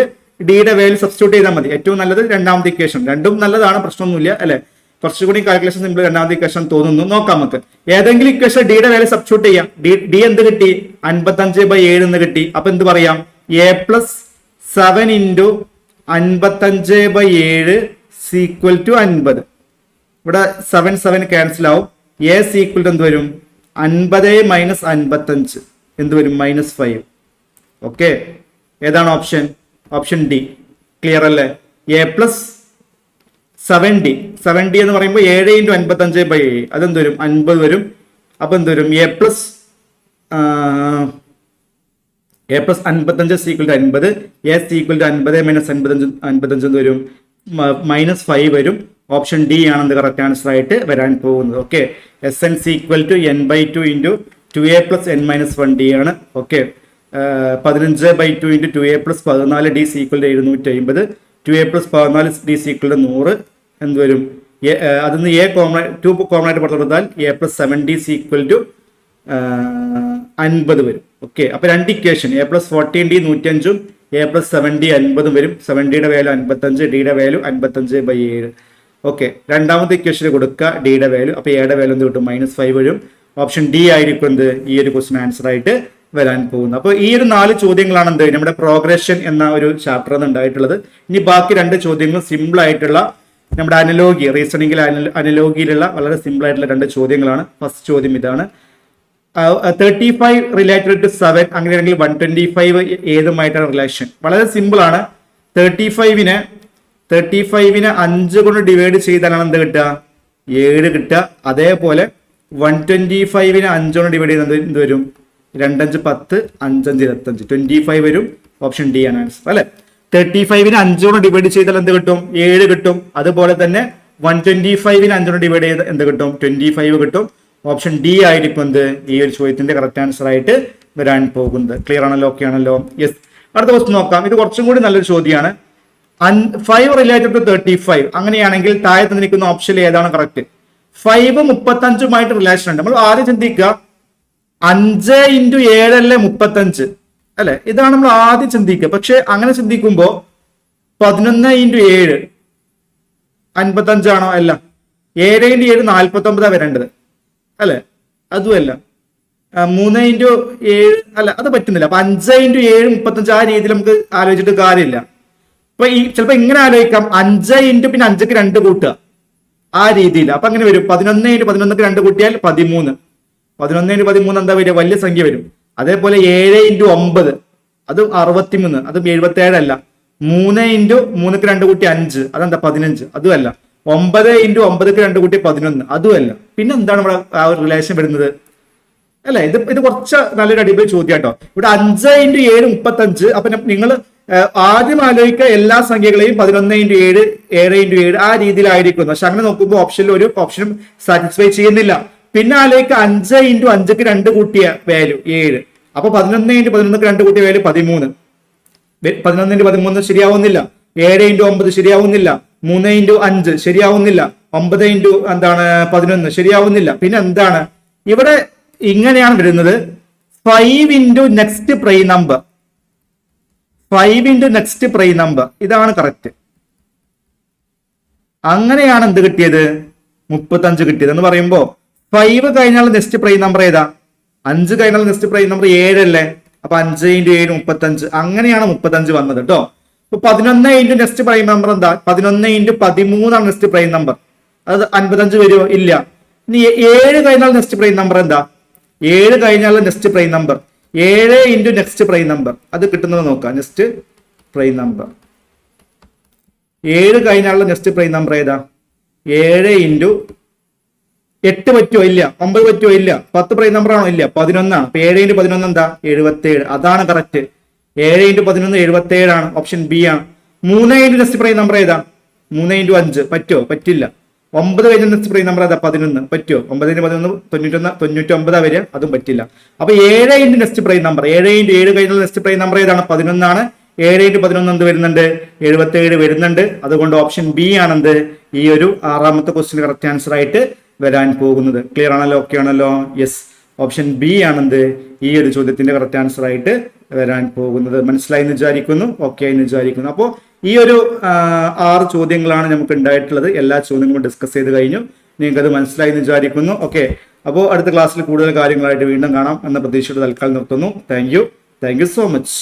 ഡിയുടെ വാല്യൂ സബ്സ്റ്റിറ്റ്യൂട്ട് ചെയ്താൽ മതി. ഏറ്റവും നല്ലത് രണ്ടാമത്തെ ഇക്വേഷൻ. രണ്ടും നല്ലതാണ്, പ്രശ്നമൊന്നുമില്ല അല്ലെ? കുറച്ചുകൂടി കാൽക്കുലേഷൻ സിമ്പിൾ രണ്ടാമത്തെ ഇക്വേഷൻ തോന്നുന്നു. നോക്കാം നമുക്ക്. ഏതെങ്കിലും ഇക്വേഷൻ ഡിയുടെ വാല്യൂ സബ്സ്റ്റിറ്റ്യൂട്ട് ചെയ്യാം. ഡി എന്ത് കിട്ടി? 55/7 എന്ന് കിട്ടി. അപ്പൊ എന്ത് പറയാം? a plus 7 into 55/7 equal to 50. ഇവിടെ 7 ക്യാൻസൽ ആവും. a ഈക്വൽ ടു എന്ത് വരും? 50 മൈനസ് 55 എന്ത് വരും? -5. ഓക്കെ, ഏതാണ് ഓപ്ഷൻ? Option D. ക്ലിയർ അല്ലേ? a പ്ലസ് 7d എന്ന് പറയുമ്പോൾ 7 ഇൻറ്റു 55/7 അതെന്ത് വരും? 50 വരും. അപ്പൊ എന്ത് വരും? a plus 55 equal to 50. a equal to 50 minus 55 എന്ത് വരും? -5 വരും. ഓപ്ഷൻ ഡി ആണ് എന്ത് കറക്റ്റ് ആൻസർ ആയിട്ട് വരാൻ പോകുന്നത്. Okay, SN equal to n/2 into 2a plus n minus 1d ആണ്. Okay, 15/2 into 2a plus 14 d equal to 750. 2a plus 14 d equal to 100 എന്ത് വരും? അതിന് a കോമൺ 2 കോമൺ ആയിട്ട് പുറത്തു കൊടുത്താൽ a plus 7d equal to 50 വരും. ഓക്കെ, അപ്പൊ രണ്ട് equation a plus 14d 105 a plus 7d 50 വരും. 7dയുടെ വാല്യൂ 55, ഡിയുടെ വാല്യൂ 55/7. ഓക്കെ, രണ്ടാമത്തെ ഇക്വേഷന് കൊടുക്കുക ഡിയുടെ വാല്യൂ. അപ്പൊ എയുടെ വാല്യൂ എന്ത് കിട്ടും? -5 വരും. ഓപ്ഷൻ ഡി ആയിരിക്കും എന്ത് ഈ ഒരു ക്വസ്റ്റൻ ആൻസർ ആയിട്ട് വരാൻ പോകുന്നത്. അപ്പോൾ ഈ ഒരു 4 ചോദ്യങ്ങളാണ് എന്ത് നമ്മുടെ പ്രോഗ്രഷൻ എന്ന ഒരു ചാപ്റ്ററിൽ ഉണ്ടായിട്ടുള്ളത്. ഇനി ബാക്കി 2 ചോദ്യങ്ങൾ സിമ്പിൾ ആയിട്ടുള്ള നമ്മുടെ അനലോഗി, റീസണിംഗിൽ അനലോഗിയിലുള്ള വളരെ സിമ്പിൾ ആയിട്ടുള്ള 2 ചോദ്യങ്ങളാണ്. ഫസ്റ്റ് ചോദ്യം ഇതാണ്. 35 റിലേറ്റഡ് ടു 7, അങ്ങനെയാണെങ്കിൽ 125 ഏതുമായിട്ടാണ് റിലേഷൻ? വളരെ സിമ്പിൾ ആണ്. 35നെ 5 കൊണ്ട് ഡിവൈഡ് ചെയ്താലാണ് എന്ത് കിട്ടുക? 7 കിട്ടുക. അതേപോലെ 125നെ 5 കൊണ്ട് ഡിവൈഡ് ചെയ്യുന്നത് എന്ത് വരും? 2 5 10, 5 5 25, 25 വരും. ഓപ്ഷൻ ഡി ആണ് ആൻസർ അല്ലെ? 35നെ 5 കൊണ്ട് ഡിവൈഡ് ചെയ്താൽ എന്ത് കിട്ടും? 7 കിട്ടും. അതുപോലെ തന്നെ 125നെ 5 കൊണ്ട് ഡിവൈഡ് ചെയ്ത് എന്ത് കിട്ടും? 25 കിട്ടും. ഓപ്ഷൻ ഡി ആയിരിക്കും എന്ത് ഈ ഒരു ചോദ്യത്തിന്റെ കറക്റ്റ് ആൻസർ ആയിട്ട് വരാൻ പോകുന്നത്. ക്ലിയർ ആണല്ലോ? ഓക്കെ ആണല്ലോ? യെസ്. അടുത്ത ക്വസ്റ്റ്യൻ നോക്കാം. ഇത് കുറച്ചും കൂടി നല്ലൊരു ചോദ്യമാണ്. 5 റിലേറ്റഡ് ടു 35, അങ്ങനെയാണെങ്കിൽ താഴെ തന്നിരിക്കുന്ന ഓപ്ഷനിൽ ഏതാണ് കറക്റ്റ്? 5 35 റിലേഷൻ ഉണ്ട്. നമ്മൾ ആദ്യം ചിന്തിക്കുക 5 ഇൻറ്റു 7 അല്ലേ 35 അല്ലെ? ഇതാണ് നമ്മൾ ആദ്യം ചിന്തിക്കുക. പക്ഷെ അങ്ങനെ ചിന്തിക്കുമ്പോ 11 ഇൻറ്റു 7 55 ആണോ? അല്ല. 7 ഇൻറ്റു 7 49 വരേണ്ടത് അല്ലെ? അതുമല്ല. 3 ഇൻറ്റു 7 അല്ല, അത് പറ്റുന്നില്ല. അപ്പൊ 5 ഇൻറ്റു 7 35 ആ രീതിയിൽ നമുക്ക് ആലോചിച്ചിട്ട് കാര്യമില്ല. അപ്പൊ ഈ ചിലപ്പോ ഇങ്ങനെ ആലോചിക്കാം, 5 ഇൻറ്റു പിന്നെ 5ക്ക് 2 കൂട്ടുക ആ രീതിയിൽ. അപ്പൊ അങ്ങനെ വരും 11 ഇൻറ്റു 11ക്ക് 2 കൂട്ടിയാൽ 13. 11 ഇൻറ്റു 13 എന്താ വരിക? വലിയ സംഖ്യ വരും. അതേപോലെ 7 ഇൻറ്റു 9 അത് 63, അത് 77 അല്ല. 3 ഇൻറ്റു 3ക്ക് 2 കൂട്ടി 5, അതെന്താ 15, അതുമല്ല. 9 ഇൻറ്റു 9ക്ക് 2 കൂട്ടി 11, അതുമല്ല. പിന്നെ എന്താണ് ഇവിടെ ആ ഒരു റിലേഷൻ വരുന്നത് അല്ലെ? ഇത് കുറച്ച് നല്ലൊരു അടിപൊളി ചോദ്യം കേട്ടോ. ഇവിടെ 5 ഇൻറ്റു 7 35. അപ്പൊ നിങ്ങൾ ആദ്യം ആലോചിക്കുക എല്ലാ സംഖ്യകളെയും 11 ഇൻറ്റു 7 7 ഇൻറ്റു 7 ആ രീതിയിലായിരിക്കുന്നു. പക്ഷെ അങ്ങനെ നോക്കുമ്പോൾ ഓപ്ഷനിൽ ഒരു ഓപ്ഷനും സാറ്റിസ്ഫൈ ചെയ്യുന്നില്ല. പിന്നെ ആലോചിക്കുക 5 ഇൻറ്റു 5ക്ക് 2 കൂട്ടിയ വാല്യൂ 7. അപ്പൊ 11 ഇൻറ്റു 11ക്ക് 2 കൂട്ടിയ value 13. 11 into 13 ശരിയാവുന്നില്ല. 7 into 9 ശരിയാവുന്നില്ല. 3 into 5 ശരിയാവുന്നില്ല. 9 into 11 ശരിയാവുന്നില്ല. പിന്നെ എന്താണ് ഇവിടെ? ഇങ്ങനെയാണ് വരുന്നത്. 5 into next prime number, 5 into next prime number, ഇതാണ് കറക്റ്റ്. അങ്ങനെയാണ് എന്ത് കിട്ടിയത്? 35 കിട്ടിയത്. എന്ന് പറയുമ്പോ 5 കഴിഞ്ഞാൽ നെക്സ്റ്റ് പ്രൈം നമ്പർ ഏതാ? 5 കഴിഞ്ഞാൽ നെക്സ്റ്റ് പ്രൈം നമ്പർ 7 അല്ലേ? അപ്പൊ 5 ഇൻറ്റു 7 35. അങ്ങനെയാണ് 35 വന്നത് കേട്ടോ. ഇപ്പൊ 11 ഇൻറ്റു നെക്സ്റ്റ് പ്രൈം നമ്പർ എന്താ? 11 ഇൻറ്റു 13 ആണ് നെക്സ്റ്റ് പ്രൈം നമ്പർ. അത് 55 വരുമോ? ഇല്ല. ഇനി 7 കഴിഞ്ഞാൽ നെക്സ്റ്റ് പ്രൈം നമ്പർ എന്താ? 7 കഴിഞ്ഞാൽ next prime number 7 into next prime number, അത് കിട്ടുന്നത് നോക്കാം. നെക്സ്റ്റ് പ്രൈം നമ്പർ 7 കഴിഞ്ഞാലുള്ള നെക്സ്റ്റ് പ്രൈം നമ്പർ ഏതാ? 7 ഇൻറ്റു 8 പറ്റുമോ? ഇല്ല. 9 പറ്റുമോ? ഇല്ല. 10 പ്രൈം നമ്പർ ആണോ? ഇല്ല. 11 ആണ്. അപ്പൊ 7 ഇൻറ്റു 11 എന്താ? 77. അതാണ് കറക്റ്റ്. 7 ഇൻറ്റു 11 77 ആണ്. ഓപ്ഷൻ ബി ആണ്. 3 ഇൻറ്റു നെക്സ്റ്റ് പ്രൈം നമ്പർ ഏതാ? 3 ഇൻറ്റു 5 പറ്റുമോ? പറ്റില്ല. 9 കഴിഞ്ഞ നെക്സ്റ്റ് പ്രൈം നമ്പർ ഏതാ? 11. പറ്റുമോ? 9 × 11 99 വരിക, അതും പറ്റില്ല. അപ്പൊ 7 × നെക്സ്റ്റ് പ്രൈം നമ്പർ, 7 × 7 കഴിഞ്ഞുള്ള നെക്സ്റ്റ് പ്രൈം നമ്പർ ഏതാണ്? 11 ആണ്. 7 × 11 എന്ത് വരുന്നുണ്ട്? 77 വരുന്നുണ്ട്. അതുകൊണ്ട് ഓപ്ഷൻ ബി ആണെന്ത് ഈ ഒരു 6ാമത്തെ ക്വസ്റ്റ്യൻ കറക്റ്റ് ആൻസർ ആയിട്ട് വരാൻ പോകുന്നത്. ക്ലിയർ ആണല്ലോ? ഓക്കെ ആണല്ലോ? യെസ്, ഓപ്ഷൻ ബി ആണെന്ത് ഈ ഒരു ചോദ്യത്തിന്റെ കറക്റ്റ് ആൻസർ ആയിട്ട് വരാൻ പോകുന്നത്. മനസ്സിലായി എന്ന് വിചാരിക്കുന്നു, ഓക്കെ എന്ന് വിചാരിക്കുന്നു. അപ്പോൾ ഈ ഒരു 6 ചോദ്യങ്ങളാണ് നമുക്ക് ഉണ്ടായിട്ടുള്ളത്. എല്ലാ ചോദ്യങ്ങളും ഡിസ്കസ് ചെയ്ത് കഴിഞ്ഞു. നിങ്ങൾക്ക് അത് മനസ്സിലായി എന്ന് വിചാരിക്കുന്നു. ഓക്കെ, അപ്പോൾ അടുത്ത ക്ലാസ്സിൽ കൂടുതൽ കാര്യങ്ങളായിട്ട് വീണ്ടും കാണാം എന്ന പ്രതീക്ഷയോടെ തൽക്കാലം നിർത്തുന്നു. Thank you so much.